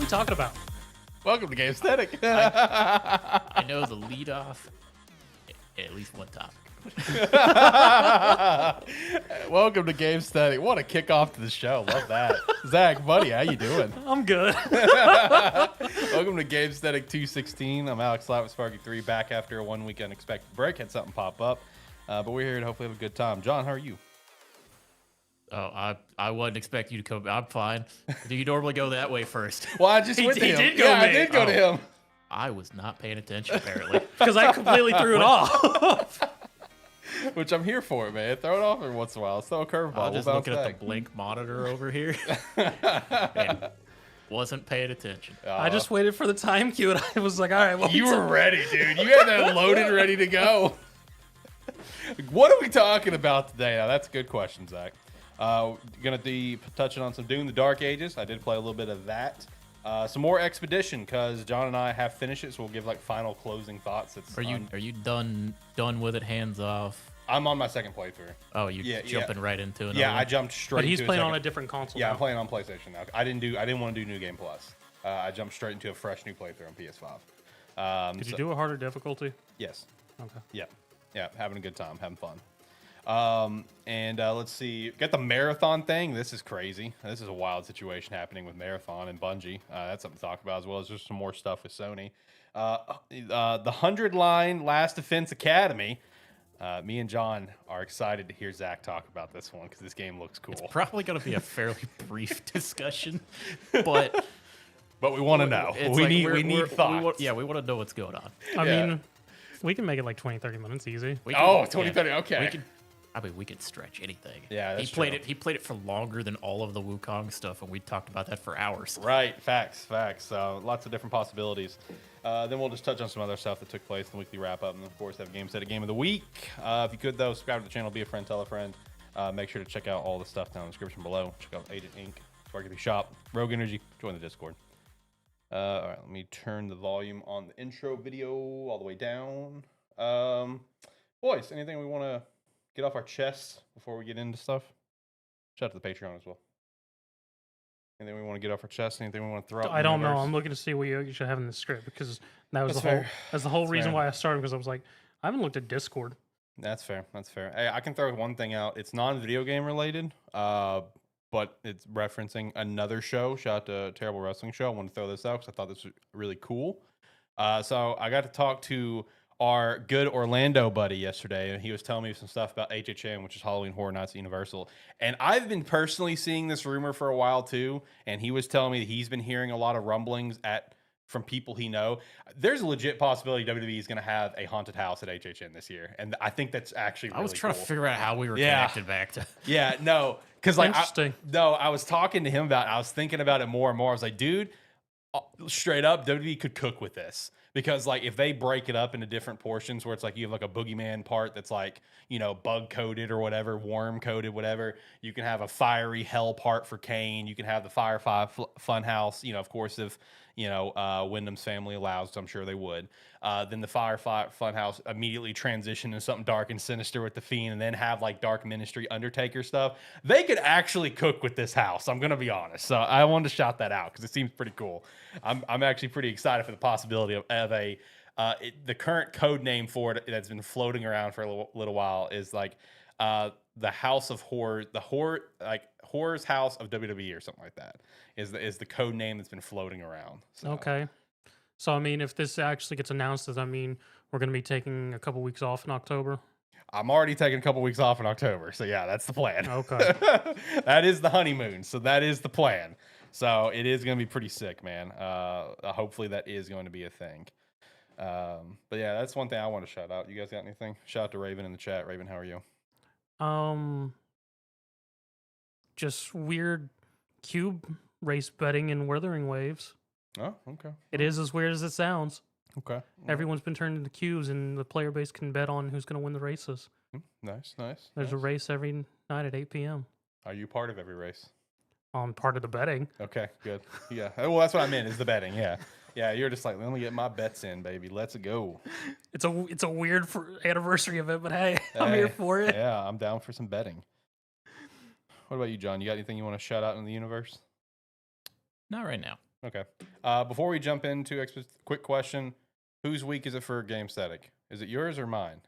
you talking about? Welcome to Gamesthetic. I know the lead off at least one topic. Welcome to Gamesthetic. What a kickoff to the show. Love that. Zach, buddy, how you doing? I'm good. Welcome to Gamesthetic 216. I'm Alex Slatt with Sparky3, back after a 1 week unexpected break. Had something pop up, but we're here to hopefully have a good time. John, how are you? Oh, I wasn't expect you to come. I'm fine. Do you normally go that way first? Well, I just went to he him. did go yeah, I me. did go to him. I was not paying attention, apparently. Because I completely threw it off. Which I'm here for, man. Throw it off every once in a while. Let's throw a curveball. I was just We'll looking bounce at the blink monitor over here and wasn't paying attention. I just waited for the time cue, and I was like, all right, well, You were ready, dude. You had that loaded, ready to go. What are we talking about today? Now, that's a good question, Zach. Gonna be touching on some Doom: The Dark Ages. I did play a little bit of that. Some more Expedition, because John and I have finished it, so we'll give like final closing thoughts. Are you done with it, hands off? I'm on my second playthrough. Oh, you're jumping right into it. Yeah, I jumped straight. but he's into playing second. on a different console. Yeah, now. I'm playing on PlayStation now. I didn't want to do New Game Plus. I jumped straight into a fresh new playthrough on PS5. Did you do a harder difficulty? Yes. Okay. Yeah, having a good time, having fun. Let's see, got the marathon thing. This is crazy. This is a wild situation happening with Marathon and Bungie. That's something to talk about, as well as just some more stuff with Sony. The 100 line Last Defense Academy. Me and John are excited to hear Zach talk about this one because this game looks cool. It's probably going to be a fairly brief discussion, but we want to know. We need thoughts. We want to know what's going on. I mean, we can make it like 20, 30 minutes easy. 20, 30, okay. We could stretch anything. Yeah, that's he played it. He played it for longer than all of the Wukong stuff, and we talked about that for hours. Right, facts. So lots of different possibilities. Then we'll just touch on some other stuff that took place in the weekly wrap up, and of course have Gamestetic Game of the Week. If you could though, subscribe to the channel, be a friend, tell a friend. Make sure to check out all the stuff down in the description below. Check out Agent Inc., Sparky Shop, Rogue Energy. Join the Discord. All right, let me turn the volume on the intro video all the way down. Boys, anything we want to get off our chests before we get into stuff? Shout out to the Patreon as well. Anything we want to get off our chest? Anything we want to throw out? I don't know. I'm looking to see what you should have in the script because that was that's the whole reason why I started, because I was like, I haven't looked at Discord. That's fair. Hey, I can throw one thing out. It's non-video game related, but it's referencing another show. Shout out to Terrible Wrestling Show. I want to throw this out because I thought this was really cool. So I got to talk to our good Orlando buddy yesterday, and he was telling me some stuff about HHN, which is Halloween Horror Nights at Universal. And I've been personally seeing this rumor for a while too, and he was telling me that he's been hearing a lot of rumblings from people he know. There's a legit possibility WWE is going to have a haunted house at HHN this year, and I think that's actually really I was trying cool. to figure out how we were connected back to. Yeah, no, because like Interesting. I was talking to him about it. I was thinking about it more and more. I was like, dude, straight up, WWE could cook with this. Because like if they break it up into different portions where it's like you have like a boogeyman part that's like, you know, bug coated or whatever, worm coated, whatever. You can have a fiery hell part for Kane. You can have the Firefly fun house, you know, of course, if, you know, Wyndham's family allows, I'm sure they would. Then the Firefly fun house immediately transition into something dark and sinister with the Fiend, and then have like Dark Ministry Undertaker stuff. They could actually cook with this house. I'm going to be honest. So I wanted to shout that out because it seems pretty cool. I'm actually pretty excited for the possibility of the current code name for it that's been floating around for a little while is like the House of Horror, Horror's House of WWE or something like that is the code name that's been floating around. So. Okay. So, I mean, if this actually gets announced, does that mean we're going to be taking a couple weeks off in October? I'm already taking a couple weeks off in October. So, yeah, that's the plan. Okay. That is the honeymoon. So, that is the plan. So, it is going to be pretty sick, man. Hopefully, that is going to be a thing. But, yeah, that's one thing I want to shout out. You guys got anything? Shout out to Raven in the chat. Raven, how are you? Just weird cube race betting and Wuthering Waves. Oh, okay. It is as weird as it sounds. Okay. Everyone's been turned into cubes, and the player base can bet on who's going to win the races. Nice. There's a race every night at 8 p.m. Are you part of every race? I'm part of the betting. Okay, good. Yeah. Well, that's what I meant is the betting. Yeah. Yeah, you're just like, let me get my bets in, baby. Let's go. It's a weird anniversary event, but hey, I'm here for it. Yeah, I'm down for some betting. What about you, John? You got anything you want to shout out in the universe? Not right now. Okay. Before we jump into quick question, whose week is it for Gamestetic? Is it yours or mine?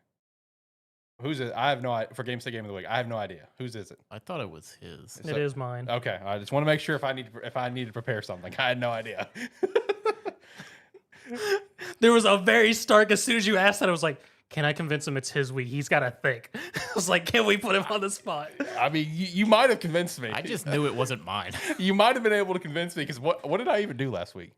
Who's it? I have no idea. For Gamestetic Game of the Week, I have no idea. Whose is it? I thought it was his. It is mine. Okay. I just want to make sure if I need to prepare something. I had no idea. There was a very stark, as soon as you asked that, I was like, can I convince him it's his week? He's got to think. I was like, can we put him on the spot? I mean, you might have convinced me. I just knew it wasn't mine. You might have been able to convince me because what did I even do last week?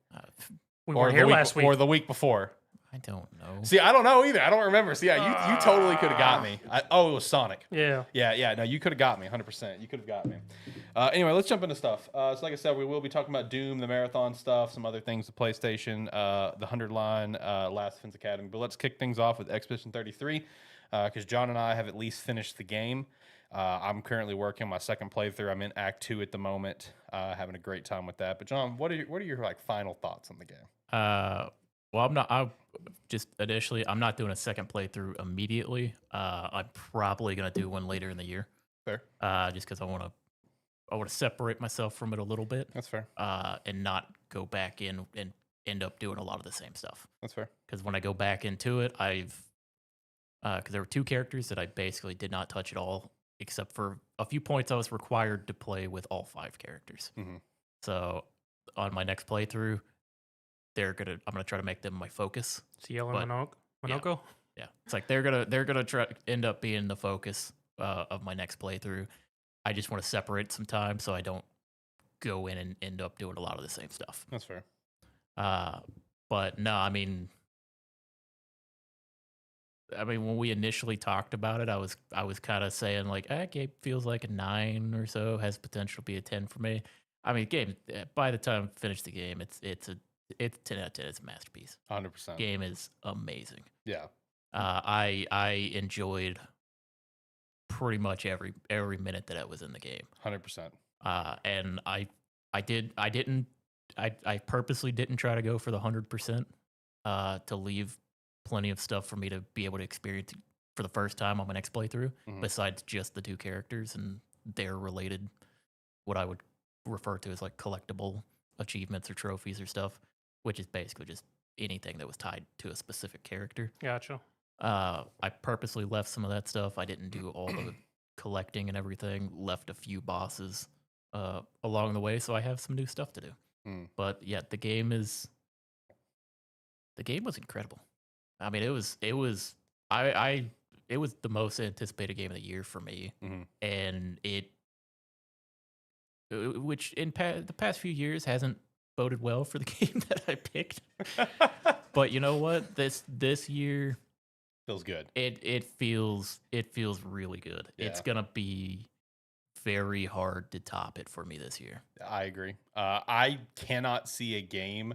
We weren't here last week. Or the week before? I don't know. See, I don't know either. I don't remember. See, yeah, you totally could have got me. It was Sonic. Yeah. Yeah. No, you could have got me 100%. You could have got me. Anyway, let's jump into stuff. So like I said, we will be talking about Doom, the marathon stuff, some other things, the PlayStation, the 100 line, Last Defense Academy. But let's kick things off with Expedition 33 because John and I have at least finished the game. I'm currently working on my second playthrough. I'm in Act 2 at the moment, having a great time with that. But John, what are your like final thoughts on the game? Well, I'm not doing a second playthrough immediately. I'm probably gonna do one later in the year. Fair. Just because I want to separate myself from it a little bit. That's fair. And not go back in and end up doing a lot of the same stuff. That's fair. Because when I go back into it, because there were 2 characters that I basically did not touch at all, except for a few points I was required to play with all 5 characters. Mm-hmm. So on my next playthrough, I'm gonna try to make them my focus. Cielo and Monoko? Yeah, it's like they're gonna try end up being the focus of my next playthrough. I just want to separate some time so I don't go in and end up doing a lot of the same stuff. That's fair. But no, I mean, when we initially talked about it, I was kind of saying like, game feels like a 9 or so, has potential to be a 10 for me. I mean, game by the time I finish the game, it's 10 out of 10. It's a masterpiece. 100%. Game is amazing. Yeah. I enjoyed pretty much every minute that I was in the game. 100%. And I purposely didn't try to go for the 100% to leave plenty of stuff for me to be able to experience for the first time on my next playthrough, besides just the 2 characters and their related, what I would refer to as like collectible achievements or trophies or stuff, which is basically just anything that was tied to a specific character. Gotcha. I purposely left some of that stuff. I didn't do all the collecting and everything. Left a few bosses along the way, so I have some new stuff to do. But yeah, the game was incredible. I mean, it was the most anticipated game of the year for me, and which in the past few years hasn't boded well for the game that I picked. But you know what? This year feels good. It feels really good. Yeah. It's gonna be very hard to top it for me this year. I agree. I cannot see a game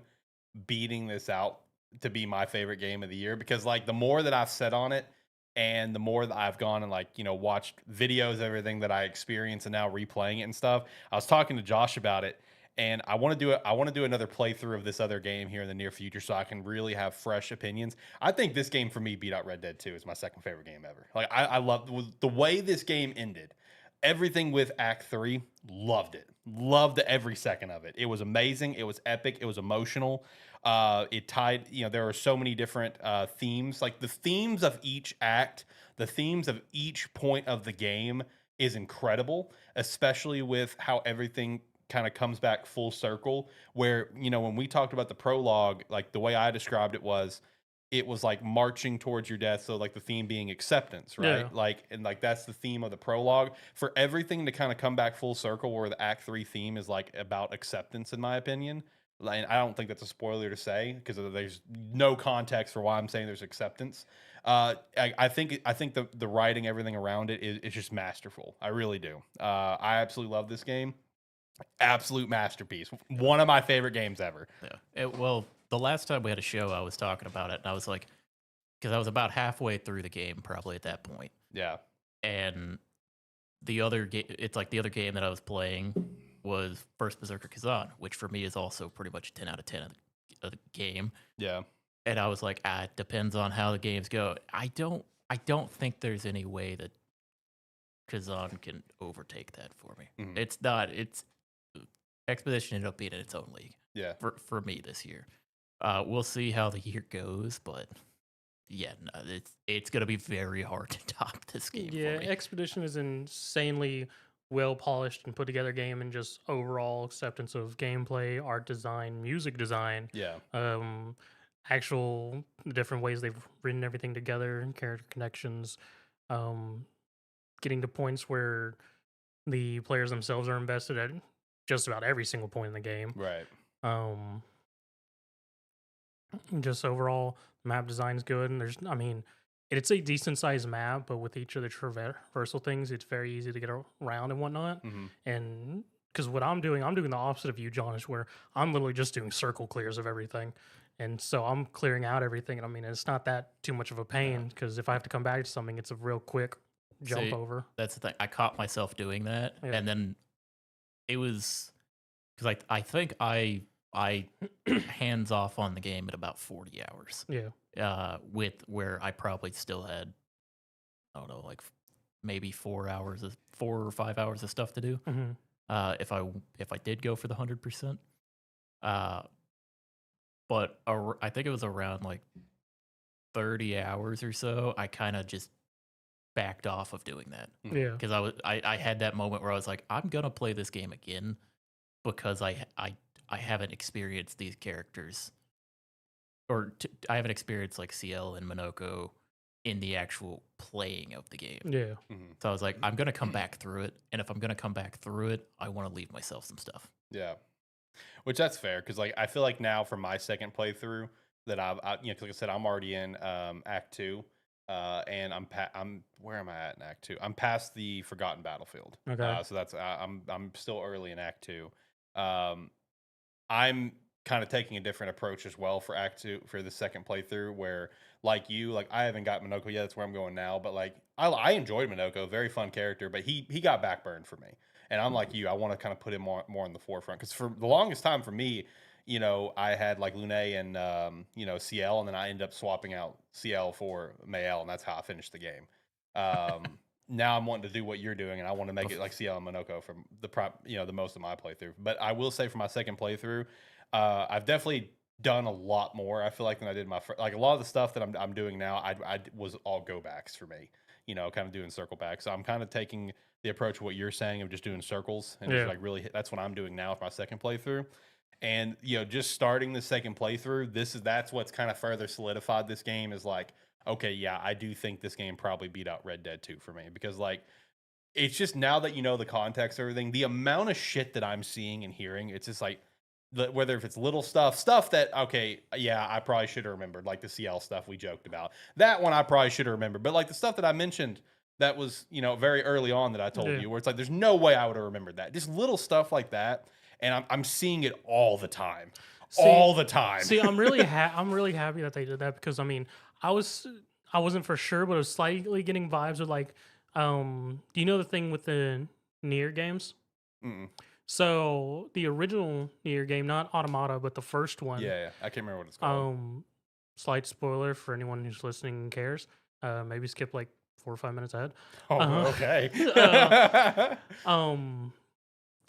beating this out to be my favorite game of the year because like the more that I've said on it and the more that I've gone and like, watched videos, everything that I experience and now replaying it and stuff. I was talking to Josh about it and I want to do it. I want to do another playthrough of this other game here in the near future so I can really have fresh opinions. I think this game for me beat out Red Dead 2 is my second favorite game ever. Like I love the way this game ended. Everything with Act 3, loved it. Loved every second of it. It was amazing. It was epic. It was emotional. It tied, there were so many different themes. Like the themes of each act, the themes of each point of the game is incredible, especially with how everything kind of comes back full circle. Where, when we talked about the prologue, like the way I described it was like marching towards your death. So like the theme being acceptance, right? Yeah. That's the theme of the prologue. For everything to kind of come back full circle where the Act 3 theme is like about acceptance, in my opinion. And I don't think that's a spoiler to say because there's no context for why I'm saying there's acceptance. I think the writing, everything around it is just masterful. I really do. I absolutely love this game. Absolute masterpiece. One of my favorite games ever. Yeah. The last time we had a show, I was talking about it, and I was like, because I was about halfway through the game, probably at that point. Yeah. And the other game, it's like the other game that I was playing was First Berserker Kazan, which for me is also pretty much a 10 out of 10 of the game. Yeah. And I was like, it depends on how the games go. I don't think there's any way that Kazan can overtake that for me. Mhm. It's not. Expedition ended up being in its own league. Yeah. for me this year. We'll see how the year goes, but yeah, no, it's gonna be very hard to top this game Yeah, for me. Expedition is insanely well polished and put together game, and just overall acceptance of gameplay, art design, music design, Yeah. um, actual different ways they've written everything together, character connections, um, getting to points where the players themselves are invested at just about every single point in the game. Right. Um, just overall map design is good, and I mean, it's a decent sized map, but with each of the traversal things, it's very easy to get around and whatnot. Mm-hmm. And because what I'm doing the opposite of you, John, is where I'm literally just doing circle clears of everything. And so I'm clearing out everything. And I mean, it's not that too much of a pain, because if I have to come back to something, it's a real quick jump See, over. That's the thing. I caught myself doing that, Yeah. and then it was because I think I hands off on the game at about 40 hours. Yeah. With where I probably still had, I don't know, like maybe 4 or 5 hours of stuff to do. Hmm. If I did go for the 100%. But I think it was around like 30 hours or so. I kind of just backed off of doing that Yeah. because I had that moment where I was like, I'm gonna play this game again because I haven't experienced these characters, or I haven't experienced like CL and Monoko in the actual playing of the game. Yeah. Mm-hmm. So I was like, I'm gonna come back through it, and if I'm gonna come back through it, I want to leave myself some stuff. Yeah. Which that's fair, because like I feel like now for my second playthrough that cause like I said, I'm already in Act 2, and I'm where am I at in Act 2? I'm past the Forgotten Battlefield. Okay. So that's I'm still early in Act 2. I'm kind of taking a different approach as well for Act 2 for the second playthrough, where like you, like I haven't got Monoko yet. That's where I'm going now. But like I enjoyed Monoko, very fun character, but he got backburned for me. And I'm like you, I want to kind of put him more in the forefront, because for the longest time for me, I had like Lune and CL, and then I ended up swapping out CL for Mael, and that's how I finished the game. Now I'm wanting to do what you're doing, and I want to make it like CL and Monoko from the most of my playthrough. But I will say for my second playthrough, I've definitely done a lot more, I feel like, than I did my like a lot of the stuff that I'm doing now. I was all go backs for me, kind of doing circle backs. So I'm kind of taking the approach of what you're saying of just doing circles and just like really that's what I'm doing now for my second playthrough. And just starting the second playthrough, that's what's kind of further solidified this game, is like, okay, yeah, I do think this game probably beat out Red Dead 2 for me, because like it's just, now that the context of everything, the amount of shit that I'm seeing and hearing, it's just like, whether if it's little stuff that, okay, yeah, I probably should have remembered, like the CL stuff we joked about. That one I probably should have remembered. But like the stuff that I mentioned that was, very early on that I told you, where it's like, there's no way I would have remembered that. Just little stuff like that. And I'm seeing it all the time. All the time. See, I'm really happy that they did that, because I mean, I wasn't for sure, but I was slightly getting vibes of like, do you know the thing with the Nier games? Mm-mm. So the original Nier game, not Automata, but the first one. Yeah, I can't remember what it's called. Slight spoiler for anyone who's listening and cares. Maybe skip like 4 or 5 minutes ahead. Oh, okay.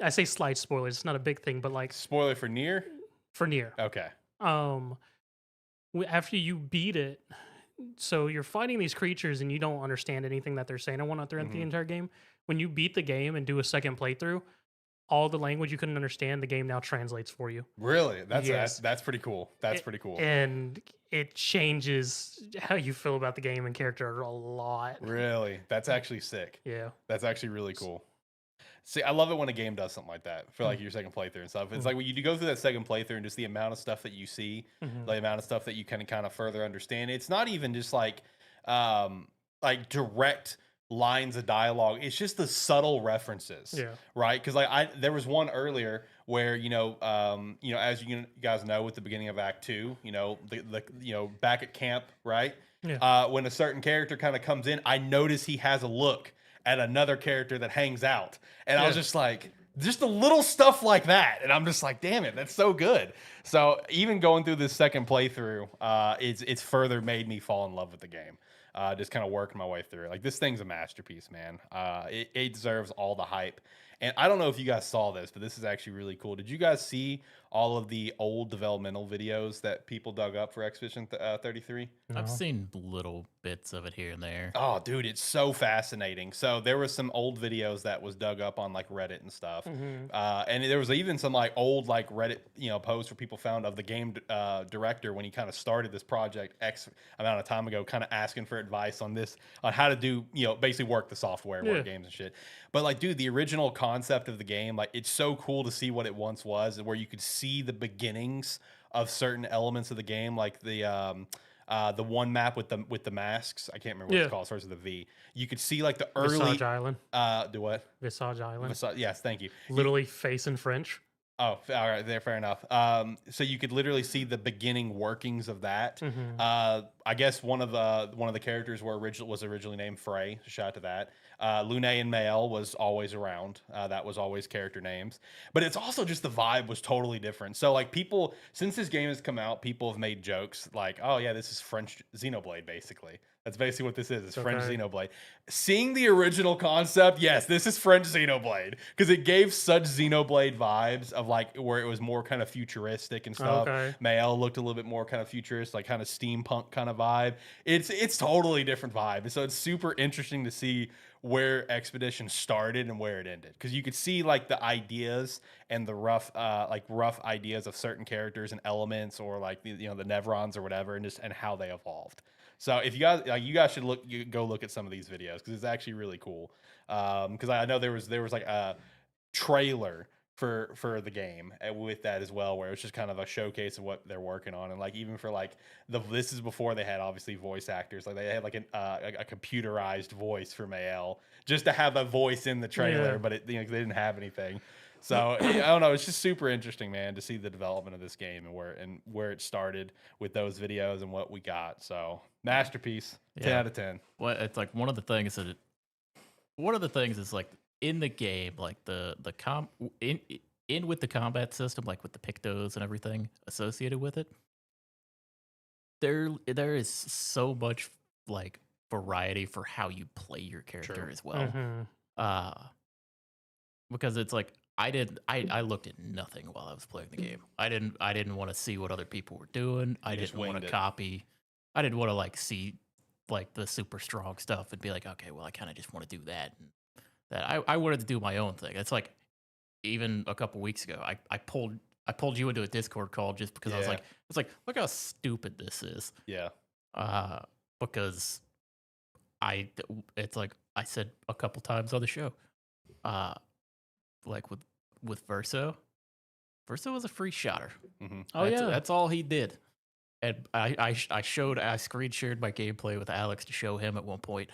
I say slight spoiler. It's not a big thing, but like Spoiler for Nier? for Nier. Okay. After you beat it, so you're fighting these creatures and you don't understand anything that they're saying and whatnot throughout the entire game. When you beat the game and do a second playthrough, all the language you couldn't understand, the game now translates for you. Really? Yes. That's pretty cool. That's pretty cool. And it changes how you feel about the game and character a lot. Really? That's actually sick. Yeah. That's actually really cool. See, I love it when a game does something like that for like your second playthrough and stuff. It's like when you go through that second playthrough and just the amount of stuff that you see, the amount of stuff that you can kind of further understand. It's not even just like direct lines of dialogue. It's just the subtle references, right? Because like there was one earlier where as you guys know, at the beginning of Act 2, the back at camp, right? Yeah. When a certain character kind of comes in, I notice he has a look at another character that hangs out, and I was just like, just the little stuff like that, and I'm just like, damn it, that's so good. So even going through this second playthrough, it's further made me fall in love with the game. Just kind of working my way through it. Like, this thing's a masterpiece, man. It deserves all the hype. And I don't know if you guys saw this, but this is actually really cool. Did you guys see all of the old developmental videos that people dug up for Expedition 33? I've No. seen little bits of it here and there. Oh, dude, it's so fascinating. So there was some old videos that was dug up on like Reddit and stuff, Mhm. and there was even some like old like Reddit posts where people found of the game director when he kind of started this project X amount of time ago, kind of asking for advice on how to do basically work the software, Yeah. work games and shit. But like, dude, the original concept of the game, like, it's so cool to see what it once was, where you could see the beginnings of certain elements of the game, like the one map with the masks. I can't remember what Yeah. it's called. It starts with a V. You could see like the Visage early Island. do what? Visage Island. Yes, thank you. Literally facing French. Oh, all right, there, fair enough. So you could literally see the beginning workings of that. Mhm. I guess one of the characters was originally named Frey. Shout out to that. Lune and Mael was always around. That was always character names. But it's also just the vibe was totally different. So like people, since this game has come out, people have made jokes like, "Oh yeah, this is French Xenoblade." Basically, that's basically what this is. It's French Okay. Xenoblade. Seeing the original concept, yes, this is French Xenoblade because it gave such Xenoblade vibes of like where it was more kind of futuristic and stuff. Okay. Mael looked a little bit more kind of futurist, like kind of steampunk kind of vibe. It's totally different vibe, and so it's super interesting to see where Expedition started and where it ended because you could see like the ideas and the rough ideas of certain characters and elements or like the Nevrons or whatever and how they evolved. So if you guys should go look at some of these videos because it's actually really cool. Because I know there was like a trailer for the game with that as well, where it's just kind of a showcase of what they're working on, and like even for like this is before they had obviously voice actors, like they had like a computerized voice for Mael just to have a voice in the trailer, Yeah. but they didn't have anything. So I don't know. It's just super interesting, man, to see the development of this game and where it started with those videos and what we got. So masterpiece, 10 Yeah. out of 10. Well, it's like one of the things is like in the game, like the in with the combat system, like with the pictos and everything associated with it. There is so much like variety for how you play your character True. as well. Mhm. Uh because it's like I looked at nothing while I was playing the game. I didn't want to see what other people were doing. I You just didn't want winged to it. copy. I didn't want to like see like the super strong stuff and be like, okay, well, I kind of just want to do that. And that I wanted to do my own thing. It's like even a couple weeks ago, I pulled you into a Discord call just because I was Yeah. like, it's like, look how stupid this is. Yeah. Because it's like I said a couple times on the show, like with Verso was a free shotter. Mm-hmm. Oh, yeah. That's all he did. And I screen shared my gameplay with Alex to show him at one point,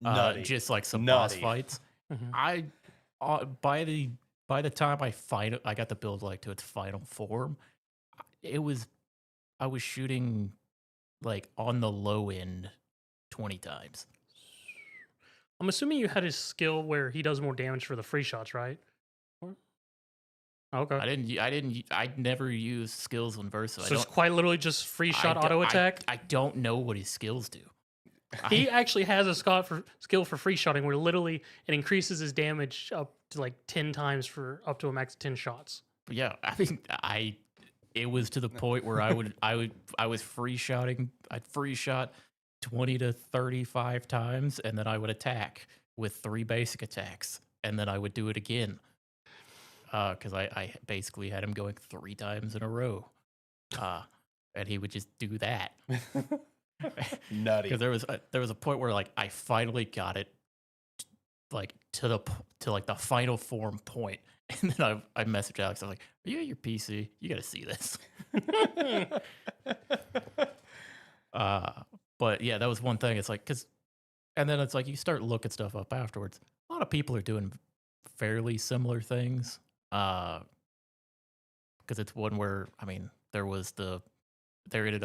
Nutty. just like some boss Nutty. fights. Mhm. I by the time I got the build like to its final form, I was shooting like on the low end 20 times. I'm assuming you had his skill where he does more damage for the free shots, right? Okay. I never used skills on Versa. So it's quite literally just free shot don't- auto attack. I don't know what his skills do. He actually has a skill for free shotting where literally it increases his damage up to like 10 times for up to a max of 10 shots. But yeah, I mean, it was to the point where I was free shotting. I'd free shot 20 to 35 times, and then I would attack with 3 basic attacks, and then I would do it again. Because I basically had him going 3 times in a row, and he would just do that. Nutty. Because there was a point where like I finally got it, like to like the final form point, and then I messaged Alex. I was like, "Are you at your PC? You got to see this." But yeah, that was one thing. It's like and then it's like you start looking stuff up afterwards. A lot of people are doing fairly similar things. Because it's one where I mean there ended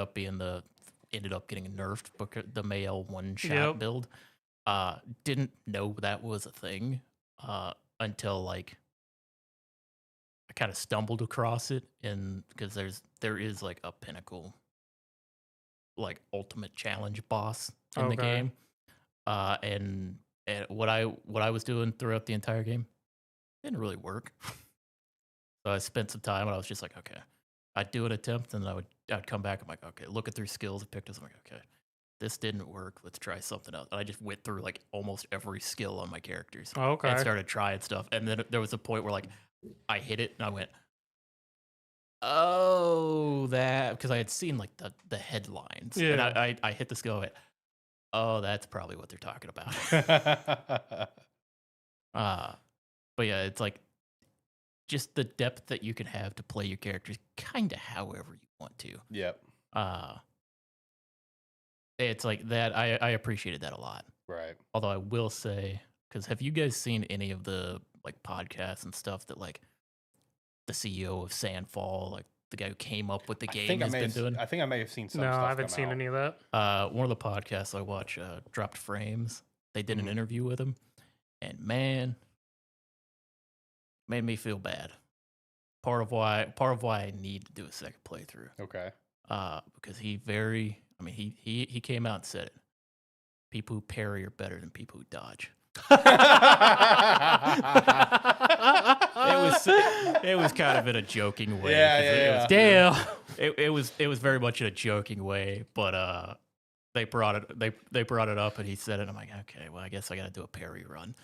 up getting nerfed because the Mael one shot Yep. build. Didn't know that was a thing until like I kind of stumbled across it, and because there is like a pinnacle like ultimate challenge boss in the Okay. game. And what I was doing throughout the entire game, didn't really work. So I spent some time and I was just like, okay, I'd do an attempt and then I'd come back. I'm like, okay, looking through skills and picked us. I'm like, okay, this didn't work. Let's try something else. And I just went through like almost every skill on my characters Oh, and okay. started trying stuff. And then there was a point where like I hit it and I went, oh, that because I had seen like the headlines. And Yeah. I hit the skill. I went, oh, that's probably what they're talking about. But yeah, it's like just the depth that you can have to play your characters kind of however you want to. Yep. It's like that. I appreciated that a lot. Right. Although I will say, because have you guys seen any of the like podcasts and stuff that like the CEO of Sandfall, like the guy who came up with the game, has been doing? I think I may have seen some No, stuff I haven't come seen out. any of that. One of the podcasts I watch, Dropped Frames, they did an interview with him, and man, made me feel bad. Part of why I need to do a second playthrough. Okay. Because he came out and said it. People who parry are better than people who dodge. It was kind of in a joking way. Yeah. Damn. It was very much in a joking way, but they brought it up and he said it. I'm like, okay, well, I guess I got to do a parry run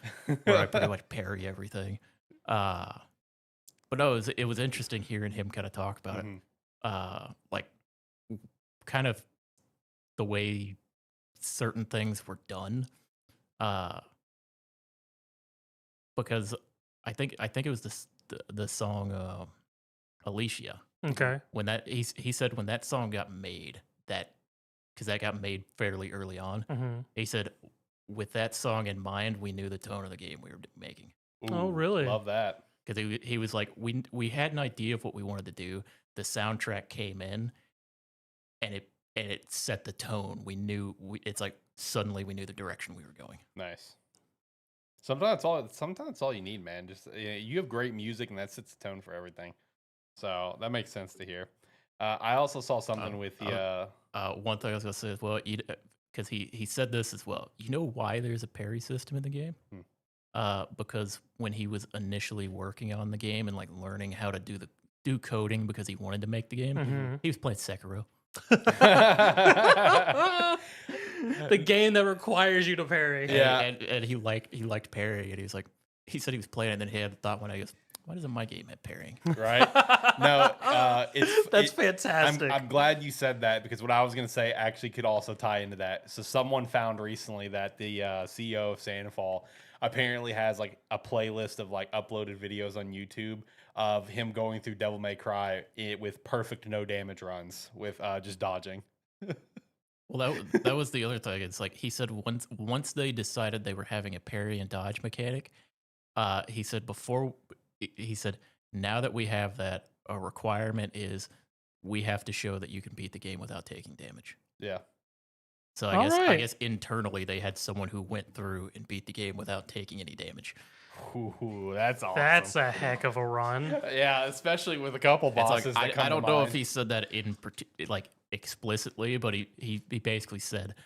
where I pretty much parry everything. But no, it was interesting hearing him kind of talk about it, like kind of the way certain things were done. Because I think it was the song Alicia. Okay. When that he said when that song got made, because that got made fairly early on, he said with that song in mind, we knew the tone of the game we were making. Oh, really? Love that. Because he was like, we had an idea of what we wanted to do. The soundtrack came in, and it set the tone. We knew it's like suddenly we knew the direction we were going. Nice. Sometimes it's all you need, man. Just you have great music, and that sets the tone for everything. So that makes sense to hear. I also saw something with the. One thing I was gonna say as well, because he said this as well. You know why there's a parry system in the game? Because when he was initially working on the game and like learning how to do coding because he wanted to make the game, he was playing Sekiro. The game that requires you to parry. Yeah. And he liked parry, and he said he was playing it, and then he had a thought when I goes, why doesn't my game have parrying? Right? No, That's fantastic. I'm glad you said that because what I was going to say actually could also tie into that. So someone found recently that the CEO of Sandfall apparently has like a playlist of like uploaded videos on YouTube of him going through Devil May Cry with perfect no damage runs with just dodging. Well, that was the other thing. It's like he said once they decided they were having a parry and dodge mechanic, he said now that we have that, a requirement is we have to show that you can beat the game without taking damage. Yeah. So I guess internally they had someone who went through and beat the game without taking any damage. Ooh, that's awesome. That's a heck of a run. Yeah, especially with a couple bosses. Like, I don't know if he said that like explicitly, but he basically said,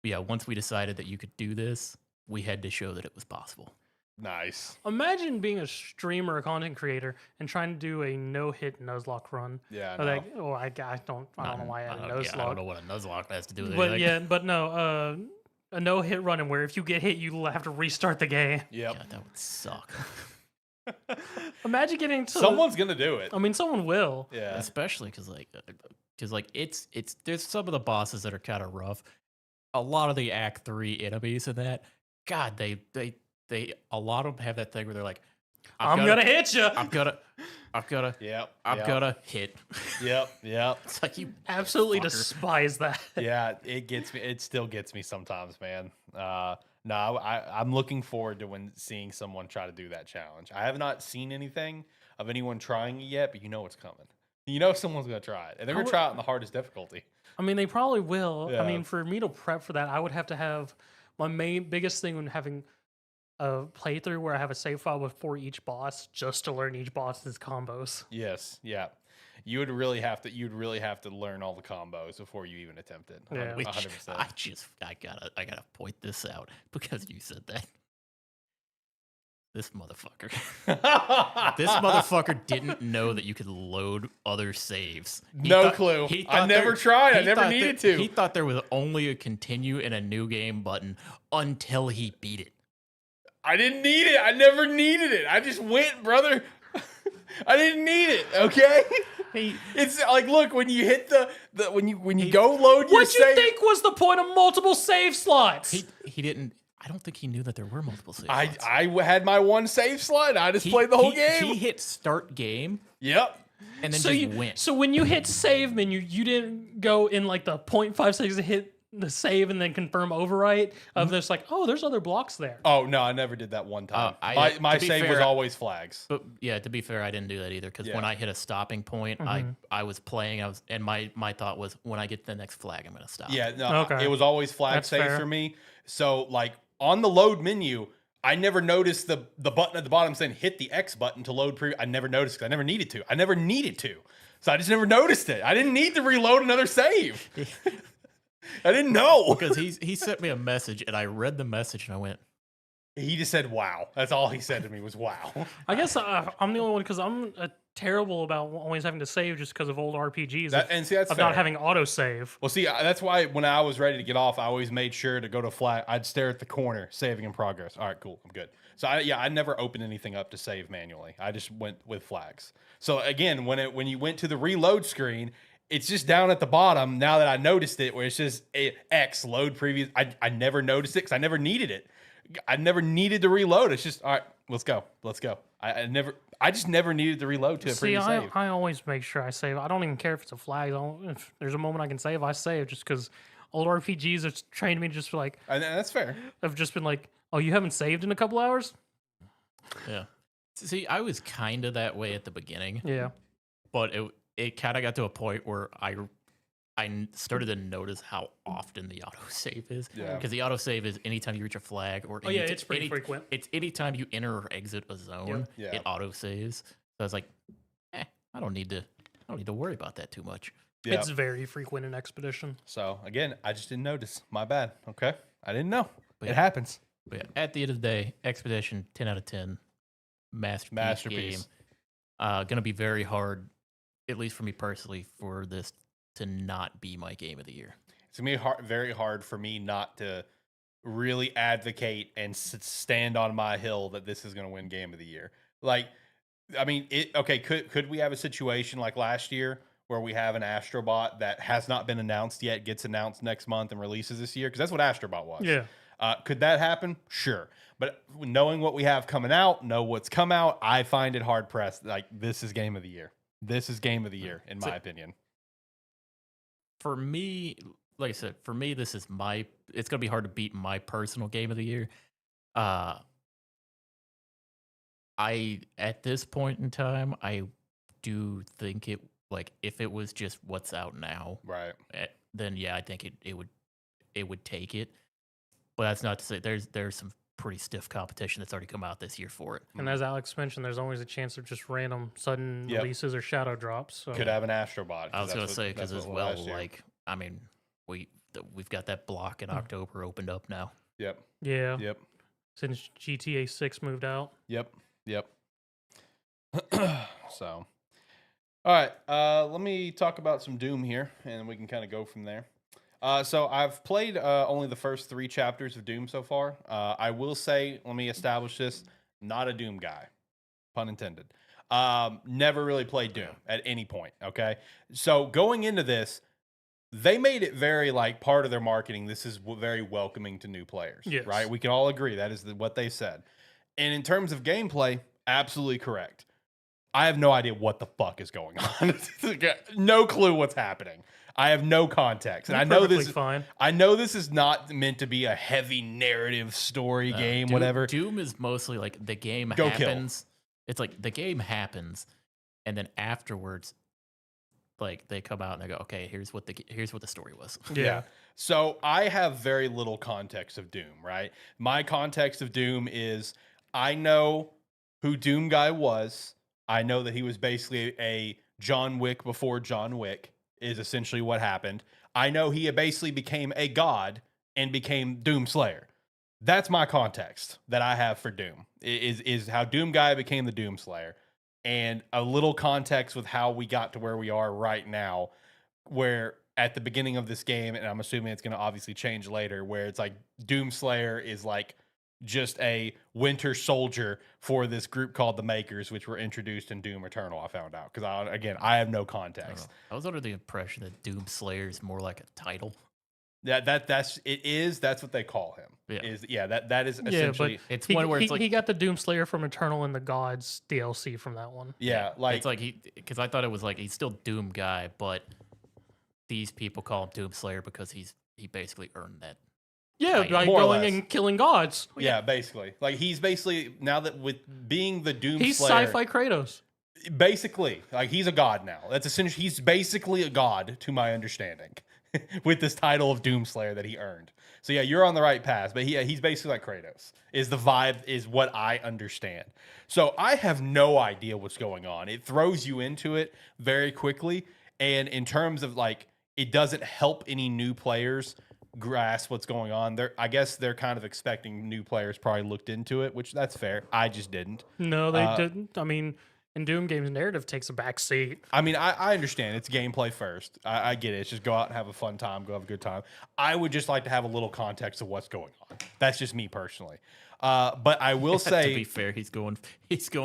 yeah, once we decided that you could do this, we had to show that it was possible. Nice. Imagine being a streamer or content creator and trying to do a no-hit Nuzlocke run. Yeah, I don't know why I had a Nuzlocke. I don't know what a Nuzlocke has to do with but anything. A no-hit run and where if you get hit, you have to restart the game. Yep. God, that would suck. Imagine getting to Someone's gonna do it. I mean, someone will. Yeah. Especially because it's there's some of the bosses that are kind of rough. A lot of the Act 3 enemies in that, God, they a lot of them have that thing where they're like, I'm gonna hit you. I'm gonna hit. Yep. It's like you Absolutely fucker. despise that. Yeah, it gets me. It still gets me sometimes, man. No, I'm looking forward to seeing someone try to do that challenge. I have not seen anything of anyone trying it yet, but you know it's coming. You know someone's gonna try it, and they're gonna try it in the hardest difficulty. I mean, they probably will. Yeah. I mean, for me to prep for that, I would have to have my biggest thing when having a playthrough where I have a save file for each boss just to learn each boss's combos. Yes, yeah. You'd really have to learn all the combos before you even attempt it. Yeah. 100%. I gotta point this out because you said that. This motherfucker. This motherfucker didn't know that you could load other saves. No clue. I never tried. I never needed to. He thought there was only a continue in a new game button until he beat it. I didn't need it. I never needed it. I just went, brother. I didn't need it. Okay. It's like, look, when you hit when you go load your What save. you think was the point of multiple save slots? He didn't. I don't think he knew that there were multiple save I slots. had my one save slot. I just played the whole game. He hit start game. Yep. And then so just you went. So when you hit save menu, you didn't go in like the 0.5 seconds to hit the save and then confirm overwrite of this, like, oh, there's other blocks there. Oh no, I never did that one time. My save was always flags. But yeah, to be fair, I didn't do that either because when I hit a stopping point, I was playing. And my thought was when I get to the next flag, I'm gonna stop. Yeah, no, Okay. it was always flag That's save fair. for me. So like on the load menu, I never noticed the button at the bottom saying hit the X button to load I never noticed because I never needed to. I never needed to. So I just never noticed it. I didn't need to reload another save. I didn't know. Because he sent me a message and I read the message and I went, He just said, wow. That's all he said to me was, wow. I guess I'm the only one because I'm terrible about always having to save just because of old RPGs. And see, that's of fair. not having autosave. Well, see, that's why when I was ready to get off, I always made sure to go to flag. I'd stare at the corner, saving in progress. All right, cool. I'm good. So, I never opened anything up to save manually. I just went with flags. So, again, when you went to the reload screen, it's just down at the bottom, now that I noticed it, where it's just X, load previous. I never noticed it because I never needed it. I never needed to reload. It's just, all right, let's go. I just never needed to reload to a previous save. I always make sure I save. I don't even care if it's a flag. If there's a moment I can save, I save just because old RPGs have trained me just for like. And that's fair. I've just been like, oh, you haven't saved in a couple hours? yeah. See, I was kind of that way at the beginning. Yeah. But it kind of got to a point where I started to notice how often the autosave is. Yeah. Because the autosave is anytime you reach a flag or Oh, yeah, it's pretty frequent. It's anytime you enter or exit a zone, Yeah. it autosaves. So I was like, I don't need to worry about that too much. Yeah. It's very frequent in Expedition. So, again, I just didn't notice. My bad. Okay. I didn't know. But It happens. But yeah, at the end of the day, Expedition 10 out of 10, masterpiece. Game. Gonna be very hard, at least for me personally, for this to not be my game of the year. It's gonna be very hard for me not to really advocate and stand on my hill that this is gonna win game of the year. Like, I mean, could we have a situation like last year where we have an Astrobot that has not been announced yet, gets announced next month and releases this year? Because that's what Astrobot was. Yeah. Could that happen? Sure. But knowing what we have coming out, what's come out, I find it hard pressed. Like, this is game of the year. This is game of the year, in my opinion. For me, like I said, this is it's going to be hard to beat my personal game of the year. At this point in time, I do think if it was just what's out now, right? Then yeah, I think it would take it. But that's not to say there's some pretty stiff competition that's already come out this year for it. And as Alex mentioned, there's always a chance of just random sudden releases or shadow drops. So. Could have an Astrobot. I was going to say, because as well, like, I mean, we've got that block in October opened up now. Yep. Yeah. Yep. Since GTA 6 moved out. Yep. So, all right. Let me talk about some Doom here, and we can kind of go from there. So I've played only the first 3 chapters of Doom so far. I will say, let me establish this, not a Doom guy, pun intended. Never really played Doom at any point, okay? So going into this, they made it very, like, part of their marketing, this is very welcoming to new players, right? We can all agree that is what they said. And in terms of gameplay, absolutely correct. I have no idea what the fuck is going on. No clue what's happening. I have no context, and I know this. Fine. I know this is not meant to be a heavy narrative story game. Whatever. Doom is mostly like the game happens. It's like the game happens, and then afterwards, like they come out and they go, "Okay, here's what the story was." Yeah. So I have very little context of Doom. Right. My context of Doom is I know who Doom guy was. I know that he was basically a John Wick before John Wick. Is essentially what happened. I know he basically became a god and became Doom Slayer. That's my context that I have for Doom. Is how Doom Guy became the Doom Slayer, and a little context with how we got to where we are right now, where at the beginning of this game, and I'm assuming it's going to obviously change later, where it's like Doom Slayer is like just a winter soldier for this group called the Makers, which were introduced in Doom Eternal. I found out because I have no I don't context. know. I was under the impression that Doom Slayer is more like a title. That's it is that's what they call him. Yeah. That is Yeah, but essentially It's one where it's like he got the Doom Slayer from Eternal and the Gods DLC from that one. like it's like because I thought it was like he's still Doom Guy, but these people call him Doom Slayer because he basically earned that. Yeah, Right. by More or going less. and killing gods. yeah, basically. Like he's basically now that with being the Doom He's Slayer, sci-fi Kratos. basically, like he's a god now. That's essentially he's basically a god to my understanding with this title of Doom Slayer that he earned. So yeah, you're on the right path, but he's basically like Kratos. Is the vibe is what I understand. So I have no idea what's going on. It throws you into it very quickly, and in terms of like it doesn't help any new players grasp what's going on. I guess they're kind of expecting new players probably looked into it, which that's fair. I just didn't. No, they didn't. I mean, in Doom games, narrative takes a back seat. I mean, I understand it's gameplay first. I get it. It's just go out and have a fun time, go have a good time. I would just like to have a little context of what's going on. That's just me personally. But I will say, to be fair, he's going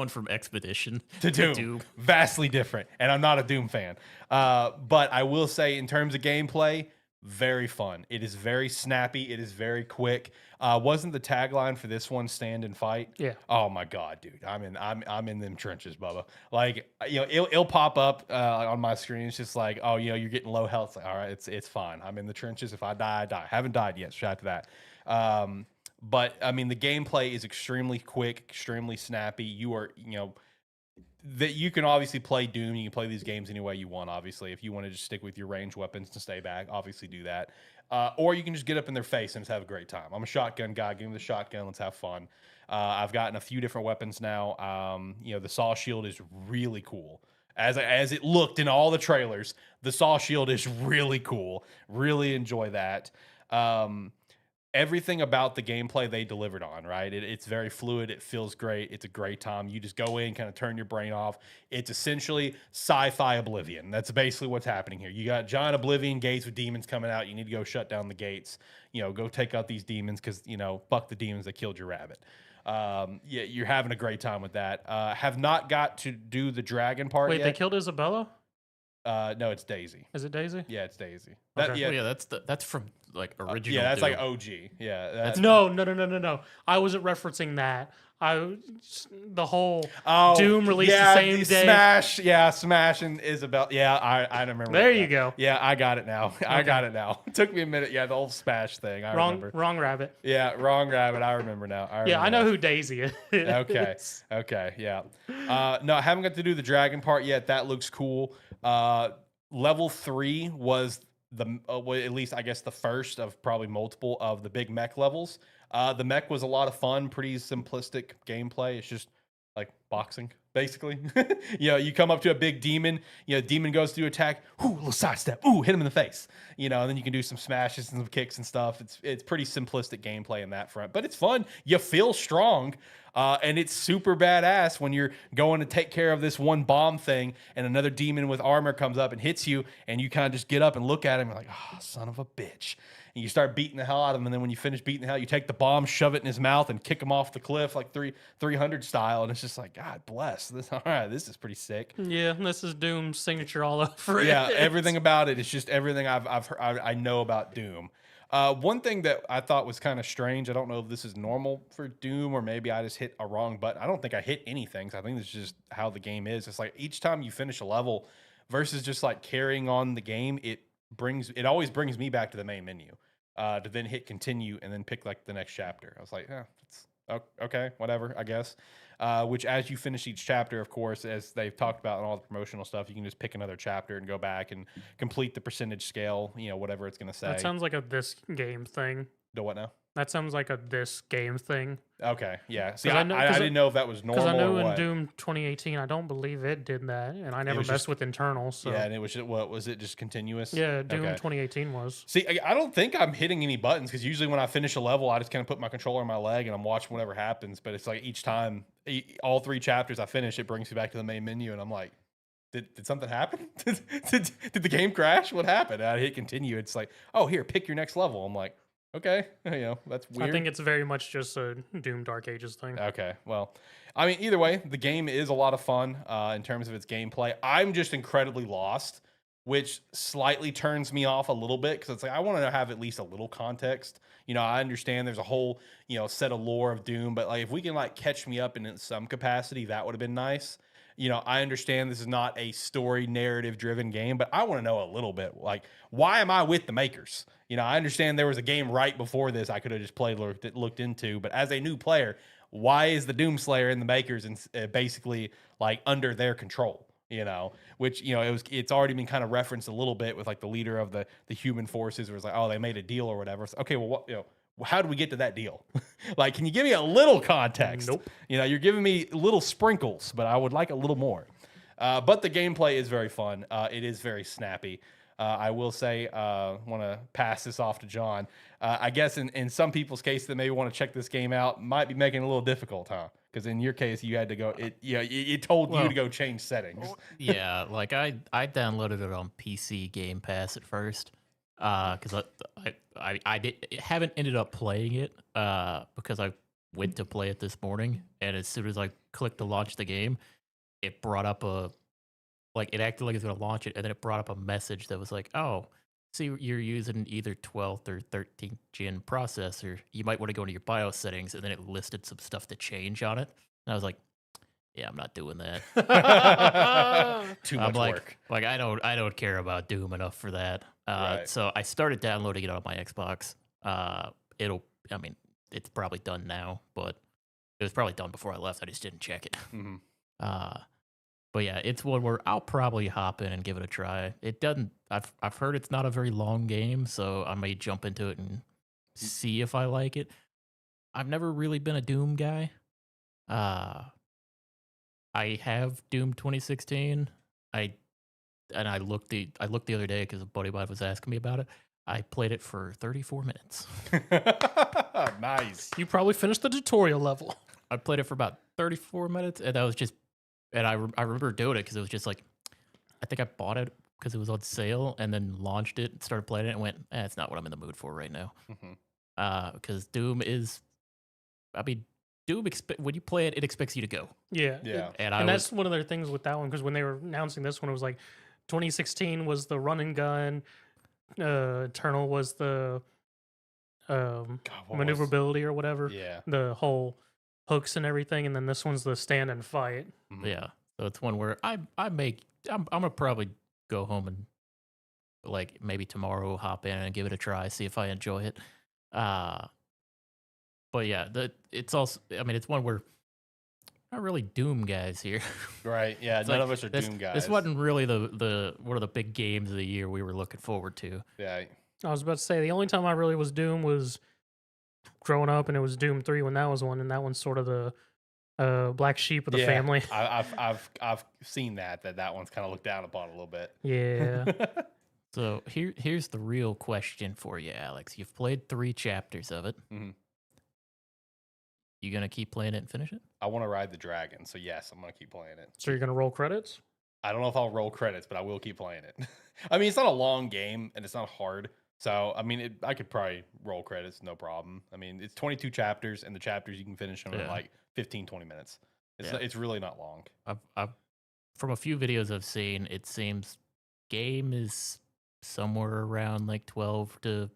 from Expedition to Doom, vastly different, and I'm not a Doom fan. But I will say, in terms of gameplay, very fun. It is very snappy. It is very quick. Wasn't the tagline for this one "Stand and Fight"? Yeah. Oh my god, dude! I'm in them trenches, Bubba. Like it'll pop up on my screen. It's just like, oh, you're getting low health. It's like, all right, it's fine. I'm in the trenches. If I die, I die. Haven't died yet. Shout out to that. But I mean, the gameplay is extremely quick, extremely snappy. You are, that you can obviously play Doom. You can play these games any way you want. Obviously, if you want to just stick with your range weapons to stay back, obviously do that. Or you can just get up in their face and just have a great time. I'm a shotgun guy. Give me the shotgun. Let's have fun. I've gotten a few different weapons now. The saw shield is really cool. As it looked in all the trailers, the saw shield is really cool. Really enjoy that. Everything about the gameplay they delivered on, right? It's very fluid. It feels great. It's a great time. You just go in, kind of turn your brain off. It's essentially sci-fi Oblivion. That's basically what's happening here. You got giant Oblivion gates with demons coming out. You need to go shut down the gates. Go take out these demons because, fuck the demons that killed your rabbit. Yeah, you're having a great time with that. Have not got to do the dragon part Wait, yet. they killed Isabella? No, it's Daisy. Is it Daisy? Yeah, it's Daisy. Okay. Yeah, That's from like original. yeah, that's Doom. like OG. Yeah, that's No. I wasn't referencing that. The whole Oh, Doom released yeah, the same day. Smash and Isabel. Yeah, I remember. There that. you go. Yeah, I got it now. I got it now. It took me a minute. Yeah, the old Smash thing. I remember. Wrong rabbit. Yeah, wrong rabbit. I remember now. Yeah, I remember know now. who Daisy is. Okay. Yeah. No, I haven't got to do the dragon part yet. That looks cool. Level 3 was at least I guess the first of probably multiple of the big mech levels. The mech was a lot of fun, pretty simplistic gameplay. It's just like boxing, basically. You come up to a big demon, demon goes to attack, ooh, little sidestep, ooh, hit him in the face. And then you can do some smashes and some kicks and stuff. It's pretty simplistic gameplay in that front, but it's fun. You feel strong. And it's super badass when you're going to take care of this one bomb thing and another demon with armor comes up and hits you and you kind of just get up and look at him and you're like, oh, son of a bitch. And you start beating the hell out of him. And then when you finish beating the hell, you take the bomb, shove it in his mouth and kick him off the cliff like 300 style. And it's just like, God bless this. All right, this is pretty sick. Yeah, this is Doom's signature all over. Yeah, it. everything about it. It's just everything I've heard, I know about Doom. One thing that I thought was kind of strange, I don't know if this is normal for Doom or maybe I just hit a wrong button. I don't think I hit anything. So I think this is just how the game is. It's like each time you finish a level versus just like carrying on the game, it always brings me back to the main menu to then hit continue and then pick like the next chapter. I was like, it's okay, whatever, I guess. Which as you finish each chapter, of course, as they've talked about in all the promotional stuff, you can just pick another chapter and go back and complete the percentage scale, whatever it's going to say. That sounds like a this game thing. Do what now? That sounds like a this game thing. Okay, yeah. See, 'Cause I know- I 'cause I- didn't know if that was Because normal I know or in what. Doom 2018, I don't believe it did that, and I never was messed just- with internals. So Yeah, and it was just, what was it? Just continuous? yeah, Doom Okay. 2018 was. See, I don't think I'm hitting any buttons because usually when I finish a level, I just kind of put my controller on my leg and I'm watching whatever happens. But it's like each time, all 3 chapters I finish, it brings me back to the main menu, and I'm like, did something happen? did the game crash? What happened? And I hit continue. It's like, oh, here, pick your next level. I'm like, okay, that's weird. I think it's very much just a Doom Dark Ages thing. Okay, well, I mean, either way, the game is a lot of fun in terms of its gameplay. I'm just incredibly lost, which slightly turns me off a little bit because it's like I want to have at least a little context. I understand there's a whole set of lore of Doom, but like if we can like catch me up in some capacity, that would have been nice. I understand this is not a story narrative driven game, but I want to know a little bit like why am I with the makers? I understand there was a game right before this I could have just played looked into, but as a new player, why is the Doomslayer and the makers and basically like under their control? Which it's already been kind of referenced a little bit with like the leader of the human forces was like, oh, they made a deal or whatever. So, okay, well, what how did we get to that deal? Like, can you give me a little context? Nope. You're giving me little sprinkles, but I would like a little more. But the gameplay is very fun. It is very snappy. I will say, want to pass this off to John. I guess in some people's case that maybe want to check this game out, might be making it a little difficult, huh? Because in your case, you had to go. It told you to go change settings. Yeah, like I downloaded it on PC Game Pass at first because haven't ended up playing it because I went to play it this morning, and as soon as I clicked to launch the game, it brought up it acted like it's going to launch it, and then it brought up a message that was like, oh, see, you're using either 12th or 13th gen processor. You might want to go into your BIOS settings, and then it listed some stuff to change on it. And I was like, yeah, I'm not doing that. Too much work. Like I don't care about Doom enough for that. Right. So I started downloading it on my Xbox. It's probably done now, but it was probably done before I left. I just didn't check it. Mhm. But yeah, it's one where I'll probably hop in and give it a try. It doesn't. I've heard it's not a very long game, so I may jump into it and see if I like it. I've never really been a Doom guy. I have Doom 2016. I looked the other day because a buddy of mine was asking me about it. I played it for 34 minutes. Nice. You probably finished the tutorial level. I played it for about 34 minutes, and that was just. And I remember doing it because it was just like, I think I bought it because it was on sale, and then launched it, and started playing it, and went, it's not what I'm in the mood for right now. Because Doom is, Doom when you play it, it expects you to go. Yeah. Yeah. And that's one of their things with that one, because when they were announcing this one, it was like 2016 was the run and gun, Eternal was the maneuverability or whatever. Yeah. The whole hooks and everything, and then this one's the stand and fight. Yeah, so it's one where I'm gonna probably go home and like maybe tomorrow hop in and give it a try, see if I enjoy it. But yeah, it's also it's one where not really Doom guys here. Right. Yeah. None of us are Doom guys. This wasn't really the one of the big games of the year we were looking forward to. Yeah. I was about to say the only time I really was Doom was growing up, and it was Doom 3 when that was one, and that one's sort of the black sheep of the family. I've seen that one's kind of looked down upon a little bit. Yeah. So here's the real question for you, Alex. You've played 3 chapters of it. Mm-hmm. You gonna keep playing it and finish it? I want to ride the dragon, so yes, I'm gonna keep playing it. So you're gonna roll credits? I don't know if I'll roll credits, but I will keep playing it. It's not a long game and it's not hard. So, I could probably roll credits, no problem. It's 22 chapters, and the chapters you can finish them in like 15, 20 minutes. It's really not long. I've from a few videos I've seen, it seems game is somewhere around like 12 to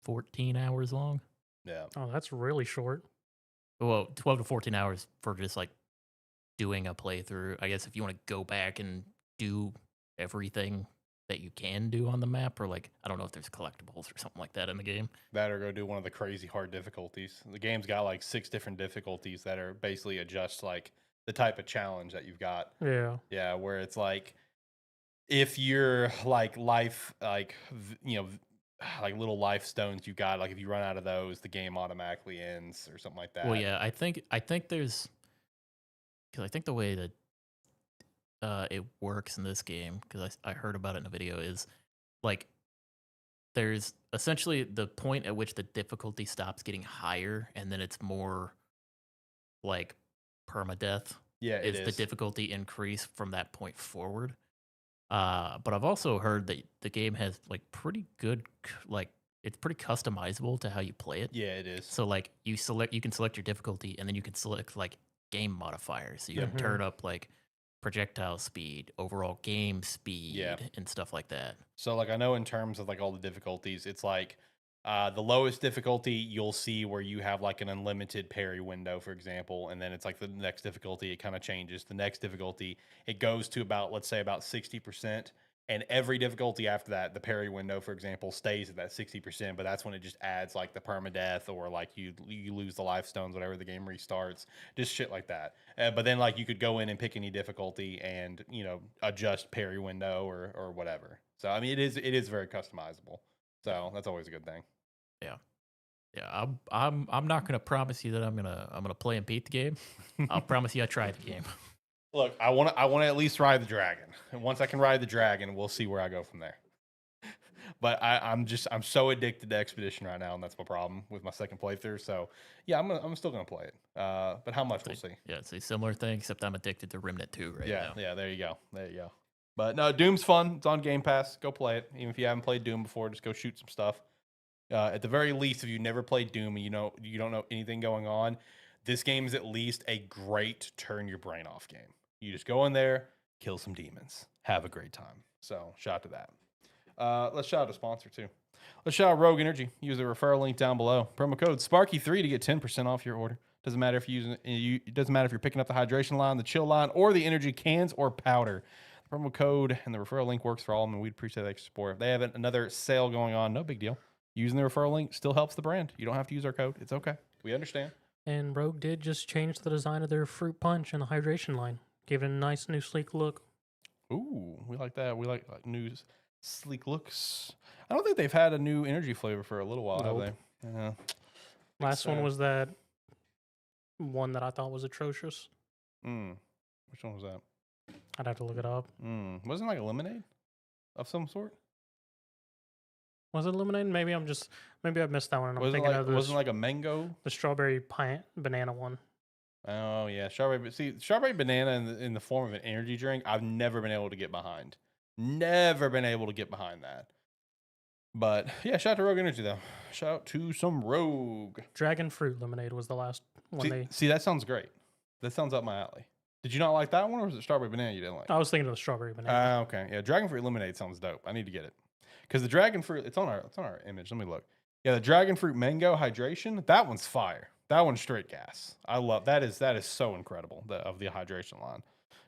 14 hours long. Yeah. Oh, that's really short. Well, 12 to 14 hours for just like doing a playthrough. I guess if you want to go back and do everything that you can do on the map, or like, I don't know if there's collectibles or something like that in the game. That or go do one of the crazy hard difficulties. The game's got like 6 different difficulties that are basically adjust like the type of challenge that you've got. Yeah. Yeah, where it's like if your like life like little life stones you got. Like if you run out of those, the game automatically ends or something like that. Well, yeah, I think there's because I think the way that it works in this game, because I heard about it in a video, is like there's essentially the point at which the difficulty stops getting higher, and then it's more like permadeath. Yeah, it Is the is. difficulty increase from that point forward? But I've also heard that the game has like pretty good, like it's pretty customizable to how you play it. Yeah, it is. So like you can select your difficulty, and then you can select like game modifiers. So you can turn up like projectile speed, overall game speed, and stuff like that. So like I know in terms of like all the difficulties, it's like the lowest difficulty you'll see where you have like an unlimited parry window, for example, and then it's like the next difficulty it kind of changes. The next difficulty it goes to about, let's say, about 60%, and every difficulty after that, the parry window, for example, stays at that 60%. But that's when it just adds like the permadeath, or like you lose the life stones whenever the game restarts, just shit like that. But then like you could go in and pick any difficulty and adjust parry window or whatever. So I mean it is very customizable. So that's always a good thing. Yeah, I'm not gonna promise you that I'm gonna play and beat the game. I'll promise you I tried the game. Look, I want to at least ride the dragon, and once I can ride the dragon, we'll see where I go from there. But I'm so addicted to Expedition right now, and that's my problem with my second playthrough. So yeah, I'm still gonna play it. But how much we'll see. Yeah, it's a similar thing, except I'm addicted to Remnant 2 right now. Yeah, there you go. But no, Doom's fun. It's on Game Pass. Go play it. Even if you haven't played Doom before, just go shoot some stuff. At the very least, if you never played Doom and you don't know anything going on, this game is at least a great turn your brain off game. You just go in there, kill some demons, have a great time. So shout out to that. Let's shout out a sponsor too. Let's shout out Rogue Energy. Use the referral link down below. Promo code Sparky3 to get 10% off your order. Doesn't matter if it doesn't matter if you're picking up the hydration line, the chill line, or the energy cans or powder. The promo code and the referral link works for all of them, and we'd appreciate the extra support. If they have another sale going on, no big deal. Using the referral link still helps the brand. You don't have to use our code. It's okay. We understand. And Rogue did just change the design of their fruit punch and the hydration line. Gave it a nice new sleek look. Ooh, we like that. We like new sleek looks. I don't think they've had a new energy flavor for a little while, have they? Yeah. Last one was that one that I thought was atrocious. Which one was that? I'd have to look it up. Wasn't it like a lemonade of some sort? Was it lemonade? Maybe I missed that one. And I'm Wasn't thinking like, of wasn't like a mango? the strawberry banana one. Oh yeah, strawberry banana in the form of an energy drink. I've never been able to get behind. Never been able to get behind that. But yeah, shout out to Rogue Energy though. Shout out to some Rogue. Dragon fruit lemonade was the last one. See, that sounds great. That sounds up my alley. Did you not like that one, or was it strawberry banana you didn't like? I was thinking of the strawberry banana. Okay, yeah, dragon fruit lemonade sounds dope. I need to get it because the dragon fruit it's on our image. Let me look. Yeah, the dragon fruit mango hydration. That one's fire. That one's straight gas. I love that. Is so incredible of the hydration line.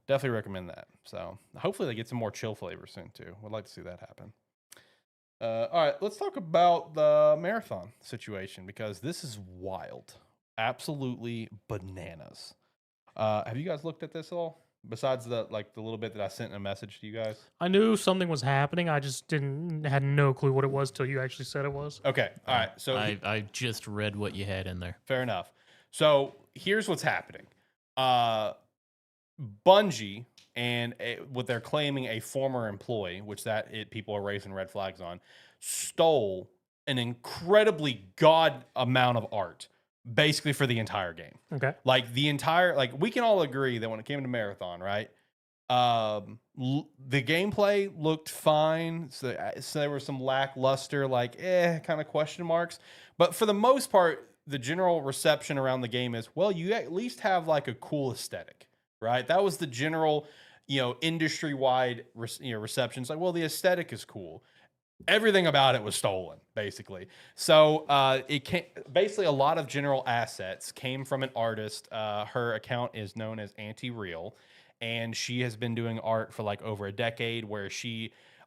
Definitely recommend that. So hopefully they get some more chill flavors soon too. Would like to see that happen. All right, let's talk about the marathon situation because this is wild, absolutely bananas. Have you guys looked at this at all? Besides the little bit that I sent in a message to you guys. I knew something was happening. I just had no clue what it was till you actually said it was. Okay, all right. So I just read what you had in there. Fair enough. So here's what's happening. Bungie and what they're claiming a former employee, which people are raising red flags on, stole an incredibly god amount of art, basically for the entire game. Okay. Like the entire, we can all agree that when it came to Marathon, right? The gameplay looked fine. So there were some lackluster, kind of question marks. But for the most part, the general reception around the game is, well, you at least have like a cool aesthetic, right? That was the general, industry-wide, reception. It's like, well, the aesthetic is cool. Everything about it was stolen, basically. So basically a lot of general assets came from an artist. Her account is known as Anti-Real, and she has been doing art for over a decade, where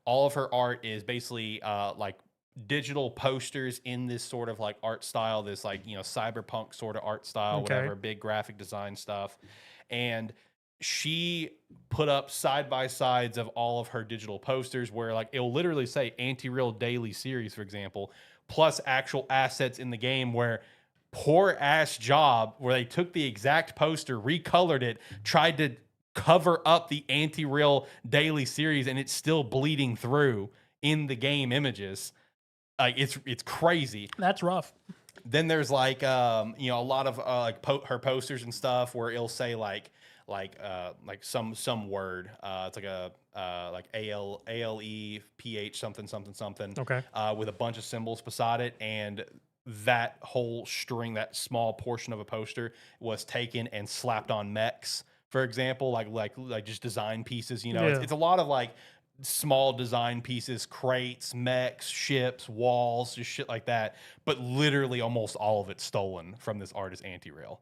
all of her art is basically digital posters in this sort of art style, this cyberpunk sort of art style, whatever, big graphic design stuff. And she put up side by sides of all of her digital posters where like it'll literally say anti-real daily series, for example, plus actual assets in the game where poor ass job where they took the exact poster, recolored it, tried to cover up the anti-real daily series, and it's still bleeding through in the game images. Like it's crazy. That's rough. Then there's like a lot of like her posters and stuff where it'll say like some word. It's like a like ALEPH something Okay. with a bunch of symbols beside it, and that whole string, that small portion of a poster, was taken and slapped on mechs, for example, like just design pieces. You know, Yeah. it's a lot of like small design pieces, crates, mechs, ships, walls, just shit like that. But literally almost all of it stolen from this artist, Anti-Rail.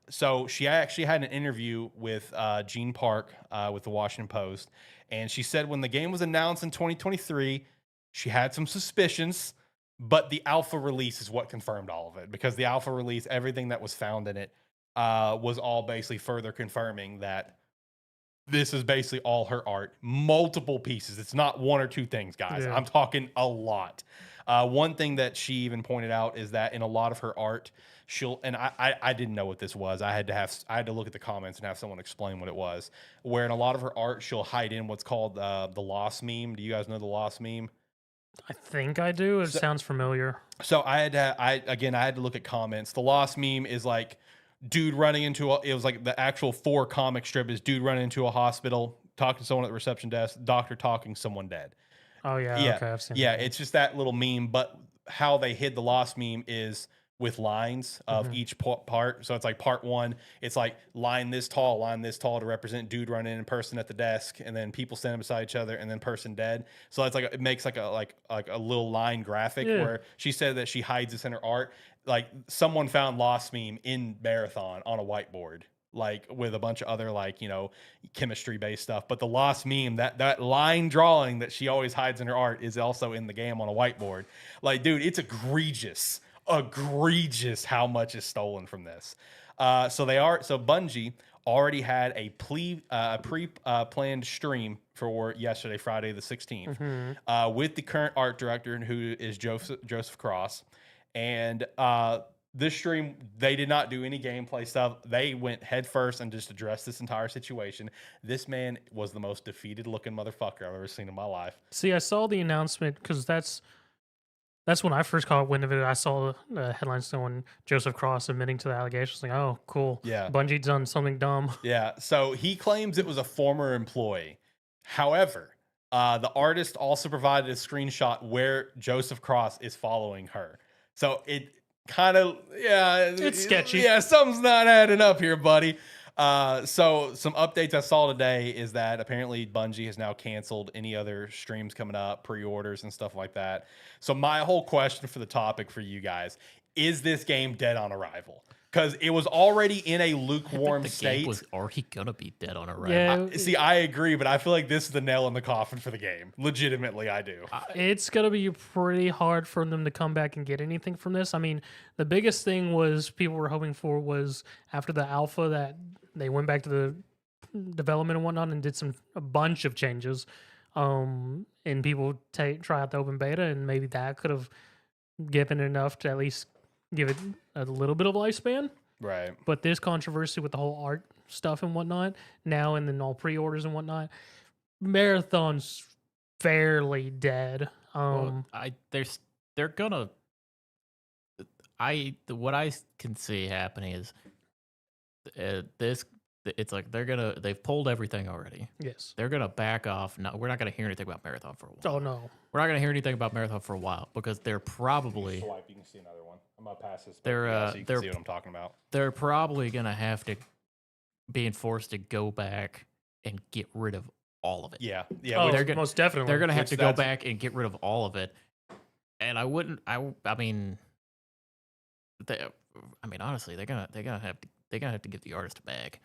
So she actually had an interview with Gene Park with the Washington Post, and she said when the game was announced in 2023, she had some suspicions, but the alpha release is what confirmed all of it, because the alpha release, everything that was found in it was all basically further confirming that this is basically all her art, multiple pieces. It's not one or two things, guys. Yeah. I'm talking a lot. One thing that she even pointed out is that in a lot of her art, I didn't know what this was. I had to look at the comments and have someone explain what it was. Where in a lot of her art, she'll hide in what's called the lost meme. Do you guys know the lost meme? I think I do. It sounds familiar. So I had to look at comments. The lost meme is like dude running into it was like the actual 4 comic strip is dude running into a hospital, talking to someone at the reception desk, doctor talking, someone dead. Oh yeah. Okay, I've seen Yeah, that. it's just that little meme, but how they hid the lost meme is with lines of each part. So it's like part 1, it's like line this tall to represent dude running in person at the desk, and then people standing beside each other, and then person dead. So it's like it makes like a little line graphic where she said that she hides this in her art. Like someone found lost meme in Marathon on a whiteboard, like with a bunch of other like, chemistry based stuff. But the lost meme, that line drawing that she always hides in her art, is also in the game on a whiteboard. Like, dude, it's egregious how much is stolen from this. So Bungie already had a pre-planned stream for yesterday, Friday the 16th, with the current art director, who is Joseph Cross. And this stream, they did not do any gameplay stuff. They went head first and just addressed this entire situation. This man was the most defeated looking motherfucker I've ever seen in my life. See, I saw the announcement because that's when I first caught wind of it. I saw the headline showing Joseph Cross admitting to the allegations. Like, oh, cool. Yeah. Bungie done something dumb. Yeah. So he claims it was a former employee. However, the artist also provided a screenshot where Joseph Cross is following her. So it kind of, it's sketchy. Yeah, something's not adding up here, buddy. So some updates I saw today is that apparently Bungie has now canceled any other streams coming up, pre-orders and stuff like that. So my whole question for the topic for you guys, is this game dead on arrival? Because it was already in a lukewarm state. Game was already gonna be dead on arrival. Yeah, See, I agree, but I feel like this is the nail in the coffin for the game. Legitimately, I do. it's gonna be pretty hard for them to come back and get anything from this. I mean, the biggest thing was people were hoping for was after the alpha that they went back to the development and whatnot and did a bunch of changes, and people try out the open beta, and maybe that could have given enough to at least give it a little bit of lifespan. Right. But this controversy with the whole art stuff and whatnot now, and then all pre-orders and whatnot, Marathon's fairly dead. Well, they're gonna. What I can see happening is this. It's like they've pulled everything already. Yes. They're gonna back off. No, we're not gonna hear anything about Marathon for a while. Oh no. We're not gonna hear anything about Marathon for a while because they're probably Swipe, you can see another one. I'm gonna pass this. They're, so you can they're- see what I'm talking about. they're probably gonna have to being forced to go back and get rid of all of it. Yeah. Oh, they're most definitely. They're gonna have Which to go that's- back and get rid of all of it. And I mean, honestly, they're gonna have to give the artist a bag.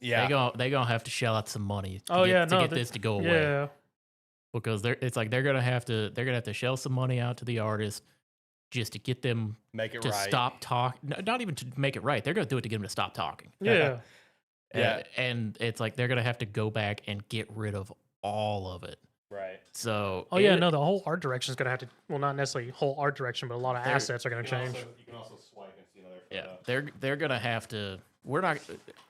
Yeah. They gonna have to shell out some money Oh, yeah, to no, get this to go away. Yeah. Because they're gonna have to shell some money out to the artist just to get them Make it to right. stop talking. Not even to make it right. They're gonna do it to get them to stop talking. Yeah. Yeah. And it's like they're gonna have to go back and get rid of all of it. Right. So Oh yeah, no, the whole art direction is gonna have to. Well, not necessarily whole art direction, but a lot of They're- assets are gonna change. You can also swipe and see another yeah, photo. they're gonna have to.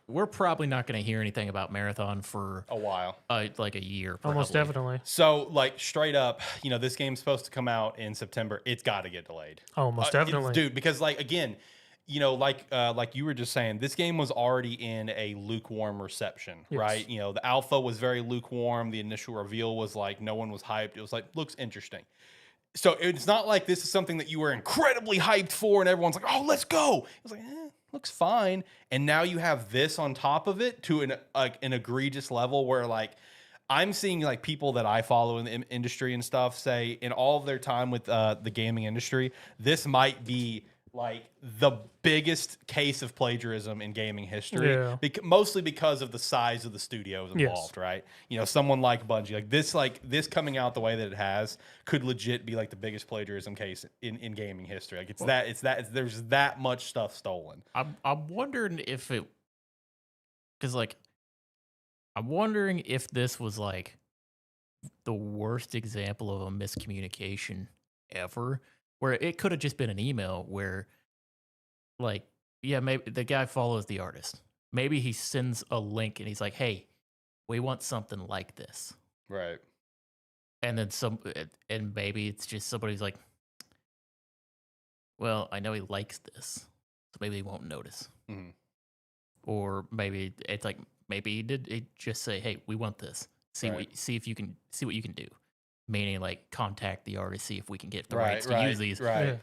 We're probably not gonna hear anything about Marathon for A while. like a year. Almost probably. definitely. So, like, straight up, this game's supposed to come out in September. It's got to get delayed. Oh, most definitely. Dude, because, like, again, like you were just saying, this game was already in a lukewarm reception, Yes. right? The alpha was very lukewarm. The initial reveal was like, no one was hyped. It was like, looks interesting. So it's not like this is something that you were incredibly hyped for and everyone's like, oh, let's go. It was like, looks fine. And now you have this on top of it to an egregious level where, like, I'm seeing, like, people that I follow in the industry and stuff say in all of their time with the gaming industry, this might be like the biggest case of plagiarism in gaming history. Yeah. Mostly because of the size of the studios involved, right? Someone like Bungie, this coming out the way that it has could legit be like the biggest plagiarism case in gaming history. Like there's that much stuff stolen. I'm wondering if it, because like, I'm wondering if this was like the worst example of a miscommunication ever, where it could have just been an email where, like, yeah, maybe the guy follows the artist. Maybe he sends a link and he's like, hey, we want something like this. Right. And then and maybe it's just somebody's like, well, I know he likes this, so maybe he won't notice. Mm-hmm. Or maybe it's like, maybe he did just say, hey, we want this. See if you can see what you can do. Meaning, like, contact the artist, see if we can get the rights to use these. Right. Yeah.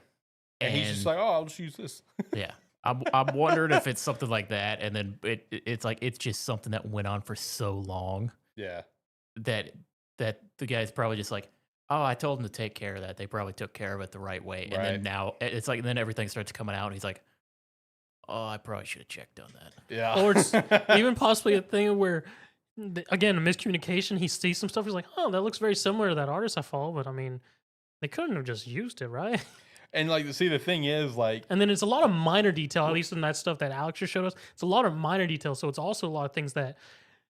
And he's just like, oh, I'll just use this. Yeah. I'm wondering if it's something like that, and then it's like it's just something that went on for so long Yeah. that the guy's probably just like, oh, I told him to take care of that. They probably took care of it the right way, and then now it's like, and then everything starts coming out, and he's like, oh, I probably should have checked on that. Yeah. Or it's even possibly a thing where, again, a miscommunication. He sees some stuff. He's like, oh, that looks very similar to that artist I follow. But I mean, they couldn't have just used it, right? And, like, see, the thing is, like, And then it's a lot of minor detail, at least in that stuff that Alex just showed us. It's a lot of minor detail. So it's also a lot of things that,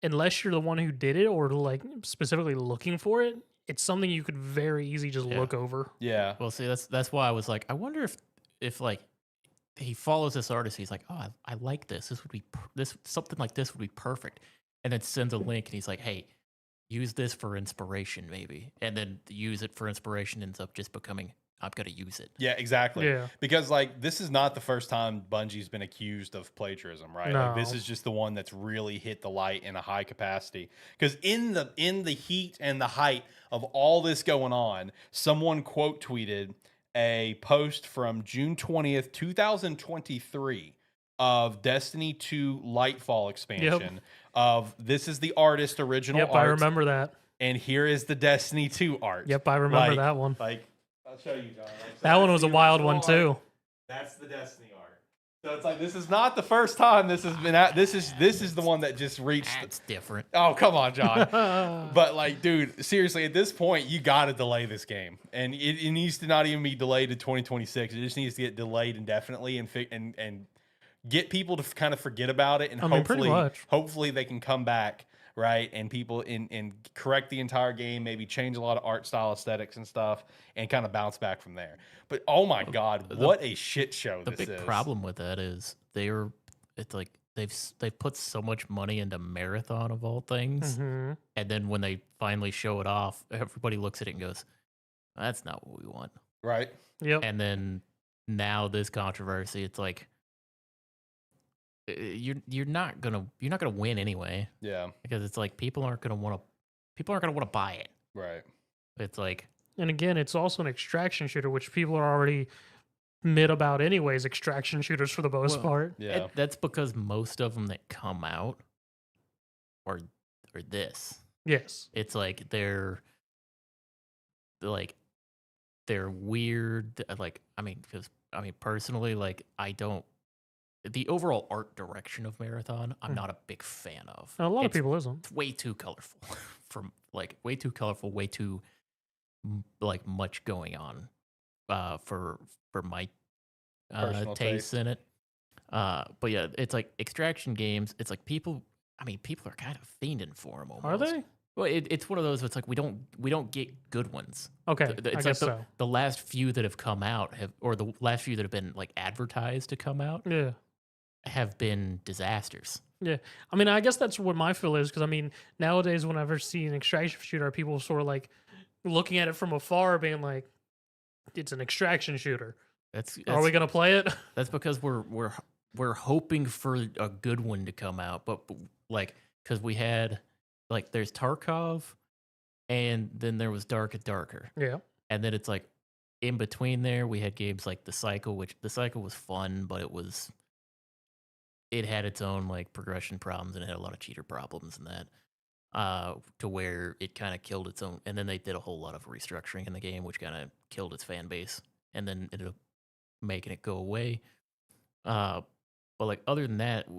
unless you're the one who did it or like specifically looking for it, it's something you could very easily just look over. yeah. Well, see, that's why I was like, I wonder if like he follows this artist, he's like, oh, I like this. This would be something like this would be perfect, and then sends a link, and he's like, hey, use this for inspiration, maybe, and then use it for inspiration ends up just becoming, I'm gonna use it. Yeah, exactly. Yeah. Because, like, this is not the first time Bungie's been accused of plagiarism, right? Like, this No. is just the one that's really hit the light in a high capacity. Because in the heat and the height of all this going on, someone quote tweeted a post from June 20th, 2023 of Destiny 2 Lightfall expansion of this is the artist original Yep, art. I remember that. And here is the Destiny 2 art. Yep, I remember Like- that one. Like, I'll show you, John. Like, so That one that's was a the wild original one too. art. That's the Destiny art. So it's like this is not the first time this has been at. This is the one that just reached. That's different. Oh, come on, John. But, like, dude, seriously, at this point, you got to delay this game, and it needs to not even be delayed to 2026. It just needs to get delayed indefinitely and get people to kind of forget about it, and I mean, pretty much. hopefully they can come back. Right, and people and correct the entire game, maybe change a lot of art style aesthetics and stuff, and kind of bounce back from there. But oh my god, what a shit show The this big is! problem with that is it's like they've put so much money into Marathon of all things, Mhm. and then when they finally show it off, everybody looks at it and goes, that's not what we want. Right? Yep. And then now this controversy, it's like you're not gonna win anyway, Yeah. because it's like people aren't gonna want to buy it. Right. It's like, And again, it's also an extraction shooter, which people are already mid about anyways. Extraction shooters for the most Well, part. Yeah. that's because most of them that come out are this. Yes. It's like they're weird. Like, I mean, because personally, like, I don't. The overall art direction of Marathon, I'm not a big fan of. And a lot of It's- people isn't. It's way too colorful, way too colorful, way too like much going on for my Personal taste taste. in it. But yeah, it's like extraction games. It's like people I mean, people are kind of fiending for them almost. Are they? Well, it's one of those. It's like we don't get good ones. Okay, It's I like guess so. the last few that have come out or the last few that have been like advertised to come out Yeah. have been disasters. Yeah, I mean, I guess that's what my feel is because I mean, nowadays, whenever I see an extraction shooter, people sort of like looking at it from afar, being like, "It's an extraction shooter. Are we gonna play it?" That's because we're hoping for a good one to come out, but like because we had like there's Tarkov, and then there was Dark and Darker, Yeah, and then it's like in between there we had games like The Cycle, which The Cycle was fun, but it had its own like progression problems and it had a lot of cheater problems and that to where it kind of killed its own, and then they did a whole lot of restructuring in the game which kind of killed its fan base and then ended up making it go away. But like other than that,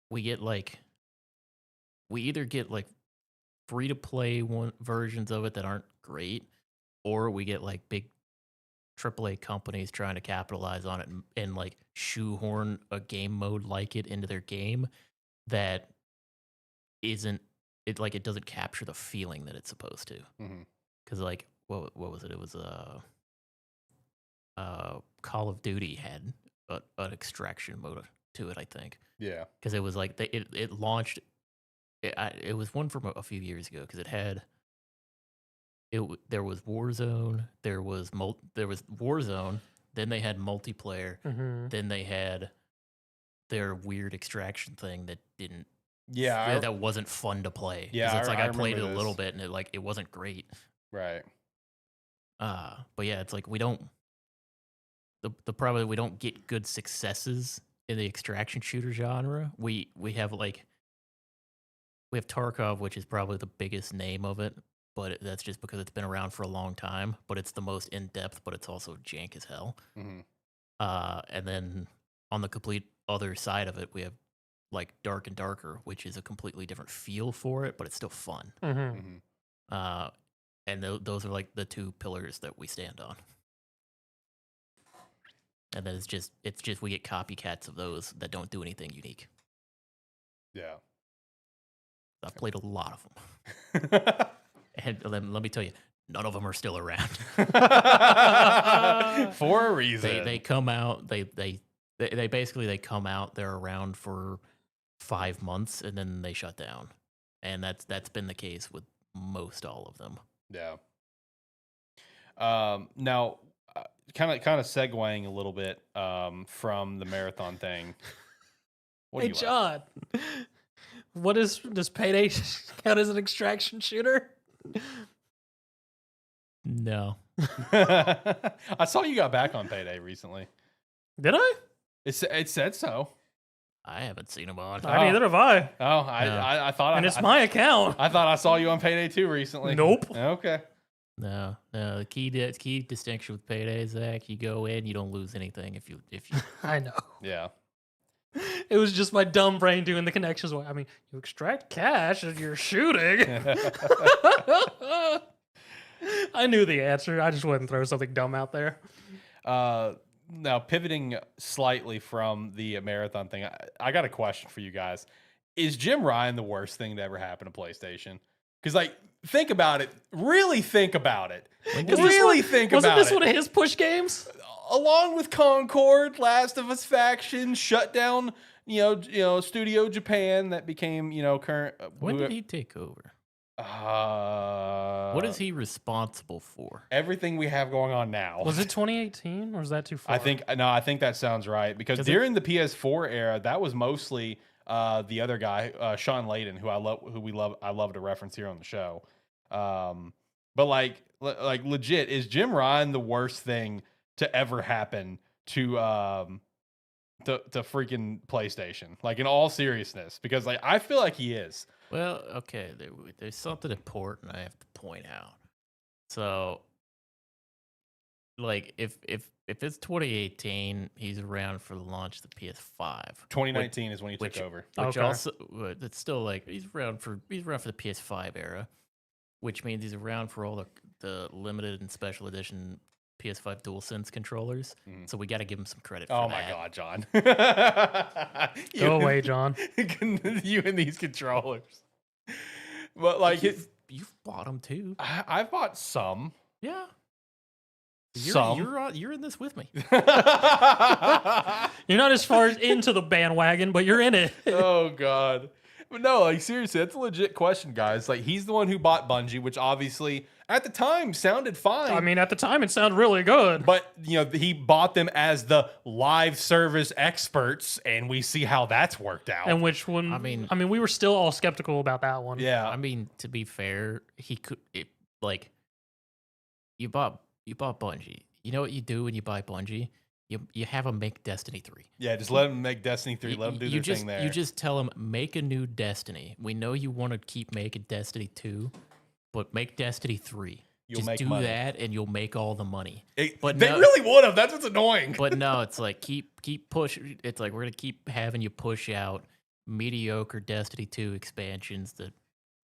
we either get like free to play versions of it that aren't great, or we get like big AAA companies trying to capitalize on it and like shoehorn a game mode like it into their game that isn't it like it doesn't capture the feeling that it's supposed to. Because like what was it? It was Call of Duty had an extraction mode to it, I think. Yeah. Because it was like it launched. It was one from a few years ago because it had. There was Warzone. There was Warzone. Then they had multiplayer. mm-hmm. Then they had their weird extraction thing that didn't. Yeah. That wasn't fun to play. Yeah, it's like I played it remember a little this. bit and it wasn't great. Right. But yeah, it's like we don't. The problem is we don't get good successes in the extraction shooter genre. We have Tarkov, which is probably the biggest name of it, but that's just because it's been around for a long time. But it's the most in depth, but it's also jank as hell. And then on the complete other side of it, we have like Dark and Darker, which is a completely different feel for it, but it's still fun. And those are like the two pillars that we stand on. And then it's just we get copycats of those that don't do anything unique. Yeah. I've played a lot of them. And let me tell you, none of them are still around. For a reason. They come out, they basically they come out, they're around for 5 months and then they shut down. And that's been the case with most all of them. Yeah. Now kind of segueing a little bit from the marathon thing. Hey John, does Payday count as an extraction shooter? No. I saw you got back on Payday recently. Did I? It said so. I haven't seen them on. Neither have I. Oh, I thought, and it's my account. I thought I saw you on Payday 2 recently. Nope. Okay. No. The key distinction with Payday, Zach, you go in, you don't lose anything if you. I know. Yeah. It was just my dumb brain doing the connections. I mean, you extract cash and you're shooting. I knew the answer. I just wouldn't throw something dumb out there. Now, pivoting slightly from the marathon thing, I got a question for you guys. Is Jim Ryan the worst thing to ever happen to PlayStation? Because, like, think about it. Really think about it. Really think about it. Wasn't this one of his push games? Along with Concord, Last of Us Faction, shut down, Studio Japan that became, current. When did he take over? What is he responsible for? Everything we have going on now. Was it 2018 or is that too far? I think that sounds right because during the PS4 era, that was mostly the other guy, Sean Layden, who I love to reference here on the show. But like legit, is Jim Ryan the worst thing to ever happen to freaking PlayStation? Like, in all seriousness, because like I feel like he is. Well, okay, there's something important I have to point out. So, like, if it's 2018, he's around for the launch of the PS5. 2019 is when he took over. Which also, it's still like he's around for the PS5 era, which means he's around for all the limited and special edition PS5 DualSense controllers, so we got to give him some credit. For Oh my that. God, John! Go away, John. You and these controllers. But like, You've bought them too. I've bought some. Yeah. Some. You're in this with me. You're not as far into the bandwagon, but you're in it. Oh God. But no, like seriously, that's a legit question, guys. Like he's the one who bought Bungie, which obviously at the time sounded fine. I mean, at the time, it sounded really good. But he bought them as the live service experts, and we see how that's worked out. And which one? I mean, we were still all skeptical about that one. Yeah. I mean, to be fair, he could like you bought Bungie. You know what you do when you buy Bungie? You have them make Destiny 3. Yeah, just let them make Destiny 3. Let them do their thing there. You just tell them, make a new Destiny. We know you want to keep making Destiny 2, but make Destiny 3. You'll just make do money. that, and you'll make all the money. But they really would have. That's what's annoying. But no, it's like keep push. It's like we're gonna keep having you push out mediocre Destiny 2 expansions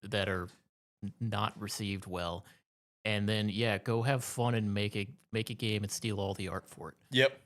that are not received well, and then go have fun and make a game and steal all the art for it. Yep.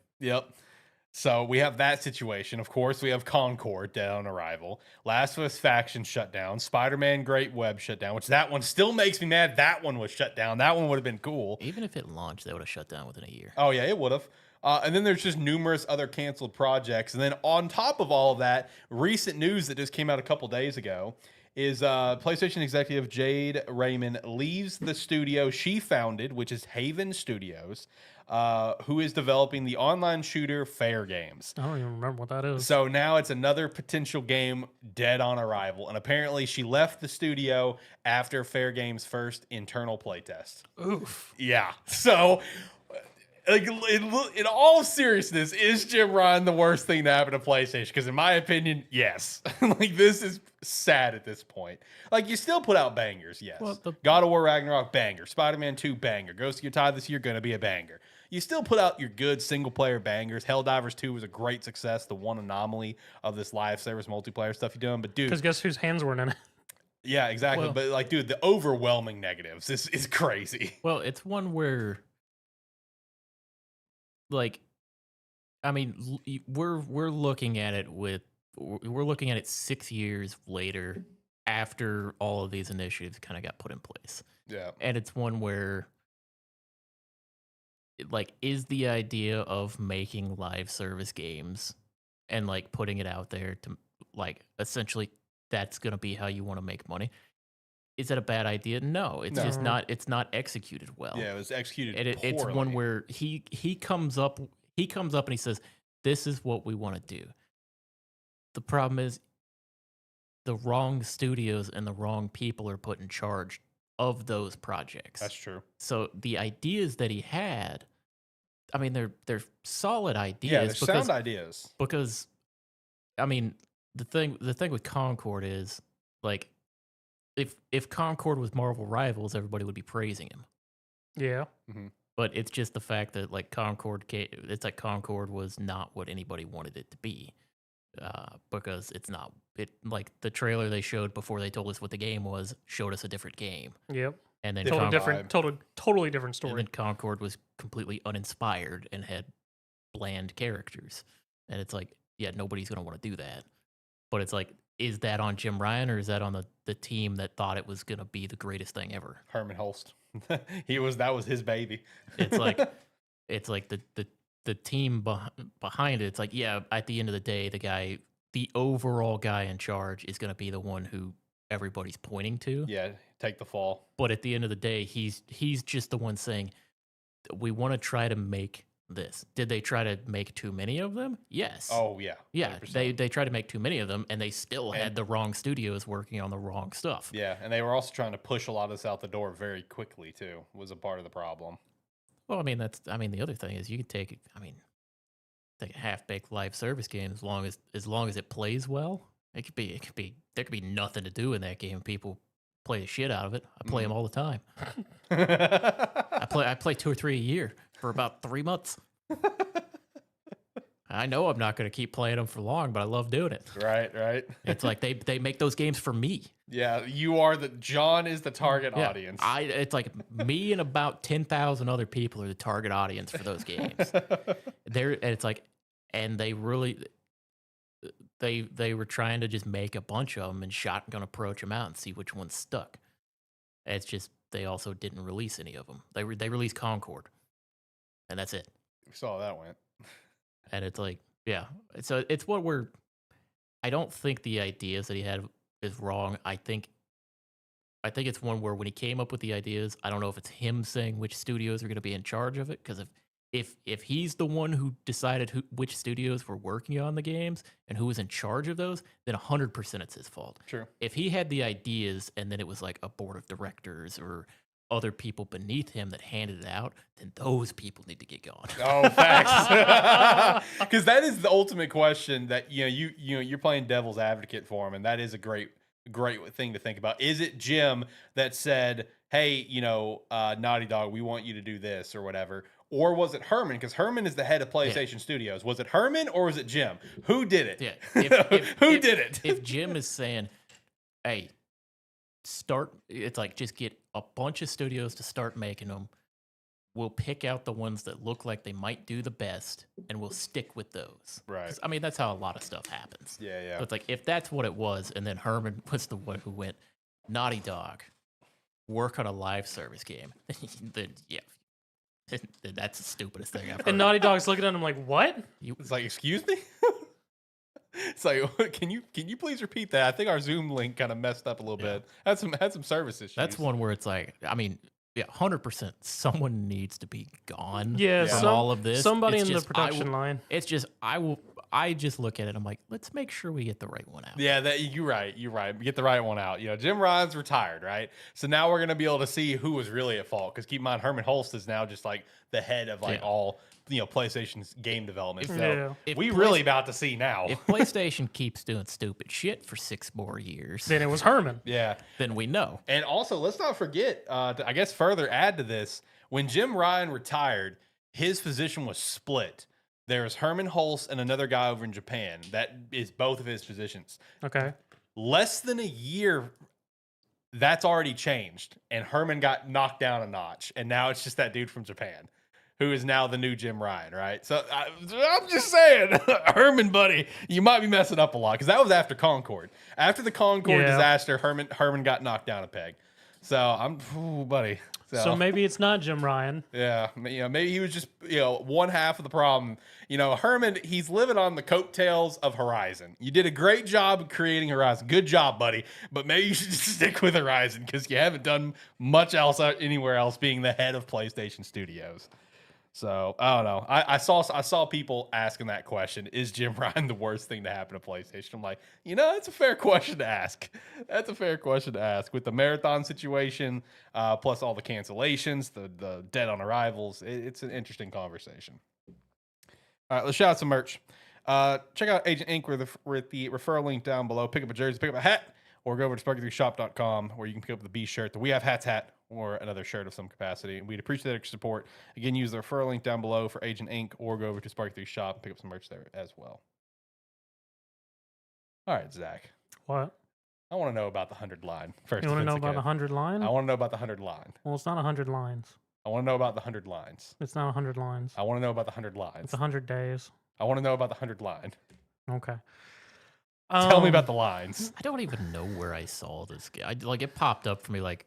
So we have that situation. Of course, we have Concord dead on arrival. Last of Us Faction shut down. Spider-Man Great Web shut down, which that one still makes me mad. That one was shut down. That one would have been cool. Even if it launched, they would have shut down within a year. Oh, yeah, it would have. And then there's just numerous other canceled projects. And then on top of all of that, recent news that just came out a couple days ago is PlayStation executive Jade Raymond leaves the studio she founded, which is Haven Studios, who is developing the online shooter Fair Games. I don't even remember what that is. So now it's another potential game dead on arrival. And apparently she left the studio after Fair Games' first internal playtest. Oof. Yeah. So, like, in all seriousness, is Jim Ryan the worst thing to happen to PlayStation? Because in my opinion, yes. Like, this is sad at this point. Like, you still put out bangers, yes. Well, God of War Ragnarok, banger. Spider-Man 2, banger. Ghost of Your Time this year, gonna be a banger. You still put out your good single-player bangers. Helldivers 2 was a great success, the one anomaly of this live service multiplayer stuff you're doing. But, dude... Because guess whose hands weren't in it? Yeah, exactly. Well, but, like, dude, the overwhelming negatives is crazy. Well, it's one where... Like, I mean, we're looking at it 6 years later after all of these initiatives kind of got put in place. Yeah. And it's one where, like, is the idea of making live service games and, like, putting it out there to, like, essentially that's going to be how you want to make money? Is that a bad idea? No, it's just not. It's not executed well. Yeah, it was executed And poorly. it's one where he comes up and he says, "This is what we want to do." The problem is the wrong studios and the wrong people are put in charge of those projects. That's true. So the ideas that he had, I mean, they're solid ideas. Yeah, they're sound ideas. Because, I mean, the thing with Concord is, like, if Concord was Marvel Rivals, everybody would be praising him. Yeah. Mm-hmm. But it's just the fact that, like, Concord was not what anybody wanted it to be, because it's not. It, like, the trailer they showed before they told us what the game was showed us a different game. Yep. And then Totally Concord, totally different story. and then Concord was completely uninspired and had bland characters. And it's like, yeah, nobody's gonna want to do that. But it's like, is that on Jim Ryan or is that on the team that thought it was gonna be the greatest thing ever? Herman Holst. That was his baby. It's like the team behind it. It's like, yeah, at the end of the day, the overall guy in charge is going to be the one who everybody's pointing to. Yeah, take the fall. But at the end of the day, he's just the one saying, we want to try to make this. Did they try to make too many of them? Yes. Oh yeah. Yeah, 100%. they tried to make too many of them, and they still had the wrong studios working on the wrong stuff. Yeah, and they were also trying to push a lot of this out the door very quickly too. Was a part of the problem. Well, I mean, the other thing is you could take a half-baked live service game as long as it plays well. There could be nothing to do in that game. People play the shit out of it. I play them all the time. I play 2 or 3 a year for about 3 months. I know I'm not going to keep playing them for long, but I love doing it. Right. It's like they make those games for me. Yeah, John is the target Yeah, audience. it's like me and about 10,000 other people are the target audience for those games. It's like, and they really, they were trying to just make a bunch of them and shotgun approach them out and see which ones stuck. It's just they also didn't release any of them. They released Concord, and that's it. We saw how that went. And it's like, yeah, so it's what we're. I don't think the ideas that he had is wrong. I think it's one where when he came up with the ideas, I don't know if it's him saying which studios are going to be in charge of it, because if he's the one who decided which studios were working on the games and who was in charge of those, then 100% it's his fault. True. If he had the ideas and then it was like a board of directors or other people beneath him that handed it out, then those people need to get gone. Oh, facts. Because that is the ultimate question that you're playing devil's advocate for him, and that is a great thing to think about. Is it Jim that said, "Hey, Naughty Dog, we want you to do this" or whatever? Or was it Herman? Because Herman is the head of PlayStation Studios. Was it Herman or was it Jim? Who did it? Yeah. Who did it? If Jim is saying, "Hey, it's like just get a bunch of studios to start making them. We'll pick out the ones that look like they might do the best, and we'll stick with those." Right. I mean, that's how a lot of stuff happens. Yeah. So it's like, if that's what it was, and then Herman was the one who went, Naughty Dog, work on a live service game, then yeah, that's the stupidest thing I've heard. And Naughty Dog's looking at him like, what? It's like, excuse me? It's like, can you please repeat that? I think our Zoom link kind of messed up a little bit. Had some service issues. That's one where it's like, I mean, yeah, 100%. Someone needs to be gone. Yeah, from all of this. Somebody It's in the just, production line. It's just I just look at it. I'm like, let's make sure we get the right one out. Yeah, you're right. Get the right one out. Jim Ryan's retired, right? So now we're gonna be able to see who was really at fault. Because keep in mind, Herman Holst is now just like the head of all PlayStation's game development. So we really about to see now. If PlayStation keeps doing stupid shit for 6 more years, Then it was Herman. Yeah. then we know. And also, let's not forget, I guess further add to this, when Jim Ryan retired, his position was split. There was Herman Holst and another guy over in Japan. That is both of his positions. Okay. Less than a year, that's already changed. And Herman got knocked down a notch. And now it's just that dude from Japan, who is now the new Jim Ryan, right? So I'm just saying, Herman, buddy, you might be messing up a lot, because that was after Concord. After the Concord disaster, Herman got knocked down a peg. So buddy. So maybe it's not Jim Ryan. Yeah, maybe he was just one half of the problem. Herman, he's living on the coattails of Horizon. You did a great job creating Horizon. Good job, buddy. But maybe you should just stick with Horizon, because you haven't done much else anywhere else, being the head of PlayStation Studios. So I don't know. I saw people asking that question: is Jim Ryan the worst thing to happen to PlayStation? I'm like, that's a fair question to ask. That's a fair question to ask with the marathon situation, plus all the cancellations, the dead on arrivals. It's an interesting conversation. All right, let's shout out some merch. Check out Agent Inc. with the referral link down below. Pick up a jersey, pick up a hat, or go over to sparky3shop.com where you can pick up the B shirt, the We Have Hats hat, or another shirt of some capacity. And we'd appreciate extra support. Again, use the referral link down below for Agent Inc. or go over to Sparky3 Shop and pick up some merch there as well. All right, Zach. What? I want to know about the 100 line first. You want to know about the 100 line? I want to know about the 100 line. Well, it's not 100 lines. I want to know about the 100 lines. It's not 100 lines. I want to know about the 100 lines. It's 100 days. I want to know about the 100 line. Okay. Tell me about the lines. I don't even know where I saw this. It popped up for me like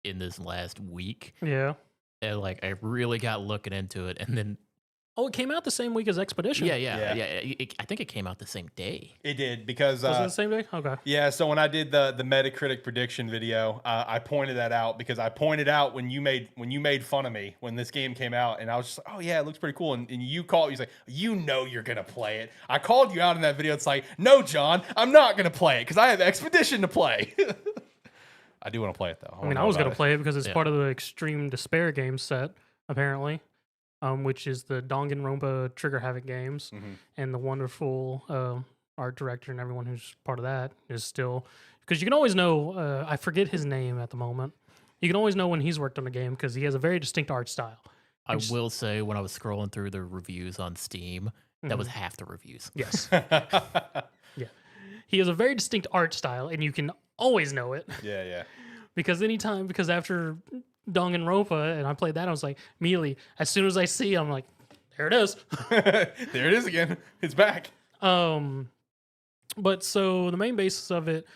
in this last week. Yeah. And I really got looking into it, and then it came out the same week as Expedition. Yeah. I think it came out the same day. It did, because was it the same day? Okay. Yeah. So when I did the Metacritic prediction video, I pointed that out, because I pointed out when you made fun of me when this game came out, and I was just like, oh yeah, it looks pretty cool. And you called, you're like, you're gonna play it. I called you out in that video. It's like, no, John, I'm not gonna play it because I have Expedition to play. I do want to play it though. I was going to play it because it's part of the Extreme Despair game set, apparently, which is the Danganronpa Trigger Havoc games. Mm-hmm. And the wonderful art director and everyone who's part of that is still... Because you can always know... I forget his name at the moment. You can always know when he's worked on a game because he has a very distinct art style. I will say, when I was scrolling through the reviews on Steam, that was half the reviews. Yes. Yeah. He has a very distinct art style, and you can always know it. Yeah. Because after Danganronpa and I played that, I was like, immediately, as soon as I see it, I'm like, there it is. There it is again. It's back. But so the main basis of it,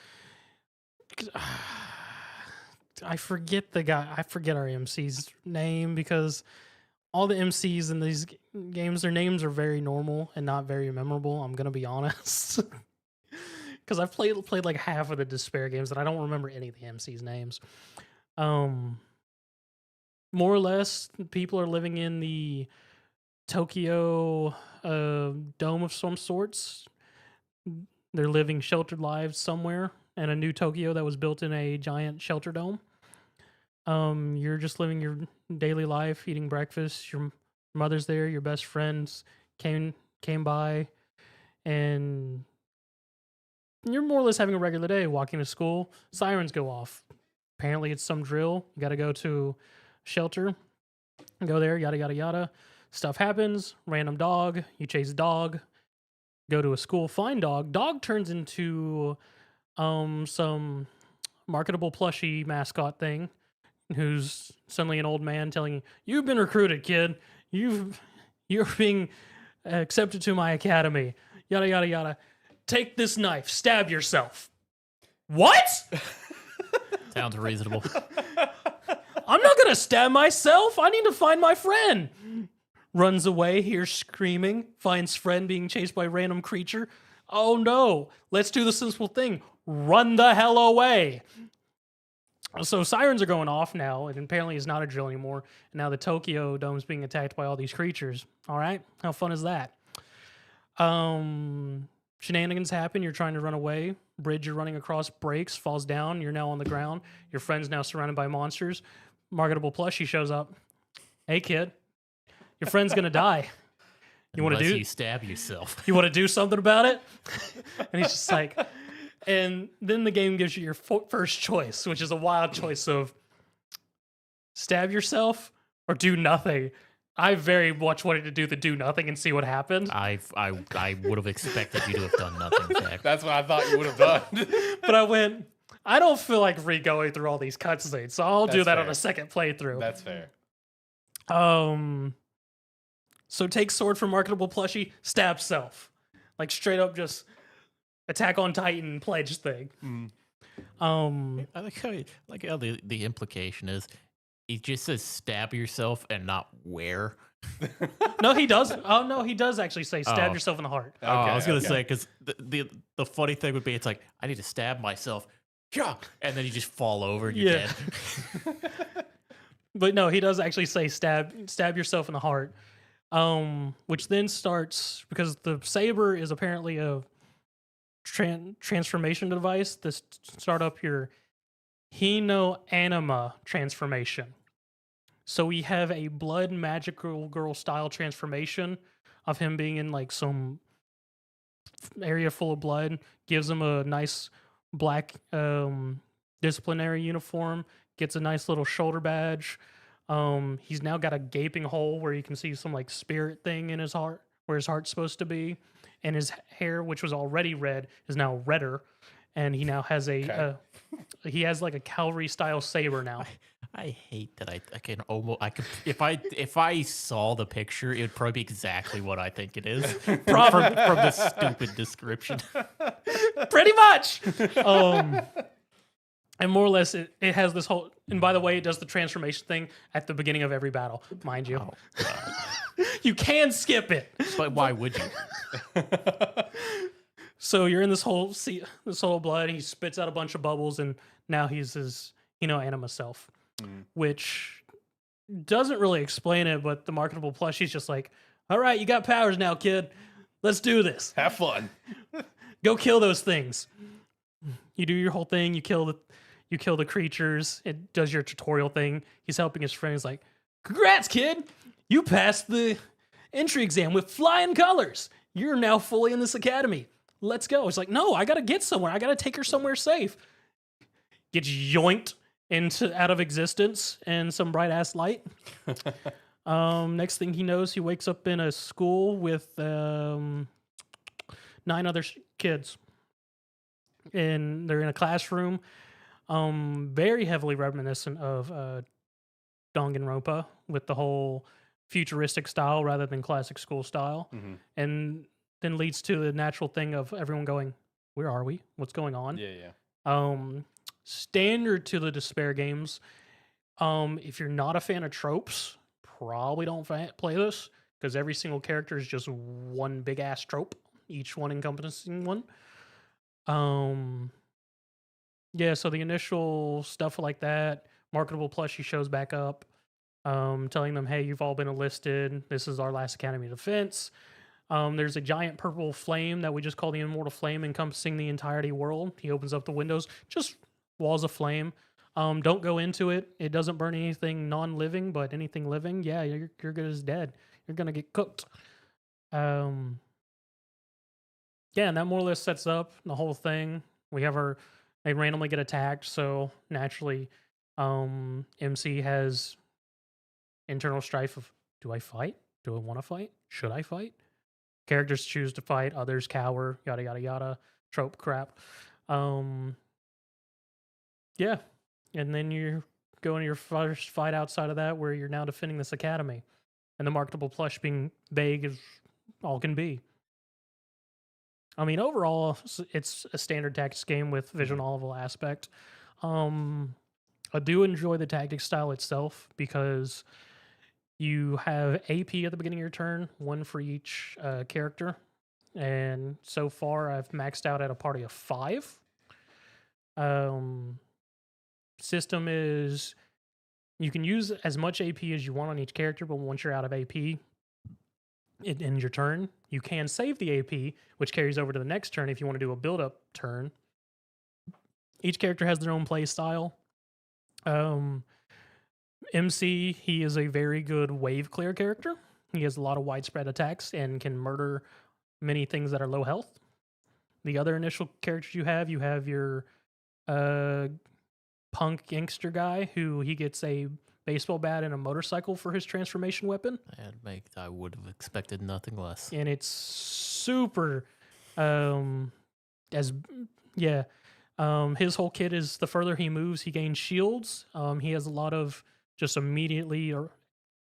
I forget our MC's name because all the MCs in these games, their names are very normal and not very memorable. I'm gonna be honest, because I've played like half of the Despair games and I don't remember any of the MCs' names. More or less, people are living in the Tokyo dome of some sorts. They're living sheltered lives somewhere in a new Tokyo that was built in a giant shelter dome. You're just living your daily life, eating breakfast. Your mother's there. Your best friends came by, and you're more or less having a regular day. Walking to school, sirens go off. Apparently, it's some drill. You got to go to shelter, go there. Yada yada yada. Stuff happens. Random dog. You chase dog. Go to a school. Find dog. Dog turns into some marketable plushie mascot thing, who's suddenly an old man telling you, "You've been recruited, kid. You're being accepted to my academy. Yada yada yada. Take this knife. Stab yourself." What? Sounds reasonable. I'm not gonna stab myself. I need to find my friend. Runs away, hears screaming, finds friend being chased by a random creature. Oh no, let's do the simple thing. Run the hell away. So sirens are going off now, and apparently it's not a drill anymore. And now the Tokyo Dome's being attacked by all these creatures. All right, how fun is that? Shenanigans happen. You're trying to run away. Bridge you're running across breaks, falls down. You're now on the ground. Your friend's now surrounded by monsters. Marketable plushie shows up. Hey kid, your friend's gonna die. You want to do? You stab yourself. You want to do something about it? And he's just like, and then the game gives you your first choice, which is a wild choice of stab yourself or do nothing. I very much wanted to do the do nothing and see what happened. I would have expected you to have done nothing, Zach. That's what I thought you would have done. But I went, I don't feel like re-going through all these cutscenes, so I'll do That's that fair. on a second playthrough. That's fair. So take sword from marketable plushie, stab self. Like straight up just Attack on Titan pledge thing. I like how the implication is he just says stab yourself and not where. No, he does. Oh no, he does actually say stab Oh. yourself in the heart. Oh, I was gonna okay. say because the funny thing would be it's like I need to stab myself, yeah, and then you just fall over and you're Yeah. dead. But no, he does actually say stab yourself in the heart. Which then starts because the saber is apparently a transformation device. This start up your Hino Anima transformation. So we have a blood magical girl style transformation of him being in like some area full of blood. Gives him a nice black disciplinary uniform. Gets a nice little shoulder badge. He's now got a gaping hole where you can see some like spirit thing in his heart, where his heart's supposed to be, and his hair, which was already red, is now redder, and he now has a he has like a cavalry style saber now. I hate that I can almost if I saw the picture, it would probably be exactly what I think it is from the stupid description. Pretty much. And more or less, it has this whole. And by the way, it does the transformation thing at the beginning of every battle, mind you. Oh, God. You can skip it. But why would you? So you're in this whole blood. He spits out a bunch of bubbles, and now he's his anima self, which doesn't really explain it. But the marketable plushie's just like, all right, you got powers now, kid. Let's do this. Have fun. Go kill those things. You do your whole thing. You kill the creatures. It does your tutorial thing. He's helping his friend. He's like, congrats, kid. You passed the entry exam with flying colors. You're now fully in this academy. Let's go. It's like, no, I got to get somewhere. I got to take her somewhere safe. Gets yoinked out of existence in some bright ass light. Next thing he knows, he wakes up in a school with 9 other kids. and they're in a classroom. Very heavily reminiscent of Danganronpa with the whole futuristic style rather than classic school style, Hmm. and then leads to the natural thing of everyone going, "Where are we? What's going on?" Yeah, yeah. Um, Standard to the Despair games. If you're not a fan of tropes, probably don't play this because every single character is just one big ass trope, each one encompassing one. Um, yeah, so the initial stuff like that, marketable plushie shows back up, telling them, "Hey, you've all been enlisted. This is our last Academy of Defense." There's a giant purple flame that we just call the Immortal Flame, encompassing the entirety world. He opens up the windows, just walls of flame. Don't go into it. It doesn't burn anything non-living, but anything living, yeah, you're good as dead. You're gonna get cooked. Um, yeah, and that more or less sets up the whole thing. We have our they randomly get attacked, so naturally, MC has internal strife of, do I fight? Do I want to fight? Should I fight? Characters choose to fight, others cower, yada yada yada, trope crap. Um, yeah, and then you go into your first fight outside of that, where you're now defending this academy, and the marketable plush being vague as all can be. I mean, overall, it's a standard tactics game with visual novel aspect. Um, I do enjoy the tactics style itself because you have AP at the beginning of your turn, one for each character. And so far, I've maxed out at a party of 5. Um, System is you can use as much AP as you want on each character, but once you're out of AP, it ends your turn. You can save the AP, which carries over to the next turn if you want to do a build-up turn. Each character has their own play style. MC, he is a very good wave clear character. He has a lot of widespread attacks and can murder many things that are low health. The other initial characters you have your punk gangster guy who he gets a baseball bat and a motorcycle for his transformation weapon. I would have expected nothing less. And it's super as yeah. His whole kit is the further he moves, he gains shields. He has a lot of just immediately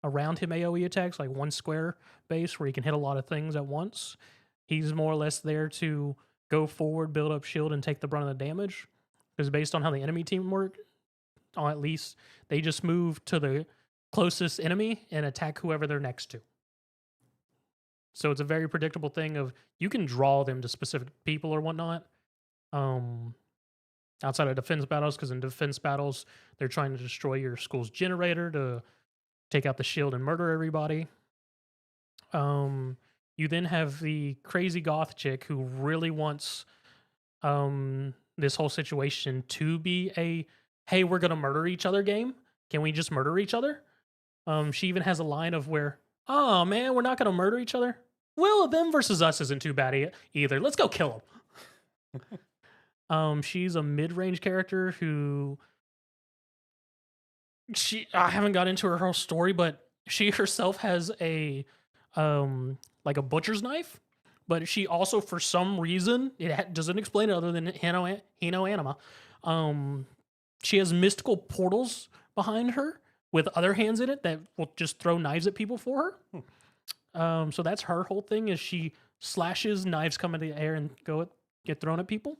around him AoE attacks, like one square base where he can hit a lot of things at once. He's more or less there to go forward, build up shield, and take the brunt of the damage. Because based on how the enemy team work, or at least they just move to the closest enemy and attack whoever they're next to. So it's a very predictable thing of you can draw them to specific people or whatnot. Outside of defense battles, because in defense battles, they're trying to destroy your school's generator to take out the shield and murder everybody. You then have the crazy goth chick who really wants this whole situation to be a, hey, we're gonna murder each other game. Can we just murder each other? She even has a line of where, oh man, we're not gonna murder each other. Well, them versus us isn't too bad either. Let's go kill them. She's a mid-range character who I haven't got into her whole story, but she herself has a like a butcher's knife, but she also, for some reason, doesn't explain it other than Hino Anima. She has mystical portals behind her with other hands in it that will just throw knives at people for her. So that's her whole thing, is she slashes, knives come into the air and get thrown at people.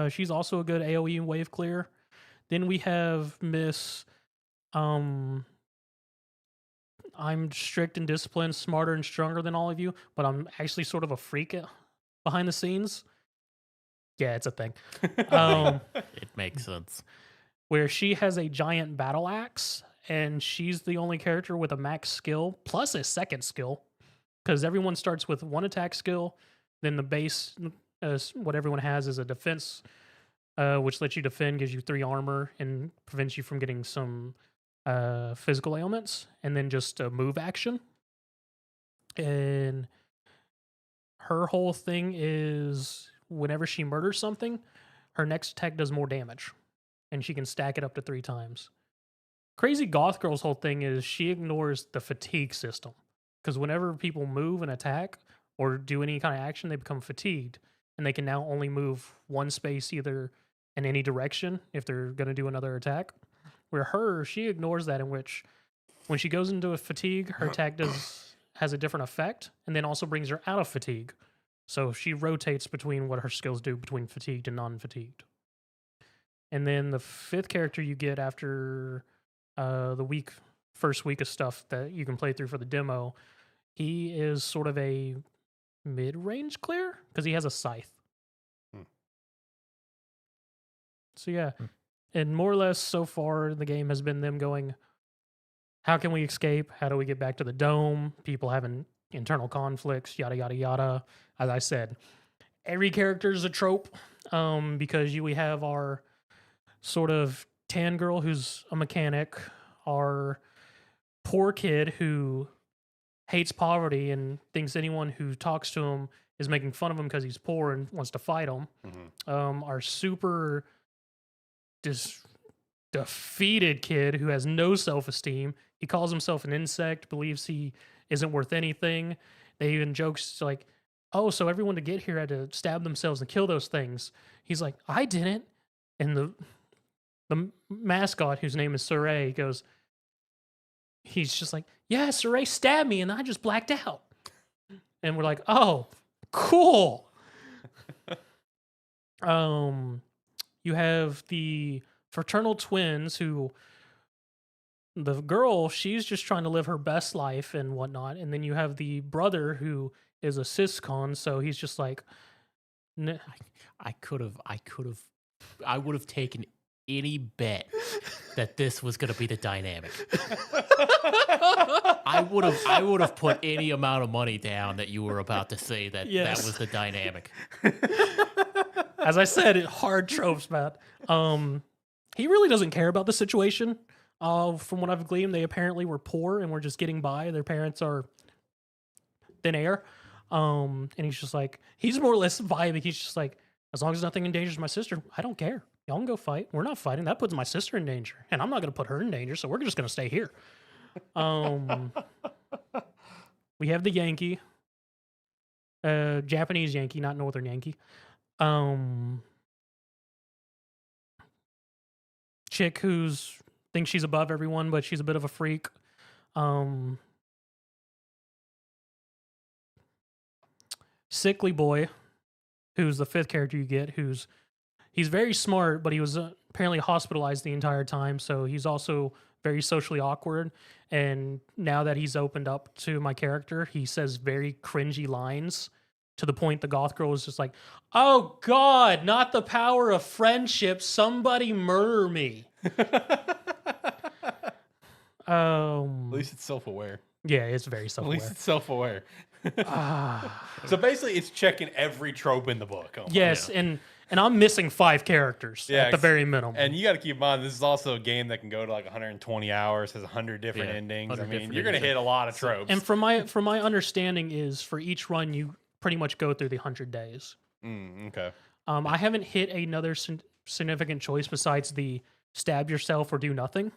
She's also a good AoE wave clear. Then we have Miss I'm strict and disciplined, smarter and stronger than all of you, but I'm actually sort of a freak behind the scenes. Yeah, it's a thing. It makes sense. Where she has a giant battle axe, and she's the only character with a max skill plus a second skill, because everyone starts with one attack skill, then the base, what everyone has is a defense, which lets you defend, gives you 3 armor, and prevents you from getting some physical ailments, and then just a move action. And her whole thing is whenever she murders something, her next attack does more damage, and she can stack it up to 3 times. Crazy Goth Girl's whole thing is she ignores the fatigue system, because whenever people move and attack or do any kind of action, they become fatigued, and they can now only move one space either in any direction if they're going to do another attack. Where she ignores that, in which when she goes into a fatigue, her attack has a different effect, and then also brings her out of fatigue. So she rotates between what her skills do between fatigued and non-fatigued. And then the fifth character you get after the first week of stuff that you can play through for the demo, he is sort of a mid-range clear because he has a scythe. So yeah, and more or less so far the game has been them going, how can we escape? How do we get back to the dome? People having internal conflicts, yada, yada, yada. As I said, every character is a trope because we have our sort of tan girl who's a mechanic, our poor kid who hates poverty and thinks anyone who talks to him is making fun of him because he's poor and wants to fight him. Our super defeated kid who has no self-esteem. He calls himself an insect, believes he isn't worth anything. They even jokes like, oh, so everyone to get here had to stab themselves and kill those things. He's like, I didn't. And the mascot, whose name is Saray, goes, he's just like, yeah, Saray stabbed me and I just blacked out. And we're like, oh, cool. You have the fraternal twins who, the girl, she's just trying to live her best life and whatnot. And then you have the brother who is a syscon, so he's just like, I would have taken any bet that this was going to be the dynamic. I would have put any amount of money down that you were about to say that that was the dynamic. As I said, hard tropes, Matt. He really doesn't care about the situation. From what I've gleaned, they apparently were poor and were just getting by. Their parents are thin air. And he's just like, he's more or less vibing. He's just like, as long as nothing endangers my sister, I don't care. Y'all can go fight. We're not fighting. That puts my sister in danger. And I'm not going to put her in danger, so we're just going to stay here. We have the Yankee. Japanese Yankee, not Northern Yankee. Chick who's thinks she's above everyone, but she's a bit of a freak. Sickly Boy, who's the fifth character you get, he's very smart, but he was apparently hospitalized the entire time, so he's also very socially awkward. And now that he's opened up to my character, he says very cringy lines to the point the goth girl was just like, oh God, not the power of friendship. Somebody murder me. At least it's self-aware. Yeah, it's very At self-aware. least it's self-aware. So basically, it's checking every trope in the book. Yes, and I'm missing 5 characters at the very minimum. And you got to keep in mind, this is also a game that can go to like 120 hours, has 100 different endings. I mean, you're going to hit a lot of tropes. And from my understanding is for each run, you pretty much go through the 100 days. Okay. I haven't hit another significant choice besides the stab yourself or do nothing.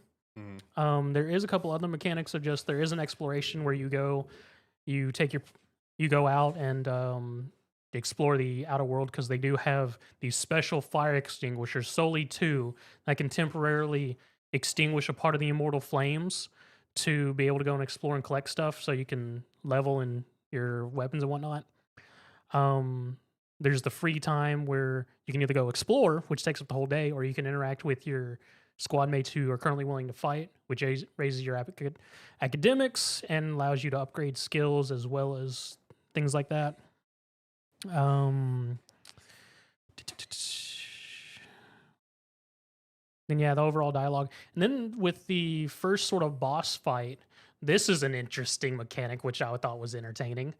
There is a couple other mechanics of just, there is an exploration where you go out and explore the outer world, because they do have these special fire extinguishers, solely 2, that can temporarily extinguish a part of the immortal flames to be able to go and explore and collect stuff so you can level in your weapons and whatnot. There's the free time where you can either go explore, which takes up the whole day, or you can interact with your squad mates who are currently willing to fight, which raises your academics and allows you to upgrade skills as well as things like that. Then yeah, the overall dialogue. And then with the first sort of boss fight, this is an interesting mechanic, which I thought was entertaining.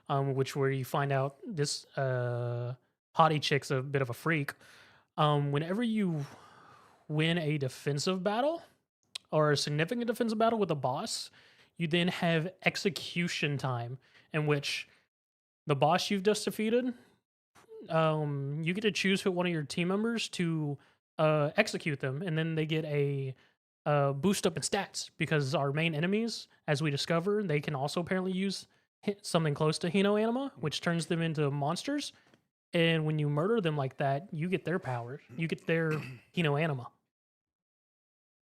Where you find out this hottie chick's a bit of a freak. Whenever you win a defensive battle or a significant defensive battle with a boss, you then have execution time, in which the boss you've just defeated, you get to choose one of your team members to execute them, and then they get a boost up in stats, because our main enemies, as we discover, they can also apparently use something close to Hino Anima, which turns them into monsters. And when you murder them like that, you get their powers. You get their anima.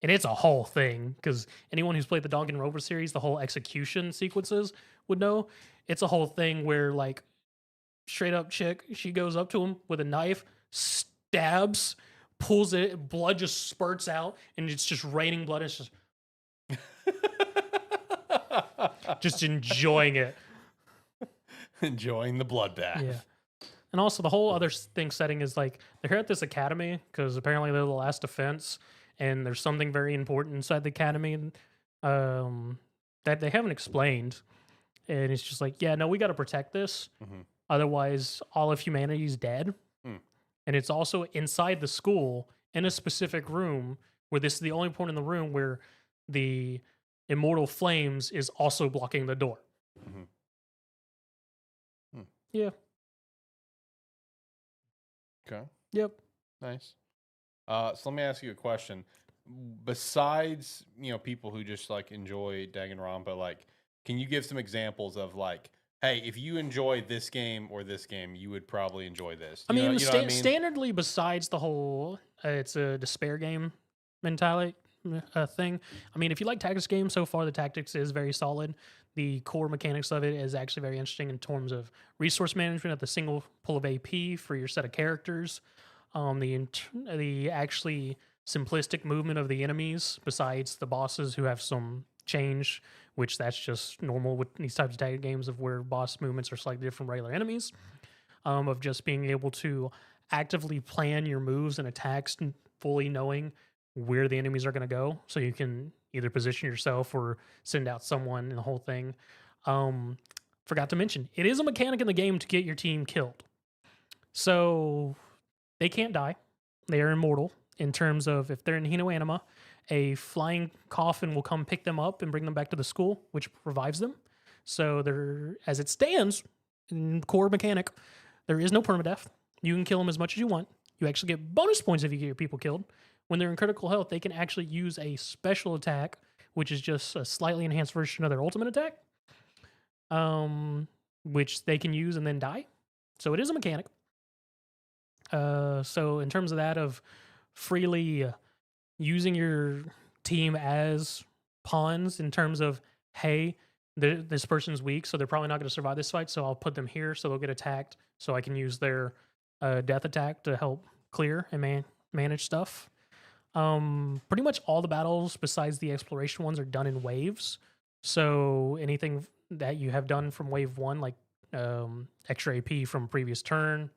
And it's a whole thing because anyone who's played the Danganronpa series, the whole execution sequences would know. It's a whole thing where like straight up chick, she goes up to him with a knife, stabs, pulls it, blood just spurts out, and it's just raining blood. It's just enjoying it. Enjoying the bloodbath. Yeah. And also the whole other thing setting is like they're here at this academy because apparently they're the last defense, and there's something very important inside the academy that they haven't explained. And it's just like, yeah, no, we got to protect this. Mm-hmm. Otherwise, all of humanity is dead. And it's also inside the school in a specific room where this is the only point in the room where the immortal flames is also blocking the door. Mm-hmm. Yeah. Okay. Yep. Nice. So let me ask you a question. Besides, people who just like enjoy Danganronpa, like, can you give some examples of like, hey, if you enjoy this game or this game, you would probably enjoy this. I mean, standardly, besides the whole it's a despair game mentality thing. I mean, if you like tactics games, so far the tactics is very solid. The core mechanics of it is actually very interesting in terms of resource management at the single pull of AP for your set of characters. The actually simplistic movement of the enemies, besides the bosses who have some change, which that's just normal with these types of tactic games of where boss movements are slightly different from regular enemies. Of just being able to actively plan your moves and attacks, fully knowing where the enemies are going to go, so you can either position yourself or send out someone and the whole thing. Forgot to mention, it is a mechanic in the game to get your team killed. So they can't die. They are immortal in terms of if they're in Hino Anima, a flying coffin will come pick them up and bring them back to the school, which revives them. So they're, as it stands, in core mechanic, there is no permadeath. You can kill them as much as you want. You actually get bonus points if you get your people killed. When they're in critical health, they can actually use a special attack, which is just a slightly enhanced version of their ultimate attack, which they can use and then die. So it is a mechanic. So in terms of that, of freely using your team as pawns in terms of, hey, this person's weak, so they're probably not going to survive this fight, so I'll put them here so they'll get attacked, so I can use their death attack to help clear and manage stuff. Pretty much all the battles besides the exploration ones are done in waves. So anything that you have done from wave 1, like extra AP from previous turn,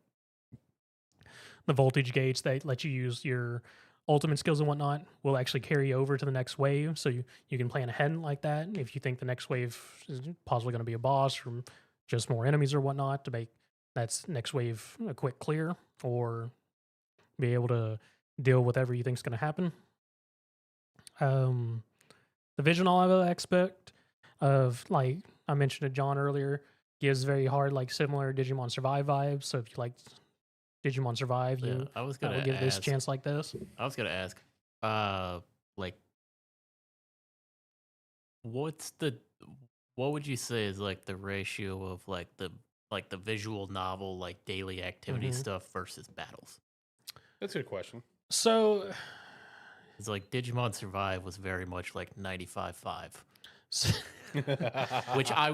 the voltage gates that let you use your ultimate skills and whatnot will actually carry over to the next wave. So you can plan ahead like that. If you think the next wave is possibly going to be a boss or just more enemies or whatnot, to make that's next wave a quick clear or be able to deal with whatever you think is going to happen. The vision aspect of, like I mentioned to John earlier, gives very hard, like similar Digimon Survive vibes. So if you like Digimon Survive, I was gonna give this chance like this. I was gonna ask, like, what would you say is like the ratio of like the visual novel, like daily activity stuff versus battles? That's a good question. So it's like Digimon Survive was very much like 95.5. which I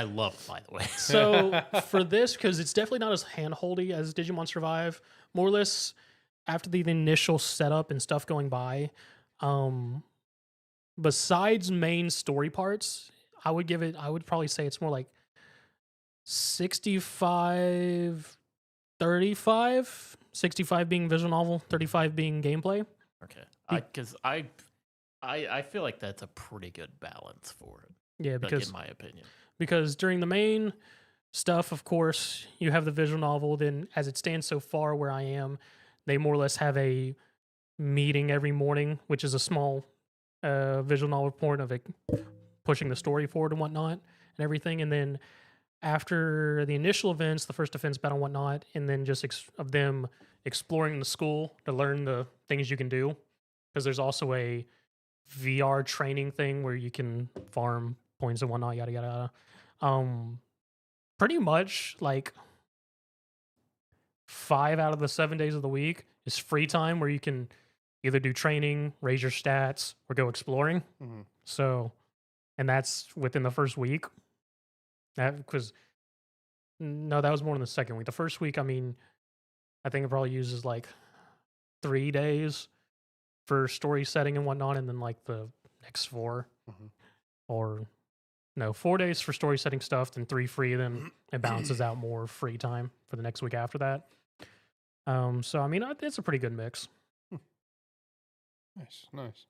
love, by the way. So for this, because it's definitely not as handholdy as Digimon Survive, more or less after the initial setup and stuff going by, besides main story parts, I would probably say it's more like 65, 35, 65 being visual novel, 35 being gameplay. Okay. Because I feel like that's a pretty good balance for it. Yeah, because in my opinion, because during the main stuff, of course, you have the visual novel. Then, as it stands so far, where I am, they more or less have a meeting every morning, which is a small visual novel point of it pushing the story forward and whatnot and everything. And then after the initial events, the first defense battle and whatnot, and then just of them exploring the school to learn the things you can do, because there's also a VR training thing where you can farm points and whatnot, yada yada. Pretty much like 5 out of the 7 days of the week is free time where you can either do training, raise your stats, or go exploring. Mhm. So, and that's within the first week. That because no, that was more in the second week. The first week, I mean, I think it probably uses like 3 days for story setting and whatnot, and then like the next 4 Mhm. or no, 4 days for story setting stuff, then 3 free. Then it balances out more free time for the next week after that. So I mean, it's a pretty good mix. Nice, nice.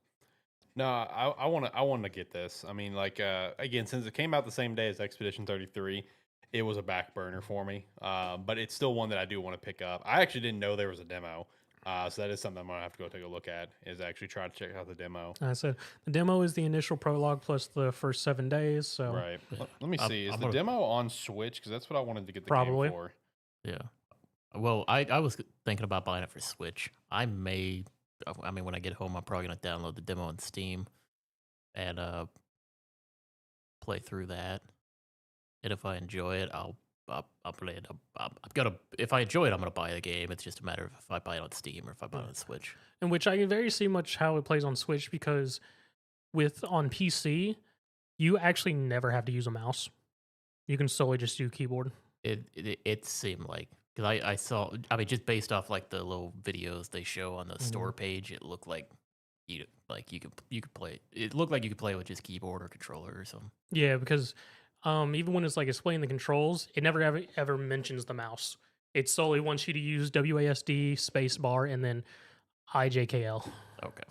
No, I want to get this. I mean, like again, since it came out the same day as Expedition 33, it was a back burner for me. But it's still one that I do want to pick up. I actually didn't know there was a demo. So that is something I'm gonna have to go take a look at. Is actually try to check out the demo. I said the demo is the initial prologue plus the first 7 days. So Right. Yeah. Let me see. Is I'm the gonna- demo on Switch? Because that's what I wanted to get the Probably. game for. Yeah. Well, I was thinking about buying it for Switch. I mean, when I get home, I'm probably gonna download the demo on Steam and play through that. And if I enjoy it, I'll play it. I'm gonna if I enjoy it, I'm gonna buy the game. It's just a matter of if I buy it on Steam or if I buy it on Switch. in which I can very see much how it plays on Switch because with on PC, you actually never have to use a mouse. You can solely just do keyboard. It seemed like because I saw just based off like the little videos they show on the store page, it looked like you could play. It looked like you could play with just keyboard or controller or something. Yeah, because even when it's like explaining the controls, it never ever mentions the mouse. It solely wants you to use WASD, spacebar, and then IJKL. Okay.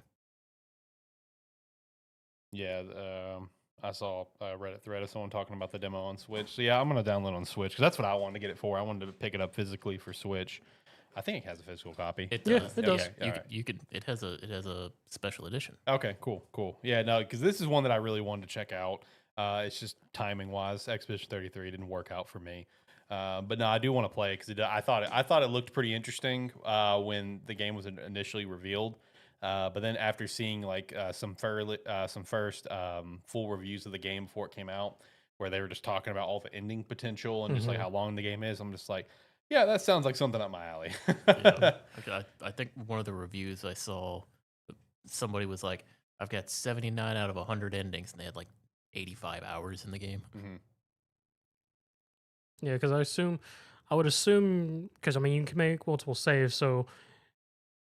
Yeah. I saw a Reddit thread of someone talking about the demo on Switch. So yeah, I'm gonna download on Switch because that's what I wanted to get it for. I wanted to pick it up physically for Switch. I think it has a physical copy. It Yeah, does. it does. Okay, You could. It has a special edition. Okay, cool. Yeah, no, because this is one that I really wanted to check out. It's just timing wise, Expedition 33 didn't work out for me. But no, I do want to play because I thought it looked pretty interesting when the game was initially revealed. But then after seeing like some first full reviews of the game before it came out, where they were just talking about all the ending potential and just like how long the game is, I'm just like, yeah, that sounds like something up my alley. Yeah. Okay, I think one of the reviews I saw, somebody was like, "I've got 79 out of 100 endings," and they had like 85 hours in the game. Mhm. Yeah, because I would assume, because I mean, you can make multiple saves, so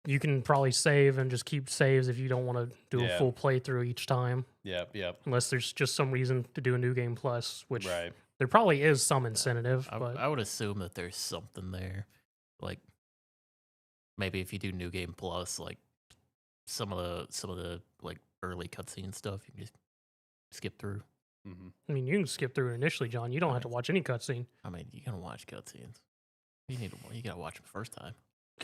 you can probably save and just keep saves if you don't want to do Yeah. a full playthrough each time, Yep. unless there's just some reason to do a new game plus, which Right. there probably is some incentive. But I would assume that there's something there, like maybe if you do New Game Plus, like some of the like early cutscene stuff, you can just skip through. Mm-hmm. I mean, you can skip through it initially, John. You don't have to watch any cutscene. I mean, you gotta watch cutscenes. You gotta watch them first time.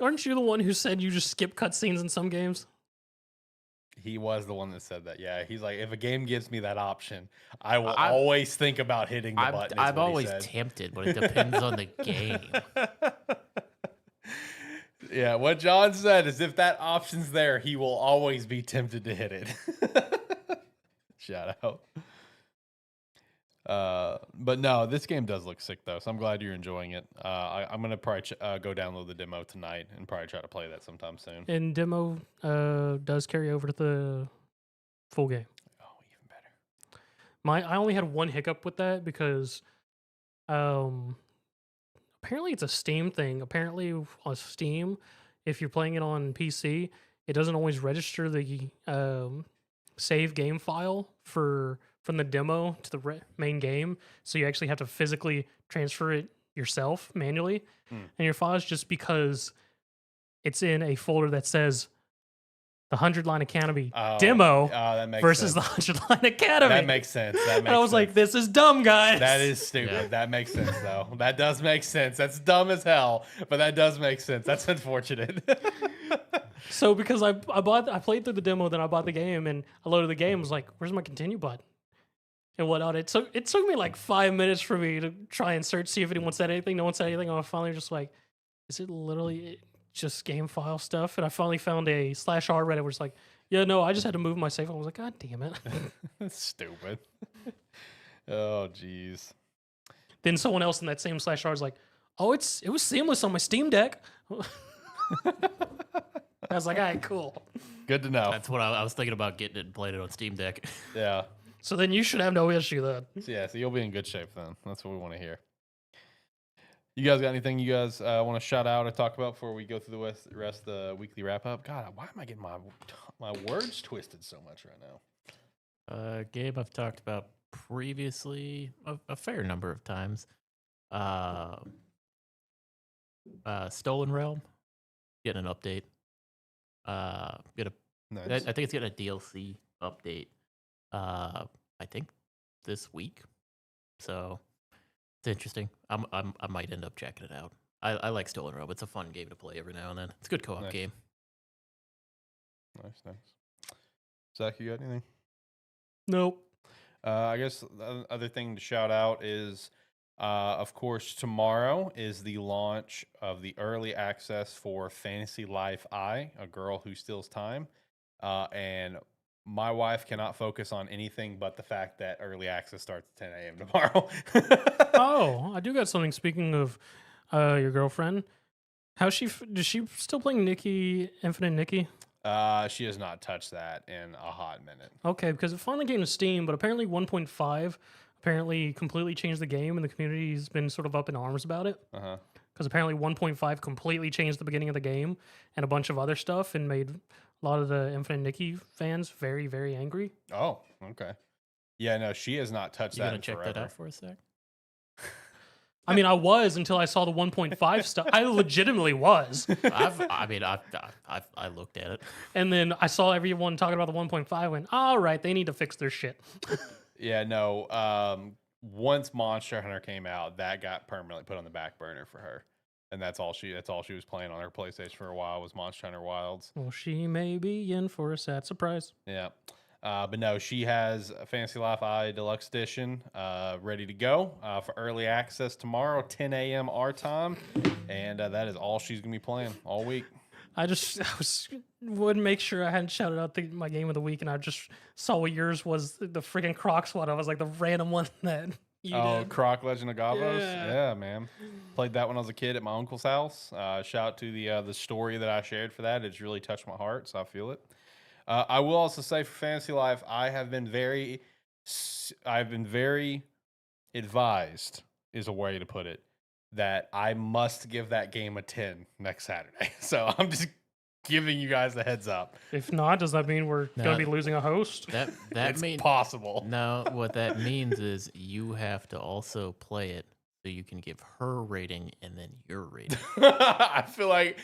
Aren't you the one who said you just skip cutscenes in some games? He was the one that said that. Yeah, he's like, if a game gives me that option, I will I've- always think about hitting the button. is I'm what he always said. tempted, but it depends on the game. Yeah, what John said is if that option's there, he will always be tempted to hit it. Shout out. But no, this game does look sick though, so I'm glad you're enjoying it. I'm gonna probably go download the demo tonight and probably try to play that sometime soon. And demo does carry over to the full game. Oh, even better. I only had one hiccup with that because apparently it's a Steam thing. Apparently on Steam, if you're playing it on PC, it doesn't always register the save game file from the demo to the main game. So you actually have to physically transfer it yourself manually. And your files just because it's in a folder that says the 100-Line Academy demo that makes versus sense. the 100-Line Academy. That makes sense. That makes And I was like, sense. this is dumb, guys. That is stupid. Yeah. That makes sense, though. That does make sense. That's dumb as hell, but that does make sense. That's unfortunate. So because I played through the demo, then I bought the game, and I loaded the game. Was like, where's my continue button? And whatnot. It took me like 5 minutes for me to try and search, see if anyone said anything. No one said anything. I was finally just like, is it literally just game file stuff? And I finally found a /r Reddit where it's like, yeah, no, I just had to move my save. I was like, God damn it. That's stupid. Oh, jeez. Then someone else in that same /r is like, Oh, it was seamless on my Steam Deck. I was like, all right, cool. Good to know. That's what I was thinking about, getting it and playing it on Steam Deck. Yeah. So then you should have no issue then. So you'll be in good shape then. That's what we want to hear. You guys got anything you guys want to shout out or talk about before we go through the rest of the weekly wrap up? God, why am I getting my words twisted so much right now? Game I've talked about previously a fair number of times. Stolen Realm, getting an update. Nice. I think it's getting a DLC update. I think this week. So it's interesting. I might end up checking it out. I like Stolen Realm. It's a fun game to play every now and then. It's a good co-op Nice. game. Nice. Zach, you got anything? Nope. I guess the other thing to shout out is, of course, tomorrow is the launch of the early access for Fantasy Life I, A Girl Who Steals Time. And my wife cannot focus on anything but the fact that early access starts at 10 a.m. tomorrow. Oh, I do got something. Speaking of your girlfriend, does she still playing Infinite Nikki? She has not touched that in a hot minute. Okay, because it finally came to Steam, but apparently 1.5 apparently completely changed the game, and the community's been sort of up in arms about it. Uh-huh. Because apparently 1.5 completely changed the beginning of the game and a bunch of other stuff, and made a lot of the Infinite Nikki fans very, very angry. Oh, okay. Yeah, no, she has not touched You that gonna in check forever. that out for a sec? I mean, I was until I saw the 1.5 stuff. I legitimately was. I looked at it. And then I saw everyone talking about the 1.5, went, all right, they need to fix their shit. Yeah, no. Once Monster Hunter came out, that got permanently put on the back burner for her, and that's all she was playing on her PlayStation for a while was Monster Hunter Wilds. Well, she may be in for a sad surprise. Yeah, but no, she has a Fantasy Life I Deluxe Edition ready to go for early access tomorrow, 10 a.m. our time, and that is all she's gonna be playing all week. I would make sure I hadn't shouted out my game of the week, and I just saw what yours was, the freaking Crocs one. I was like the random one that you did. Croc Legend of Gavos. Yeah. Yeah, man. Played that when I was a kid at my uncle's house. Shout out to the story that I shared for that. It's really touched my heart, so I feel it. I will also say for Fantasy Life, I've been very advised, is a way to put it, that I must give that game a 10 next Saturday. So I'm just giving you guys the heads up. If not, does that mean we're going to be losing a host? That It's means possible. No, what that means is you have to also play it so you can give her rating and then your rating. I feel like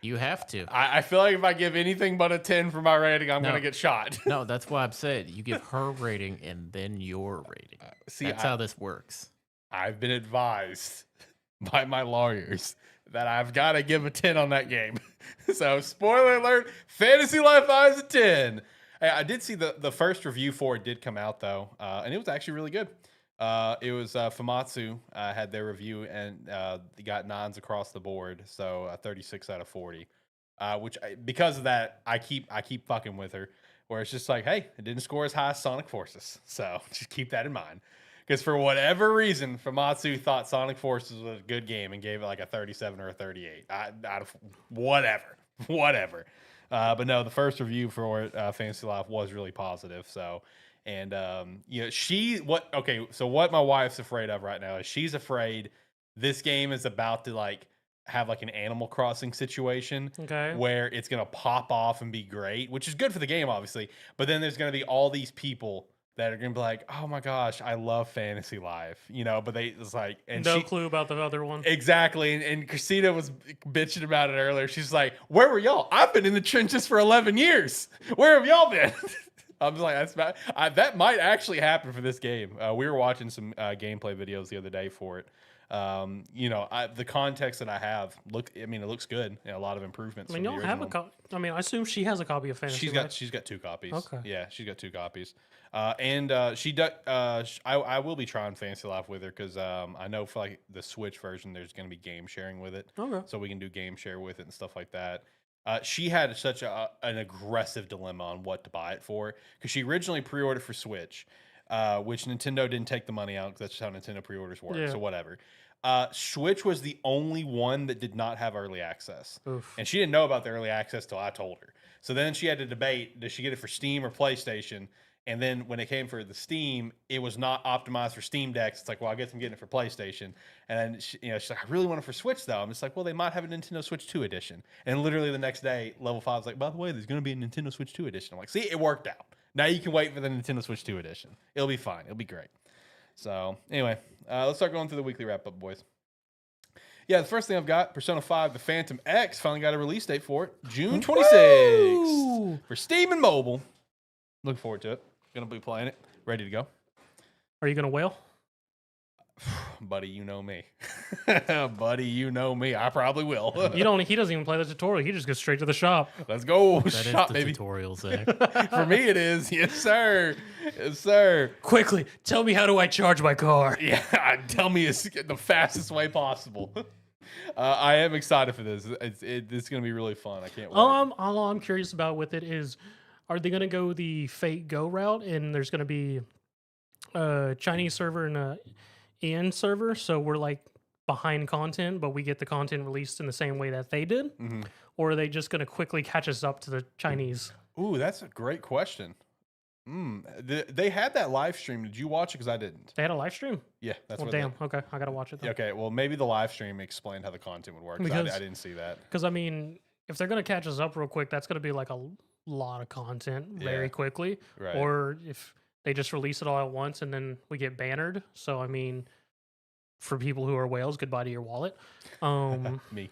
You have to. I feel like if I give anything but a 10 for my rating, I'm No. gonna get shot. No, that's why I'm saying you give her rating and then your rating. That's how this works. I've been advised by my lawyers that I've got to give a 10 on that game. So, spoiler alert, Fantasy Life I is a 10. I did see the first review for it did come out, though, and it was actually really good. It was Famitsu had their review, and they got 9s across the board, so 36 out of 40. Because of that, I keep fucking with her, where it's just like, hey, it didn't score as high as Sonic Forces, so just keep that in mind. Because for whatever reason, Famitsu thought Sonic Forces was a good game and gave it like a 37 or a 38. Out of whatever. But no, the first review for Fantasy Life was really positive. So, and what my wife's afraid of right now is she's afraid this game is about to like have like an Animal Crossing situation, Okay. where it's gonna pop off and be great, which is good for the game, obviously. But then there's gonna be all these people that are gonna be like, oh my gosh, I love Fantasy Life, but it's like, and no clue about the other one. exactly. And Christina was bitching about it earlier. She's like, where were y'all? I've been in the trenches for 11 years. Where have y'all been? I'm just like, that's bad. That might actually happen for this game. We were watching some gameplay videos the other day for it. The context that I have it looks good. A lot of improvements. I mean, y'all have a copy. I mean, I assume she has a copy of Fantasy Life. She's got 2 copies. Okay. Yeah, she's got 2 copies. She does. I will be trying Fantasy Life with her because I know for like the Switch version, there's going to be game sharing with it. Okay. So we can do game share with it and stuff like that. She had such an aggressive dilemma on what to buy it for because she originally pre-ordered for Switch. which Nintendo didn't take the money out because that's just how Nintendo pre-orders work. Yeah. So whatever. Switch was the only one that did not have early access. Oof. And she didn't know about the early access till I told her. So then she had to debate, does she get it for Steam or PlayStation? And then when it came for the Steam, it was not optimized for Steam decks. It's like, well, I guess I'm getting it for PlayStation. And then she's like, I really want it for Switch though. I'm just like, well, they might have a Nintendo Switch 2 edition. And literally the next day, Level 5 was like, by the way, there's going to be a Nintendo Switch 2 edition. I'm like, see, it worked out. Now you can wait for the Nintendo Switch 2 edition. It'll be fine. It'll be great. So anyway, let's start going through the weekly wrap up, boys. Yeah, the first thing I've got, Persona 5, the Phantom X, finally got a release date for it. June 26th for Steam and mobile. Looking forward to it. Gonna be playing it. Ready to go. Are you gonna wail? Buddy, you know me. Buddy, you know me. I probably will. You don't. He doesn't even play the tutorial. He just goes straight to the shop. Let's go. That Shop, is the baby. tutorial, Zach. For me, it is. Yes, sir. Yes, sir. Quickly, tell me, how do I charge my car? Yeah, tell me the fastest way possible. I am excited for this. It's going to be really fun. I can't wait. All I'm curious about with it is, are they going to go the Fate Go route, and there's going to be a Chinese server and a EN server, so we're like behind content, but we get the content released in the same way that they did? Mm-hmm. Or are they just going to quickly catch us up to the Chinese? Ooh, that's a great question. They had that live stream. Did you watch it? Because I didn't. They had a live stream? Yeah, that's Well, what. damn. Okay, I got to watch it then. Okay, well, maybe the live stream explained how the content would work. 'Cause Because- I didn't see that. Because, I mean, if they're going to catch us up real quick, that's going to be like a lot of content very Yeah. quickly. Right. Or if they just release it all at once and then we get bannered. So, I mean, for people who are whales, goodbye to your wallet. Me.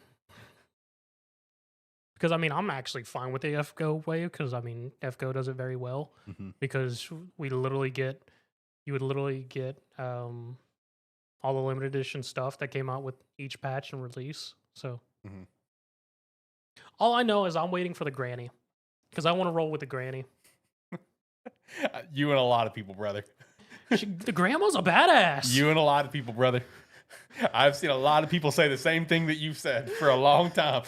Because, I mean, I'm actually fine with the FGO way because, I mean, FGO does it very well Mhm. because you would literally get all the limited edition stuff that came out with each patch and release. So, Mhm. all I know is I'm waiting for the granny because I want to roll with the granny. You and a lot of people, brother. The grandma's a badass. You and a lot of people, brother. I've seen a lot of people say the same thing that you've said for a long time.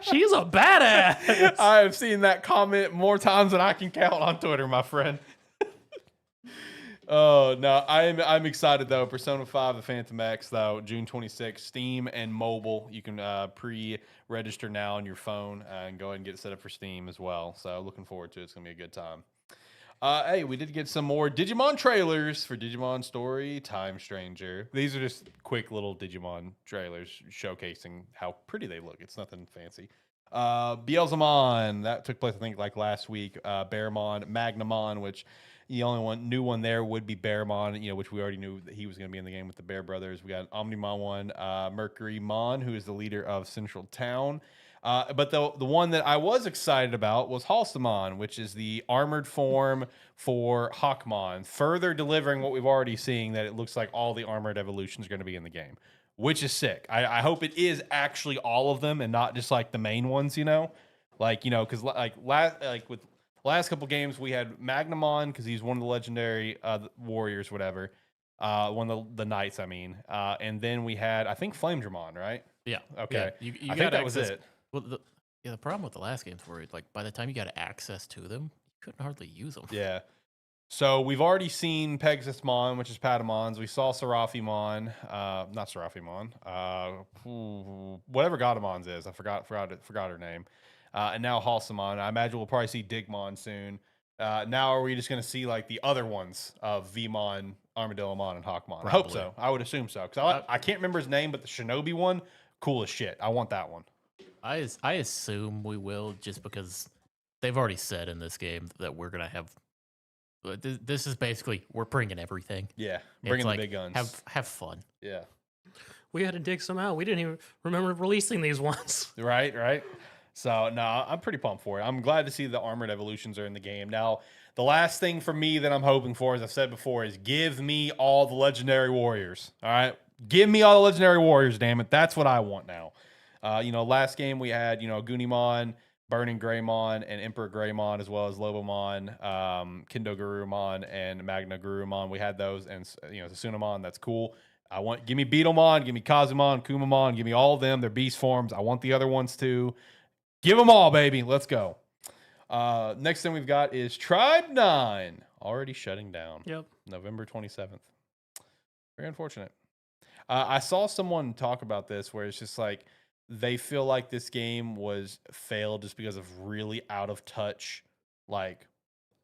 She's a badass. I have seen that comment more times than I can count on Twitter, my friend. Oh no, I'm excited though. Persona 5, the Phantom X, though, June 26th, Steam and mobile. You can pre-register now on your phone and go ahead and get it set up for Steam as well. So looking forward to it. It's gonna be a good time. Hey, we did get some more Digimon trailers for Digimon Story Time Stranger. These are just quick little Digimon trailers showcasing how pretty they look. It's nothing fancy. Beelzemon, that took place, I think, like last week. Bearmon, Magnamon, which the only new one there would be Bearmon, which we already knew that he was going to be in the game with the Bear Brothers. We got Omnimon one, Mercurymon, who is the leader of Central Town. But the one that I was excited about was Halstamon, which is the armored form for Hawkmon, further delivering what we've already seen, that it looks like all the armored evolutions are going to be in the game, which is sick. I hope it is actually all of them and not just like the main ones, because with last couple games we had Magnamon because he's one of the legendary warriors, whatever, one of the knights, I mean, and then we had, I think, Flamedramon, right? Yeah. Okay. Yeah. You I got think that was access- it. Well, the problem with the last games were like by the time you got access to them, you couldn't hardly use them. Yeah. So we've already seen Pegasusmon, which is Patamons. We saw Seraphimon, not Seraphimon, whatever Godamon's is. I forgot her name. And now Halsamon. I imagine we'll probably see Digmon soon. Now are we just going to see like the other ones of Vmon, Armadillomon, and Hawkmon? I hope Probably. so. I would assume so. Because I can't remember his name, but the Shinobi one, cool as shit. I want that one. I assume we will, just because they've already said in this game that we're gonna have. This is basically, we're bringing everything. Yeah, It's bringing like, the big guns. Have fun. Yeah. We had to dig some out. We didn't even remember releasing these ones. Right. So, no, I'm pretty pumped for it. I'm glad to see the armored evolutions are in the game. Now, the last thing for me that I'm hoping for, as I've said before, is give me all the legendary warriors. All right? Give me all the legendary warriors, damn it. That's what I want now. Last game we had, Gunimon, Burning Greymon, and Emperor Greymon, as well as Lobomon, Kendo Garurumon, and Magna Garurumon. We had those, and Susunamon. That's cool. Give me Beetlemon, give me Kazumon, Kumamon, give me all of them. They're beast forms. I want the other ones too. Give them all, baby. Let's go. Next thing we've got is Tribe 9. already shutting down. Yep. November 27th. Very unfortunate. I saw someone talk about this where it's just like they feel like this game was failed just because of really out of touch, like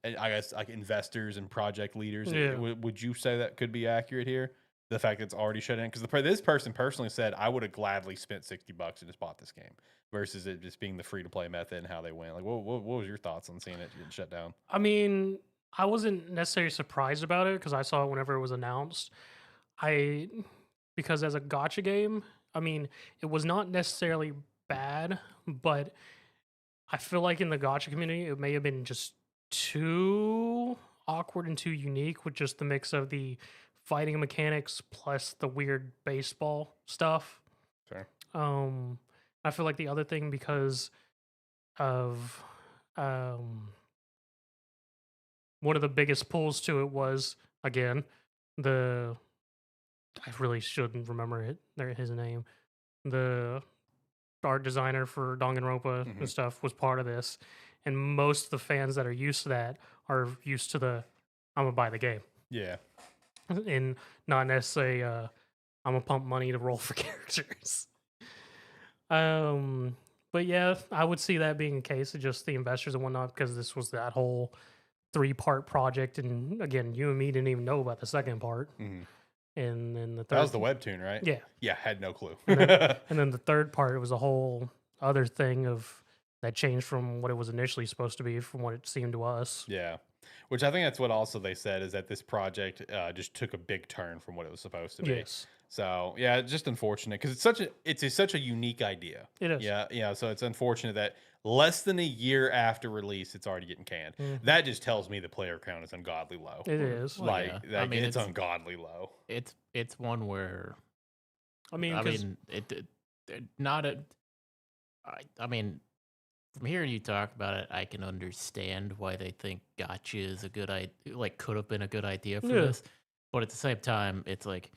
I guess like investors and project leaders. Yeah. Would you say that could be accurate here? The fact that it's already shut in, because this person personally said I would have gladly spent $60 and just bought this game versus it just being the free to play method and how they went. Like, what was your thoughts on seeing it getting shut down? I mean, I wasn't necessarily surprised about it because I saw it whenever it was announced. Because as a gotcha game, I mean, it was not necessarily bad, but I feel like in the gotcha community, it may have been just too awkward and too unique with just the mix of the fighting mechanics plus the weird baseball stuff. Sure. I feel like the other thing, because of one of the biggest pulls to it was, again, I really shouldn't remember his name. The art designer for Danganronpa and stuff was part of this, and most of the fans that are used to that are used to the I'm gonna buy the game, Yeah. and not necessarily I'm gonna pump money to roll for characters. But yeah, I would see that being the case of just the investors and whatnot, because this was that whole 3-part project, and again, you and me didn't even know about the second part. And then the third, That was the webtoon, right? yeah. Yeah, had no clue. And then the third part, it was a whole other thing of that changed from what it was initially supposed to be, from what it seemed to us. Yeah. Which I think that's what also they said, is that this project just took a big turn from what it was supposed to be. Yes, So yeah, it's just unfortunate because it's such a unique idea. it is. Yeah. So it's unfortunate that less than a year after release, it's already getting canned. That just tells me the player count is ungodly low. It is. Well, Like, yeah. I mean, it's ungodly low. It's one where I mean, not a. I mean, from hearing you talk about it, I can understand why they think gotcha is a good idea. Like, could have been a good idea for this, but at the same time, it's like,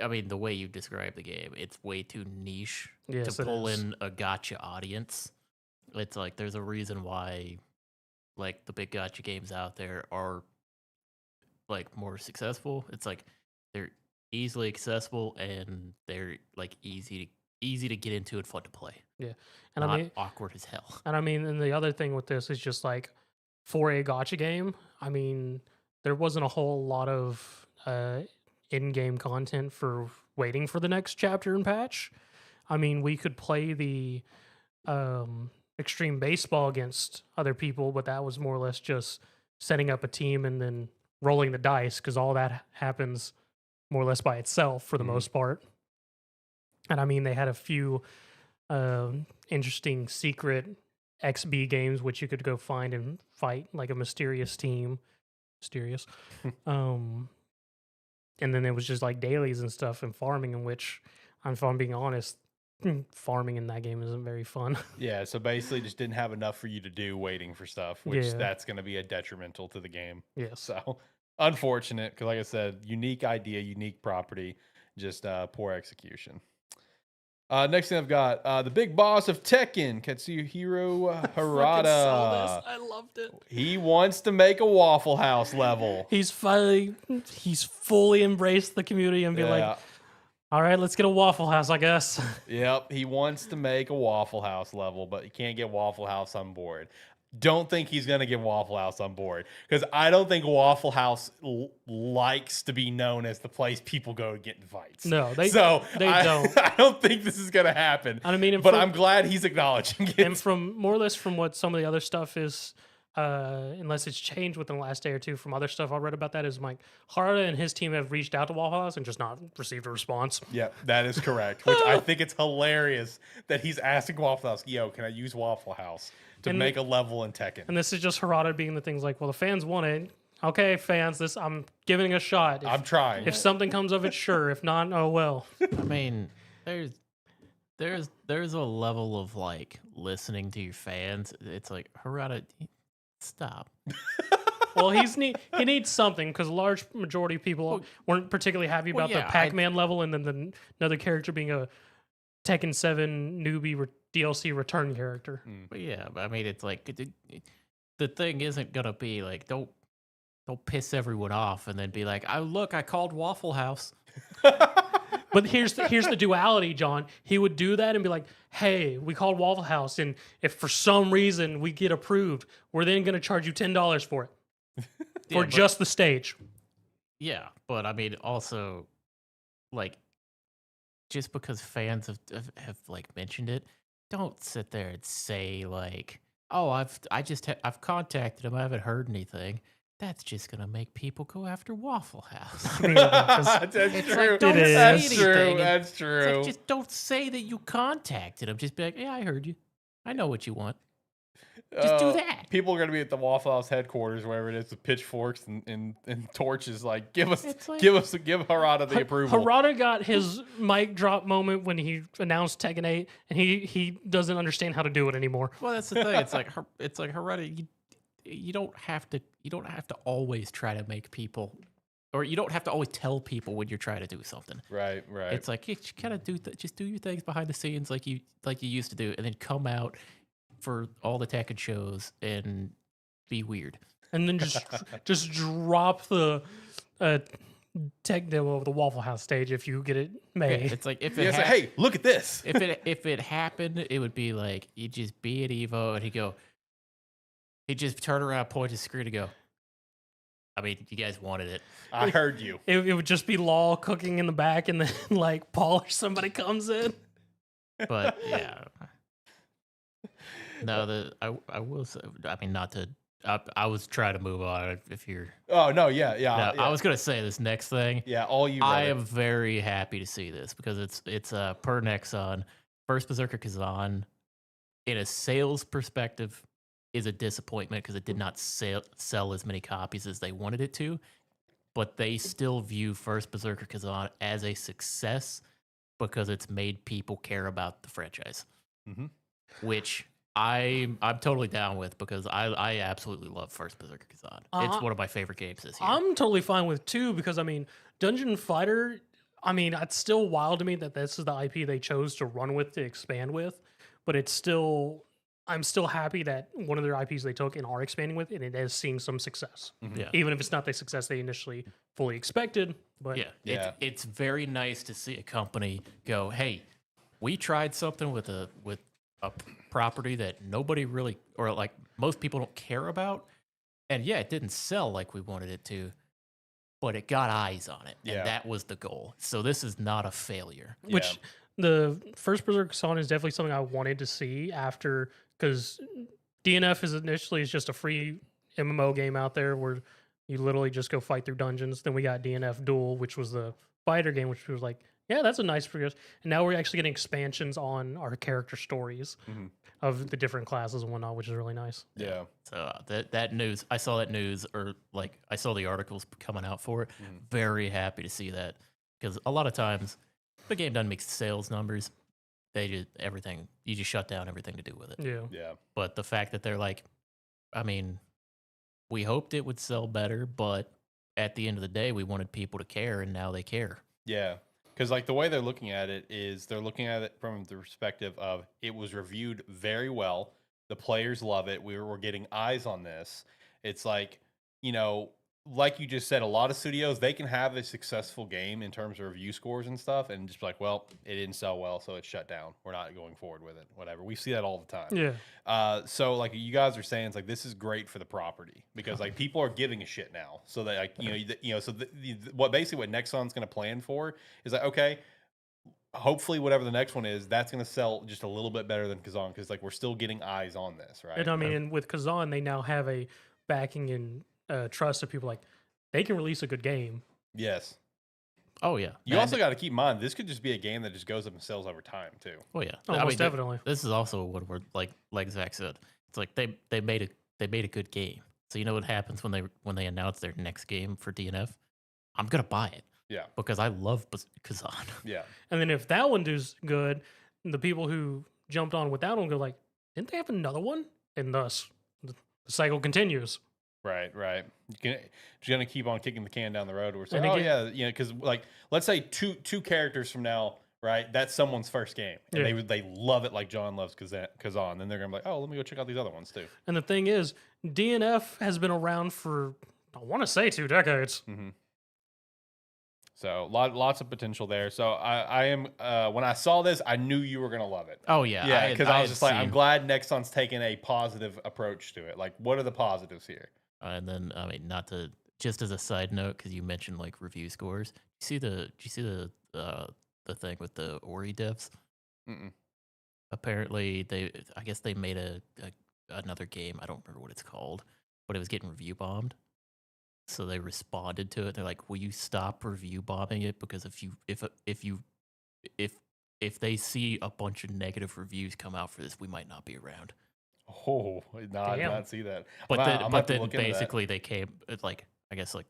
I mean, the way you describe the game, it's way too niche Yes, to it pull is. in a gotcha audience. It's like there's a reason why, like, the big gotcha games out there are like more successful. It's like they're easily accessible and they're like easy to get into and fun to play. Yeah, and Not I mean, awkward as hell. and the other thing with this is just like, for a gotcha game, I mean, there wasn't a whole lot of in-game content for waiting for the next chapter and patch. I mean, we could play the extreme baseball against other people, but that was more or less just setting up a team and then rolling the dice, because all that happens more or less by itself for the most part. And I mean, they had a few interesting secret XB games which you could go find and fight like a mysterious team. Mysterious. And then it was just like dailies and stuff and farming, in which, if I'm being honest, farming in that game isn't very fun. Yeah, so basically just didn't have enough for you to do waiting for stuff, which Yeah. that's going to be a detrimental to the game. Yes. So unfortunate, because like I said, unique idea, unique property, just poor execution. Next thing I've got the big boss of Tekken, Katsuhiro Harada. I loved it. He wants to make a Waffle House level. He's fully embraced the community and be like, all right, let's get a Waffle House, I guess. Yep, he wants to make a Waffle House level, but he can't get Waffle House on board. Don't think he's going to get Waffle House on board, because I don't think Waffle House likes to be known as the place people go to get in fights. No, they don't. I don't think this is going to happen. I mean, but I'm glad he's acknowledging it. And from more or less from what some of the other stuff is, unless it's changed within the last day or two, from other stuff I read about that, is Mike Harada and his team have reached out to Waffle House and just not received a response. Yep, that is correct. Which I think it's hilarious that he's asking Waffle House, "Yo, can I use Waffle House to make a level in Tekken?" And this is just Harada being the things like, well, the fans want it. Okay, fans, I'm giving it a shot. I'm trying. If something comes of it, sure. If not, oh well. I mean, there's a level of like listening to your fans. It's like, Harada, stop. Well, he needs something, because a large majority of people weren't particularly happy about the Pac-Man level, and then another character being a Tekken 7 newbie DLC return character. But yeah, I mean, it's like the thing isn't gonna be like, don't don't piss everyone off and then be like, "Oh look, I called Waffle House." But here's the duality, John. He would do that and be like, "Hey, we called Waffle House, and if for some reason we get approved, we're then going to charge you $10 for it for just the stage." Yeah, but I mean, also, like, just because fans have like mentioned it, don't sit there and say like, "Oh, I've contacted him. I haven't heard anything." That's just gonna make people go after Waffle House. I mean, 'cause That's It's true. like, don't It is. say That's anything. true. and That's It's true. like, just don't say that you contacted him. Just be like, "Yeah, I heard you. I know what you want. Just do that." People are going to be at the Waffle House headquarters, wherever it is, with pitchforks and torches. Like, give It's like- Harada the approval. Harada got his mic drop moment when he announced Tekken 8, and he doesn't understand how to do it anymore. Well, that's the thing. It's like Harada. You don't have to always try to make people, or you don't have to always tell people when you're trying to do something. Right. It's like you kind of just do your things behind the scenes like you used to do, and then come out for all the Tekken shows and be weird. And then just drop the tech demo of the Waffle House stage if you get it made. It's like if Yeah, it it's like, hey, look at this. if it happened, it would be like you'd just be at Evo and he'd just turn around, point his screen, and go, "I mean, you guys wanted it." I heard you. It would just be Law cooking in the back, and then like Paul or somebody comes in. But yeah, no, I will say, I mean, not to. I was trying to move on. If you're, Oh no, yeah. I was gonna say this next thing. Yeah, all you. I read it. am very happy to see this because it's per Nexon. First Berserker Kazan, in a sales perspective, is a disappointment because it did not sell as many copies as they wanted it to. But they still view First Berserker Kazan as a success because it's made people care about the franchise, which I'm totally down with because I absolutely love First Berserker Kazan. It's one of my favorite games this year. I'm totally fine with too because I mean, Dungeon Fighter. I mean, it's still wild to me that this is the IP they chose to run with to expand with, but it's still. I'm still happy that one of their IPs they took and are expanding with, and it has seen some success. Yeah. Even if it's not the success they initially fully expected. But Yeah, it's very nice to see a company go, "Hey, we tried something with a property that nobody really, or like most people don't care about, and yeah, it didn't sell like we wanted it to, but it got eyes on it, Yeah. and that was the goal. So this is not a failure." which the first Berserker Song is definitely something I wanted to see after, because DNF is initially just a free MMO game out there where you literally just go fight through dungeons. Then we got DNF Duel, which was the fighter game, which was like, yeah, that's a nice progress. And now we're actually getting expansions on our character stories of the different classes and whatnot, which is really nice. Yeah. So that news, I saw that news, or like I saw the articles coming out for it. Very happy to see that because a lot of times the game doesn't make sales numbers. They just you just shut down everything to do with it. Yeah. Yeah. But the fact that they're like, I mean, we hoped it would sell better, but at the end of the day, we wanted people to care, and now they care. Yeah. Because like the way they're looking at it is they're looking at it from the perspective of it was reviewed very well. The players love it. We're getting eyes on this. It's like, you know, like you just said, a lot of studios, they can have a successful game in terms of review scores and stuff and just be like, well, it didn't sell well, so it's shut down. We're not going forward with it, whatever. We see that all the time. Yeah. So like you guys are saying, it's like this is great for the property because like people are giving a shit now. So that like so what Nexon's going to plan for is like, okay, hopefully whatever the next one is, that's going to sell just a little bit better than Kazan because like we're still getting eyes on this, right? And I mean, and with Kazan, they now have a backing and trust of people like they can release a good game. Yes. Oh yeah. You also got to keep in mind this could just be a game that just goes up and sells over time too. Oh yeah. Oh, most definitely. This is also what we're like Zach said. It's like they made a good game. So you know what happens when they announce their next game for DNF? I'm gonna buy it. Yeah. Because I love Kazan. Yeah. And then if that one does good, the people who jumped on with that one go like, didn't they have another one? And thus the cycle continues. Right. You're gonna keep on kicking the can down the road. We're saying, And oh again- yeah, because like let's say two characters from now, right? That's someone's first game, and they love it like John loves Kazan. Then they're gonna be like, oh, let me go check out these other ones too. And the thing is, DNF has been around for I want to say 2 decades. Mm-hmm. So lots of potential there. So I am when I saw this, I knew you were gonna love it. Oh yeah, Yeah, because I was had just like, I'm seen- glad Nexon's taking a positive approach to it. Like, what are the positives here? And then I mean, not to just as a side note, because you mentioned like review scores. Did you see the thing with the Ori devs? Mm-mm. Apparently, I guess they made another game. I don't remember what it's called, but it was getting review bombed. So they responded to it. They're like, "Will you stop review bombing it? Because if they see a bunch of negative reviews come out for this, we might not be around." Oh, no, I did Damn. not see that. But I'm then, gonna but have to then look into that. basically they came like, I guess like,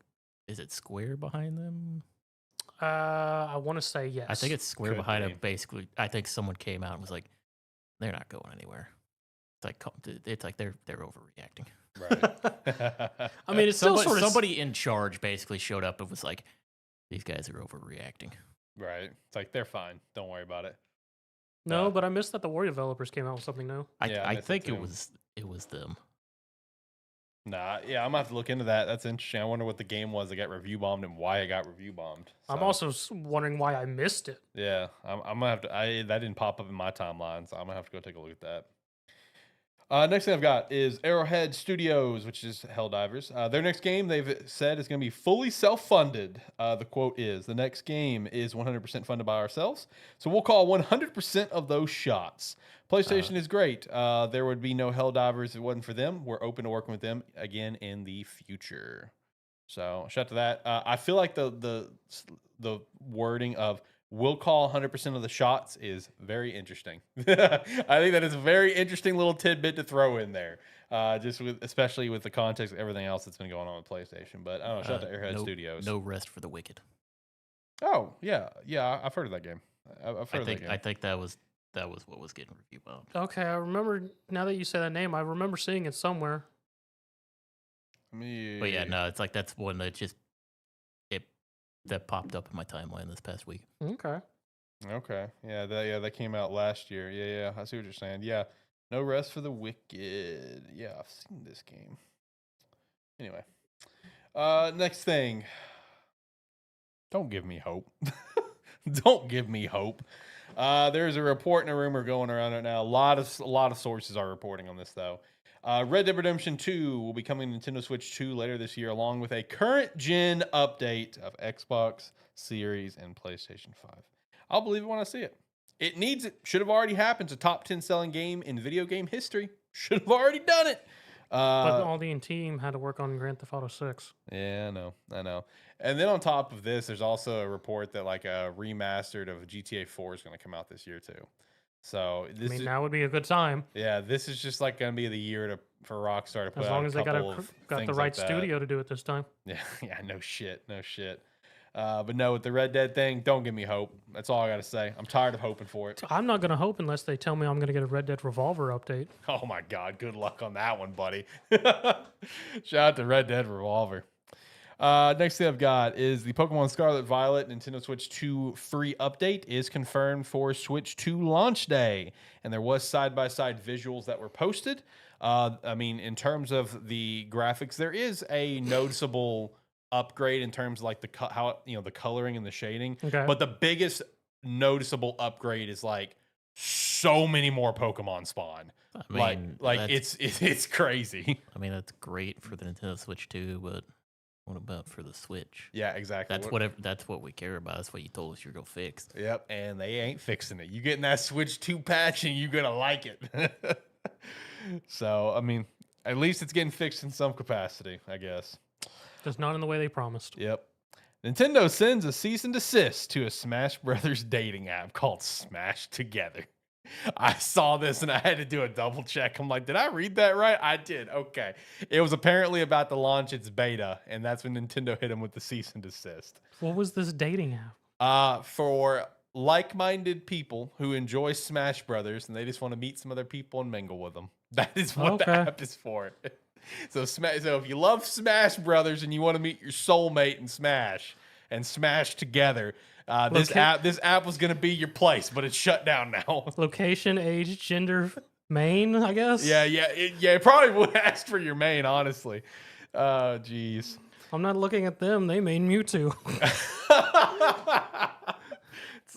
is it Square behind them? I want to say yes. I think it's Square Could behind be. them. Basically, I think someone came out and was like, "They're not going anywhere." It's like they're overreacting. Right. I mean, it's still Somebody, sort of somebody in charge basically showed up and was like, "These guys are overreacting." Right. It's like they're fine. Don't worry about it. No, but I missed that the War developers came out with something new. Yeah, I I missed it think too. it was them. Nah, yeah, I'm gonna have to look into that. That's interesting. I wonder what the game was that got review bombed and why it got review bombed. I'm So, also wondering why I missed it. yeah, I'm gonna have to. That didn't pop up in my timeline, so I'm gonna have to go take a look at that. Next thing I've got is Arrowhead Studios, which is Helldivers. Their next game they've said is going to be fully self-funded. The quote is, "The next game is 100% funded by ourselves, so we'll call 100% of those shots." PlayStation is great. There would be no Helldivers if it wasn't for them. We're open to working with them again in the future. So shout out to that. I feel like the wording of "we'll call 100% of the shots" is very interesting. I think that is a very interesting little tidbit to throw in there. Especially with the context of everything else that's been going on with PlayStation. But I don't know. Shout out to Airhead Studios. No rest for the wicked. Oh yeah, I've heard of that game. I've heard of that game. I think that was what was getting review bombed. Okay, I remember now that you say that name. I remember seeing it somewhere. But yeah, no, it's like that's one that that popped up in my timeline this past week. Okay. Okay. Yeah, that came out last year. Yeah, I see what you're saying. Yeah. No rest for the wicked. Yeah, I've seen this game. Anyway. Next thing. Don't give me hope. Don't give me hope. There's a report and a rumor going around right now. A lot of sources are reporting on this though. Red Dead Redemption 2 will be coming to Nintendo Switch 2 later this year, along with a current gen update of Xbox Series and PlayStation 5. I'll believe it when I see it. It needs it. Should have already happened. It's a top 10 selling game in video game history. Should have already done it. But all the team had to work on Grand Theft Auto 6. Yeah, I know. And then on top of this, there's also a report that like a remastered of GTA 4 is going to come out this year too. So this now would be a good time. Yeah, this is just like going to be the year for Rockstar to put as out long a as they couple got of the things right like that. studio to do it this time. Yeah, no shit. But no, with the Red Dead thing, don't give me hope. That's all I got to say. I'm tired of hoping for it. I'm not going to hope unless they tell me I'm going to get a Red Dead Revolver update. Oh my God, good luck on that one, buddy. Shout out to Red Dead Revolver. Next thing I've got is the Pokemon Scarlet Violet Nintendo Switch 2 free update is confirmed for Switch 2 launch day. And there was side-by-side visuals that were posted. I mean, in terms of the graphics, there is a noticeable upgrade in terms of like the coloring and the shading. Okay. But the biggest noticeable upgrade is like so many more Pokemon spawn. I mean, it's crazy. I mean, that's great for the Nintendo Switch 2, but what about for the Switch? Yeah, exactly. That's what we care about. That's what you told us you're gonna fix. Yep, and they ain't fixing it. You getting that Switch 2 patch and you're gonna like it. So, I mean, at least it's getting fixed in some capacity, I guess. Just not in the way they promised. Yep. Nintendo sends a cease and desist to a Smash Brothers dating app called Smash Together. I saw this and I had to do a double check. I'm like, did I read that right? I did. Okay. It was apparently about to launch its beta, and that's when Nintendo hit them with the cease and desist. What was this dating app? For like-minded people who enjoy Smash Brothers and they just want to meet some other people and mingle with them. That is what the app is for. So if you love Smash Brothers and you want to meet your soulmate in Smash and Smash Together, this app was going to be your place, but it's shut down now. Location, age, gender, main, I guess. Yeah. It probably would ask for your main, honestly. Geez. I'm not looking at them. They made Mewtwo.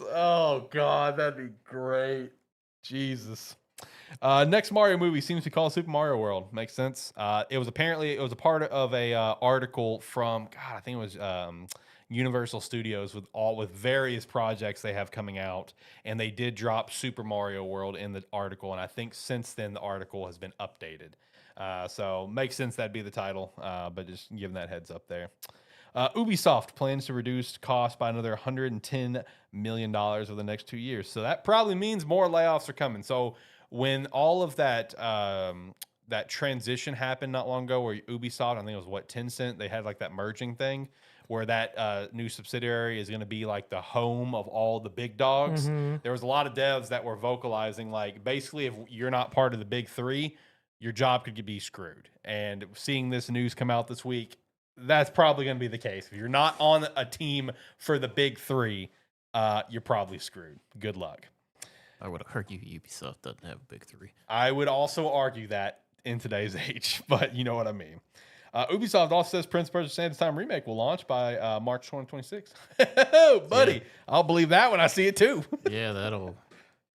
Oh God, that'd be great. Jesus. Next Mario movie seems to be called Super Mario World. Makes sense. It was a part of a article from God, I think it was Universal Studios with various projects they have coming out, and they did drop Super Mario World in the article, and I think since then the article has been updated. So makes sense that'd be the title, but just giving that heads up there. Ubisoft plans to reduce costs by another $110 million over the next 2 years. So that probably means more layoffs are coming. So when all of that that transition happened not long ago, where Ubisoft, I think it was what, Tencent, they had like that merging thing where that new subsidiary is going to be like the home of all the big dogs. There was a lot of devs that were vocalizing like, basically, if you're not part of the big three, your job could be screwed. And seeing this news come out this week, that's probably going to be the case. If you're not on a team for the big three, you're probably screwed. Good luck. I would argue Ubisoft doesn't have a big three. I would also argue that in today's age, but you know what I mean. Ubisoft also says Prince of Persia: Sands of Time remake will launch by March 2026. Oh, buddy, yeah. I'll believe that when I see it too. Yeah,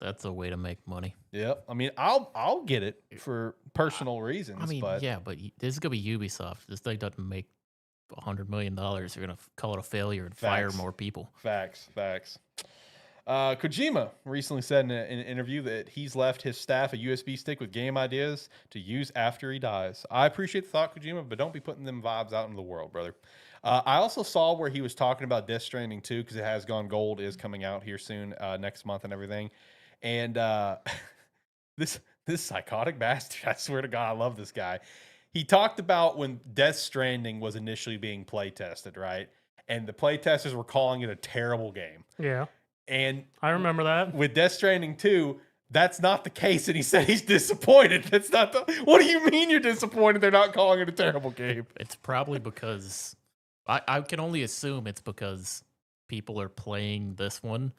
that's a way to make money. Yep. I mean, I'll get it for personal reasons. I mean, but yeah, but this is gonna be Ubisoft. This thing doesn't make $100 million. They're gonna call it a failure and fire more people. Facts. Kojima recently said in an interview that he's left his staff a USB stick with game ideas to use after he dies. I appreciate the thought, Kojima, but don't be putting them vibes out into the world, brother. I also saw where he was talking about Death Stranding 2, because it has gone gold, is coming out here soon, next month and everything. And this psychotic bastard, I swear to God, I love this guy. He talked about when Death Stranding was initially being play tested, right? And the play testers were calling it a terrible game. Yeah. And I remember that. With Death Stranding 2, that's not the case. And he said he's disappointed. That's not the. What do you mean you're disappointed they're not calling it a terrible game? It's probably because I can only assume it's because people are playing this one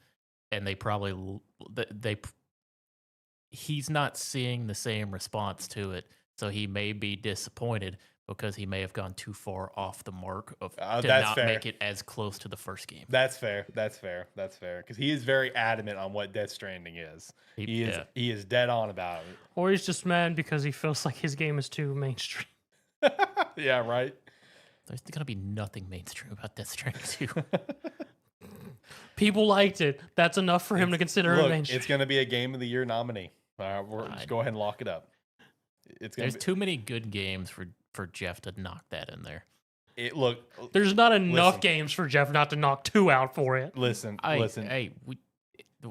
and they probably he's not seeing the same response to it. So he may be disappointed because he may have gone too far off the mark of to not make it as close to the first game. That's fair. Because he is very adamant on what Death Stranding is. He is dead on about it. Or he's just mad because he feels like his game is too mainstream. Yeah, right. There's going to be nothing mainstream about Death Stranding 2. People liked it. That's enough for him to consider it mainstream. It's going to be a Game of the Year nominee. We'll just go ahead and lock it up. There's too many good games for Jeff to knock that in there. There's not enough games for Jeff not to knock 2 out for it. Listen. Hey,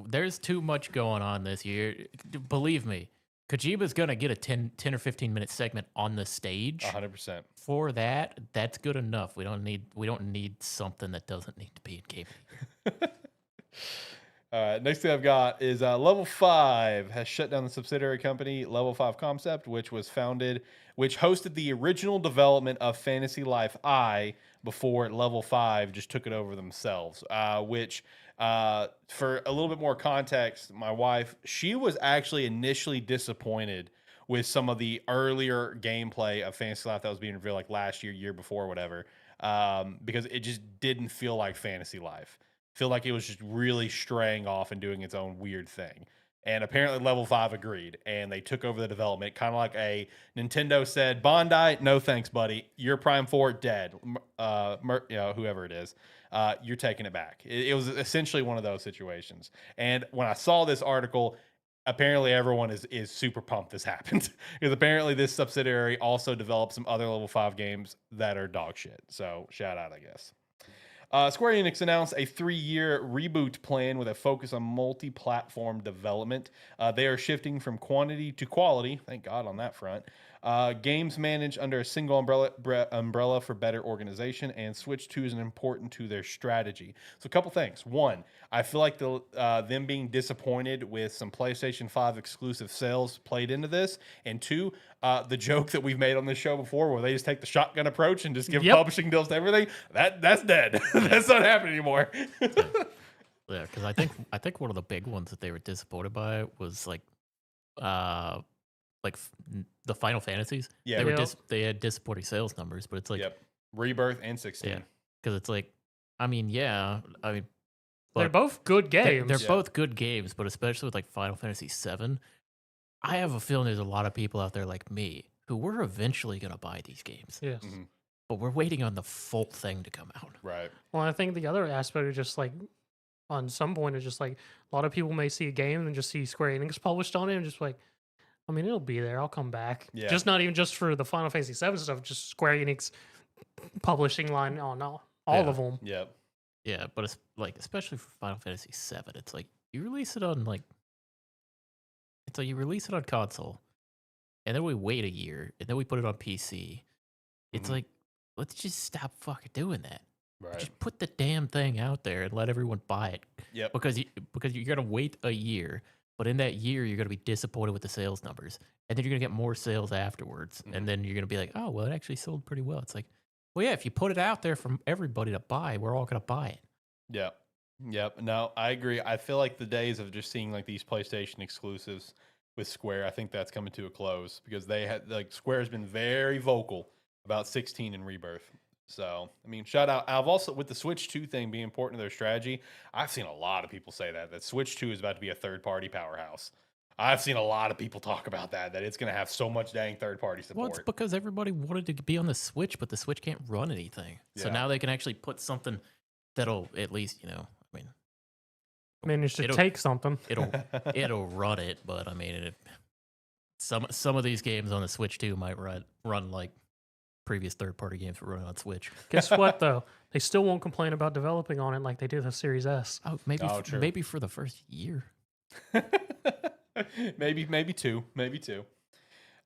there's too much going on this year. Believe me, Kojima's going to get a 10 or 15 minute segment on the stage. 100%. For that, that's good enough. We don't need something that doesn't need to be in gaming. Next thing I've got is Level 5 has shut down the subsidiary company Level 5 Concept, which hosted the original development of Fantasy Life I before Level 5 just took it over themselves. For a little bit more context, my wife, she was actually initially disappointed with some of the earlier gameplay of Fantasy Life that was being revealed like last year before, whatever, because it just didn't feel like Fantasy Life. Feel like it was just really straying off and doing its own weird thing. And apparently Level 5 agreed, and they took over the development, kind of like a Nintendo said, Bandai, no thanks, buddy. You're Prime 4 dead. Whoever it is, you're taking it back. It was essentially one of those situations. And when I saw this article, apparently everyone is super pumped this happened. Because apparently this subsidiary also developed some other Level 5 games that are dog shit. So shout out, I guess. Square Enix announced a 3-year reboot plan with a focus on multi-platform development. They are shifting from quantity to quality. Thank God on that front. Games managed under a single umbrella for better organization, and Switch 2 is important to their strategy. So a couple things. One, I feel like them being disappointed with some PlayStation 5 exclusive sales played into this. And two, the joke that we've made on this show before where they just take the shotgun approach and just give publishing deals to everything, that's dead. That's not happening anymore. Yeah, because I think one of the big ones that they were disappointed by was like the Final Fantasies. Yeah, they had disappointing sales numbers, but it's like Rebirth and 16. Yeah, because it's like, I mean, yeah, I mean, They're but both good games. they're Yeah. both good games, but especially with like Final Fantasy VII, I have a feeling there's a lot of people out there like me who we're eventually gonna buy these games, Yes. Mhm. but we're waiting on the full thing to come out. Right. Well, I think the other aspect is just like, on some point, is just like a lot of people may see a game and just see Square Enix published on it and just like, I mean, it'll be there. I'll come back. Yeah. Just not even just for the Final Fantasy VII stuff, just Square Enix publishing line on all Yeah. of them. Yep. Yeah, but it's like, especially for Final Fantasy VII, it's like you release it on like, it's like you release it on console, and then we wait a year, and then we put it on PC. It's Mhm. like, let's just stop fucking doing that. Right. Just put the damn thing out there and let everyone buy it. Yep. Because you're gonna wait a year, but in that year you're gonna be disappointed with the sales numbers, and then you're gonna get more sales afterwards, Mhm. and then you're gonna be like, oh well, it actually sold pretty well. It's like, well, yeah, if you put it out there for everybody to buy, we're all gonna buy it. Yep. Yep. No, I agree. I feel like the days of just seeing like these PlayStation exclusives with Square, I think that's coming to a close because they had like Square has been very vocal about 16 and Rebirth. So, I mean, shout out. I've also, with the Switch 2 thing being important to their strategy, I've seen a lot of people say that Switch 2 is about to be a third party powerhouse. I've seen a lot of people talk about that it's going to have so much dang third party Well, it's support. because everybody wanted to be on the Switch, but the Switch can't run anything. So Yeah. now they can actually put something that'll at least, I mean, Managed to It'll- take something. it'll run it, but I mean, some of these games on the Switch too might run like previous third party games were running on Switch. Guess what though? They still won't complain about developing on it like they did the Series S. Oh, maybe Oh, true. maybe for the first year. maybe two.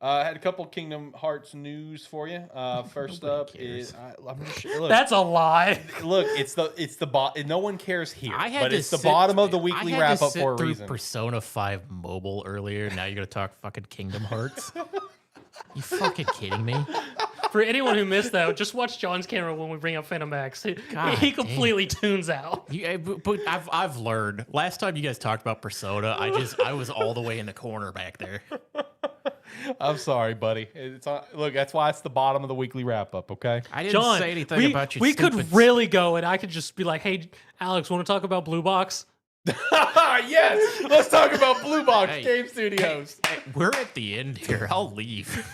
I had a couple Kingdom Hearts news for you. First Nobody up is cares. I'm just, look, That's a lie. look, it's the bot. No one cares here, I had but to it's the sit- bottom of the I weekly had to wrap up sit for a through reason. Persona 5 Mobile earlier. Now you're gonna talk fucking Kingdom Hearts? You fucking kidding me? For anyone who missed that, just watch John's camera when we bring up Phantom X. He God completely tunes out. But I've learned. Last time you guys talked about Persona, I was all the way in the corner back there. I'm sorry, buddy. Look, that's why it's the bottom of the weekly wrap up. Okay. I didn't John, say anything we, about your we stupid could really go and I could just be like, hey, Alex, want to talk about Blue Box? Yes. Let's talk about Blue Box Hey, Game Studios. Hey, we're at the end here. I'll leave.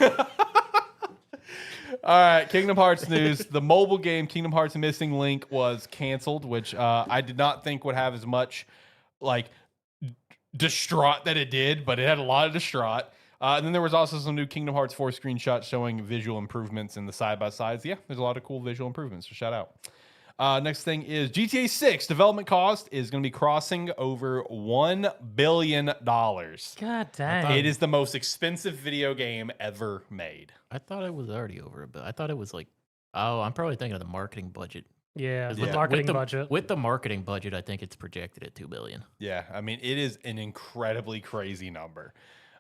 All right, Kingdom Hearts news. The mobile game Kingdom Hearts Missing Link was canceled, which I did not think would have as much like distraught that it did, but it had a lot of distraught. And then there was also some new Kingdom Hearts 4 screenshots showing visual improvements in the side-by-sides. Yeah, there's a lot of cool visual improvements, so shout out. Next thing is GTA 6 development cost is going to be crossing over $1 billion. God dang. It is the most expensive video game ever made. I thought it was already over, but I thought it was like, oh, I'm probably thinking of the marketing budget. Yeah, 'Cause the Yeah. marketing with the, budget. With the marketing budget, I think it's projected at $2 billion. Yeah, I mean, it is an incredibly crazy number.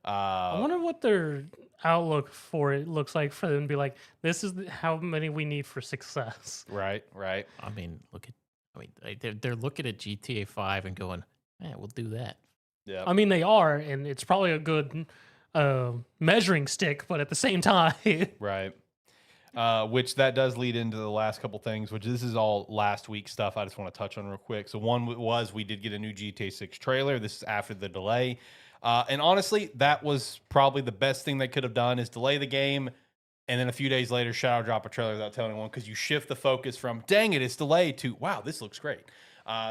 I wonder what their outlook for it looks like for them to be like, this is how many we need for success. Right. I mean, they're looking at GTA 5 and going, yeah, we'll do that. Yeah. I mean, they are, and it's probably a good measuring stick, but at the same time, Right. Which that does lead into the last couple things, which this is all last week stuff I just want to touch on real quick. So one was we did get a new GTA 6 trailer. This is after the delay. And honestly, that was probably the best thing they could have done is delay the game and then a few days later shadow drop a trailer without telling anyone because you shift the focus from, dang it, it's delayed to, wow, this looks great.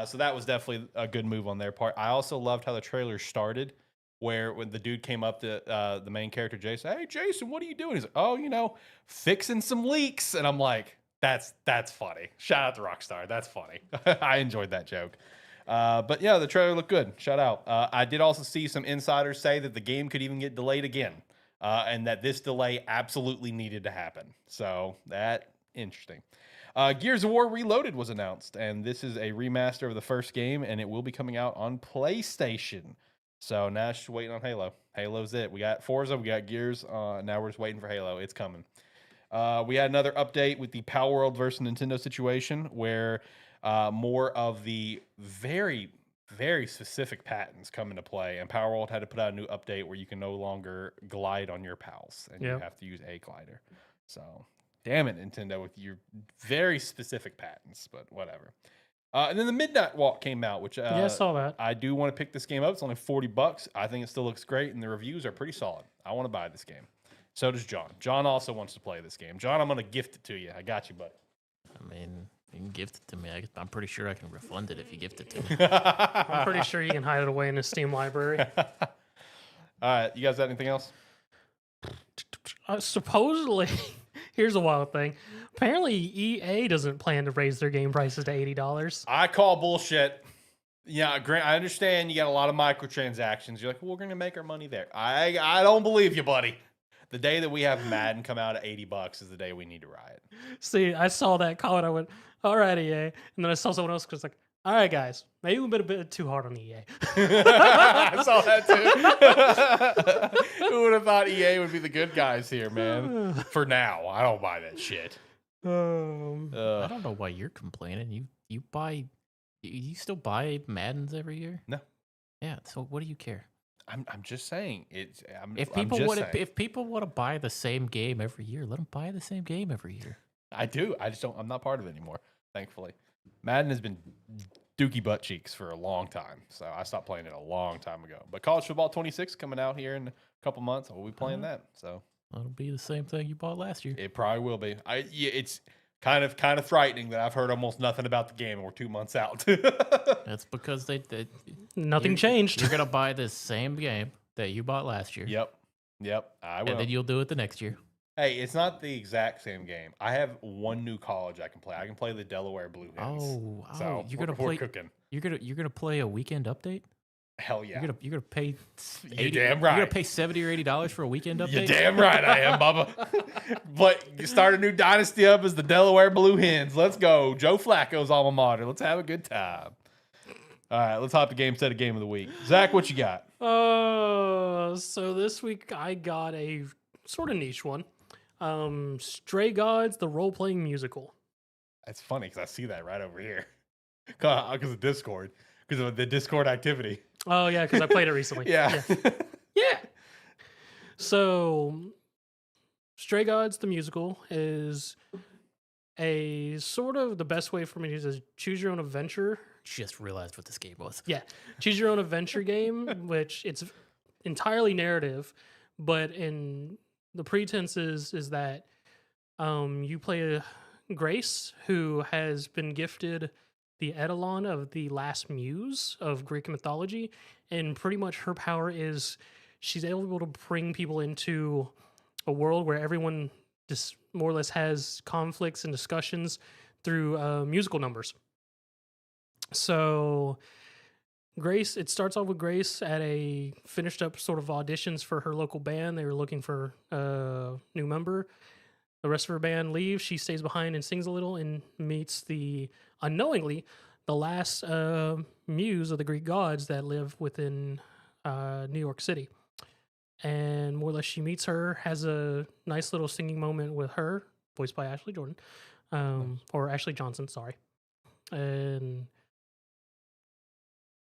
So that was definitely a good move on their part. I also loved how the trailer started where when the dude came up to the main character, Jason, hey, Jason, what are you doing? He's like, oh, fixing some leaks. And I'm like, that's funny. Shout out to Rockstar. That's funny. I enjoyed that joke. But yeah, the trailer looked good. Shout out. I did also see some insiders say that the game could even get delayed again, and that this delay absolutely needed to happen. So that interesting. Gears of War Reloaded was announced, and this is a remaster of the first game, and it will be coming out on PlayStation. So now it's just waiting on Halo. Halo's it. We got Forza, we got Gears. Now we're just waiting for Halo. It's coming. We had another update with the Power World versus Nintendo situation where more of the very, very specific patents come into play. And Power World had to put out a new update where you can no longer glide on your pals and you Yep. have to use a glider. So Damn it, Nintendo, with your very specific patents, but whatever. And then the Midnight Walk came out, which Yeah, I saw that. I do want to pick this game up. It's only $40. I think it still looks great, and the reviews are pretty solid. I want to buy this game. So does John. John also wants to play this game. John, I'm going to gift it to you. I got you, buddy. I mean, you can gift it to me. I'm pretty sure I can refund it if you gift it to me. I'm pretty sure you can hide it away in a Steam library. All right, you guys got anything else? Supposedly, here's a wild thing. Apparently, EA doesn't plan to raise their game prices to $80. I call bullshit. Yeah, Grant, I understand you got a lot of microtransactions. You're like, well, we're going to make our money there. I don't believe you, buddy. The day that we have Madden come out at $80 is the day we need to riot. See, I saw that comment. I went, all right, EA. And then I saw someone else was like, all right, guys, maybe we've been a bit too hard on EA. I saw that too. Who would have thought EA would be the good guys here, man? For now, I don't buy that shit. I don't know why you're complaining. You still buy Maddens every year? No. Yeah. So what do you care? I'm just saying it's. If people want to buy the same game every year, let them buy the same game every year. I do. I just don't. I'm not part of it anymore. Thankfully, Madden has been dookie butt cheeks for a long time, so I stopped playing it a long time ago. But College Football 26 coming out here in a couple months. We'll be playing that. So it'll be the same thing you bought last year. It probably will be. It's kind of frightening that I've heard almost nothing about the game and we're 2 months out. That's because Nothing changed. You're gonna buy this same game that you bought last year. Yep. I will. And then you'll do it the next year. Hey, it's not the exact same game. I have one new college I can play. I can play the Delaware Blue Hens. So you're gonna we're play. cooking. You're gonna play a weekend update. Hell yeah. You're gonna pay. You're damn right. You're gonna pay $70 or $80 for a weekend update. You're damn right I am, Bubba. But you start a new dynasty up as the Delaware Blue Hens. Let's go. Joe Flacco's alma mater. Let's have a good time. All right, let's hop to Gamestead Game of the Week. Zach, what you got? So this week I got a sort of niche one. Stray Gods, the role-playing musical. That's funny because I see that right over here. Because of Discord. Because of the Discord activity. Oh, yeah, because I played it recently. Yeah. Yeah. So, Stray Gods, the musical, is a sort of the best way for me to use is choose your own adventure. Just realized what this game was. Yeah. Choose your own adventure game, which it's entirely narrative, but in the pretense is that you play Grace, who has been gifted the eidolon of the last muse of Greek mythology, and pretty much her power is she's able to bring people into a world where everyone just more or less has conflicts and discussions through musical numbers. So Grace, it starts off with Grace at a finished up sort of auditions for her local band. They were looking for a new member. The rest of her band leaves. She stays behind and sings a little and meets unknowingly, the last muse of the Greek gods that live within New York City. And more or less she meets her, has a nice little singing moment with her, voiced by Ashley Jordan, or Ashley Johnson, sorry. And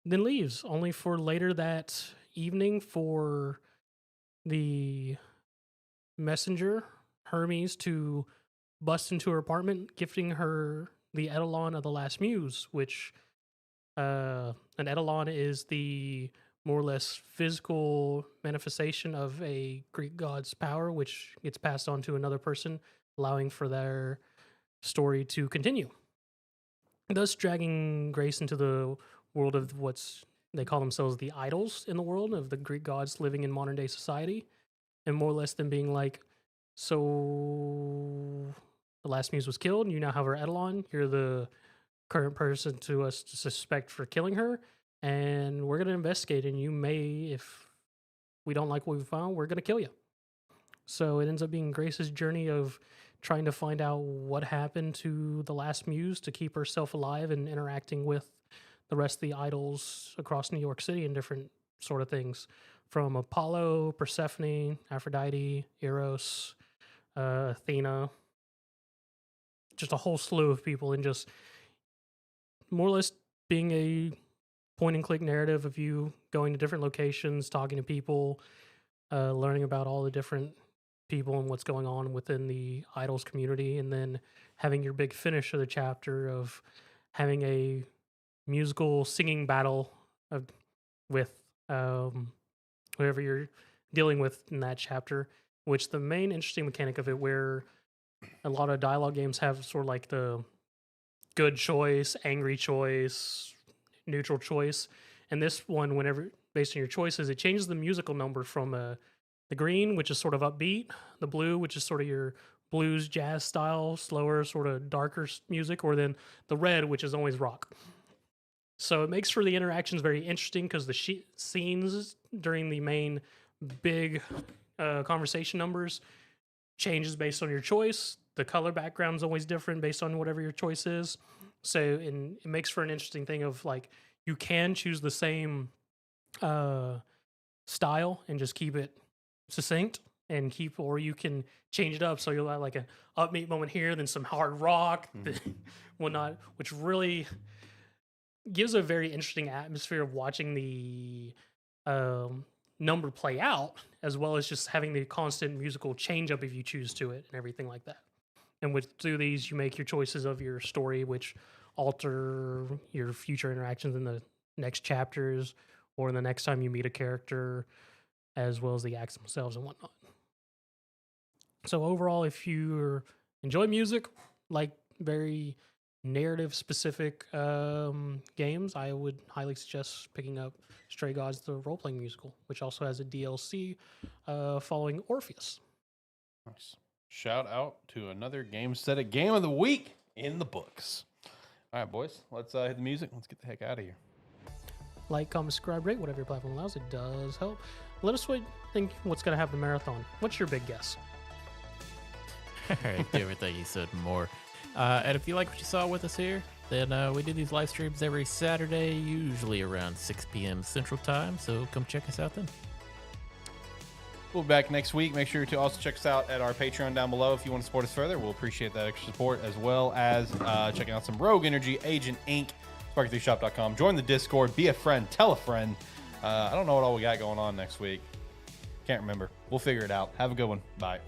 then leaves, only for later that evening for the messenger, Hermes, to bust into her apartment, gifting her the eidolon of the last muse, which an eidolon is the more or less physical manifestation of a Greek god's power, which gets passed on to another person, allowing for their story to continue. Thus dragging Grace into the world of they call themselves the idols in the world of the Greek gods living in modern day society, and more or less them being like, so the last muse was killed, and you now have her eidolon. You're the current person to us to suspect for killing her, and we're going to investigate, and you may, if we don't like what we found, we're going to kill you. So it ends up being Grace's journey of trying to find out what happened to the last muse to keep herself alive and interacting with the rest of the idols across New York City and different sort of things, from Apollo, Persephone, Aphrodite, Eros, Athena, just a whole slew of people, and just more or less being a point and click narrative of you going to different locations, talking to people, learning about all the different people and what's going on within the idols community, and then having your big finish of the chapter of having a musical singing battle of, with whoever you're dealing with in that chapter. Which the main interesting mechanic of it, where a lot of dialogue games have sort of like the good choice, angry choice, neutral choice, and this one, whenever based on your choices, it changes the musical number from the green, which is sort of upbeat, the blue, which is sort of your blues jazz style, slower, sort of darker music, or then the red, which is always rock. So it makes for the interactions very interesting because the scenes during the main big conversation numbers changes based on your choice. The color background is always different based on whatever your choice is. So and it makes for an interesting thing of like you can choose the same style and just keep it succinct and keep, or you can change it up so you'll have like an upbeat moment here, then some hard rock, whatnot, which really gives a very interesting atmosphere of watching the number play out, as well as just having the constant musical change up if you choose to it and everything like that. And through these, you make your choices of your story, which alter your future interactions in the next chapters or the next time you meet a character, as well as the acts themselves and whatnot. So overall, if you enjoy music, like very narrative specific games, I would highly suggest picking up Stray Gods, the role-playing musical, which also has a DLC following Orpheus. Nice. Shout out to another Gamestead game of the week in the books. All right, boys, let's hit the music. Let's get the heck out of here. Like, comment, subscribe, rate, whatever your platform allows. It does help. Let us think what's going to happen in the marathon. What's your big guess? All right, do everything you said and more. And if you like what you saw with us here, then we do these live streams every Saturday, usually around 6 p.m. Central Time. So come check us out then. We'll be back next week. Make sure to also check us out at our Patreon down below if you want to support us further. We'll appreciate that extra support, as well as checking out some Rogue Energy, Agent Inc., Spark3Shop.com. Join the Discord. Be a friend. Tell a friend. I don't know what all we got going on next week. Can't remember. We'll figure it out. Have a good one. Bye.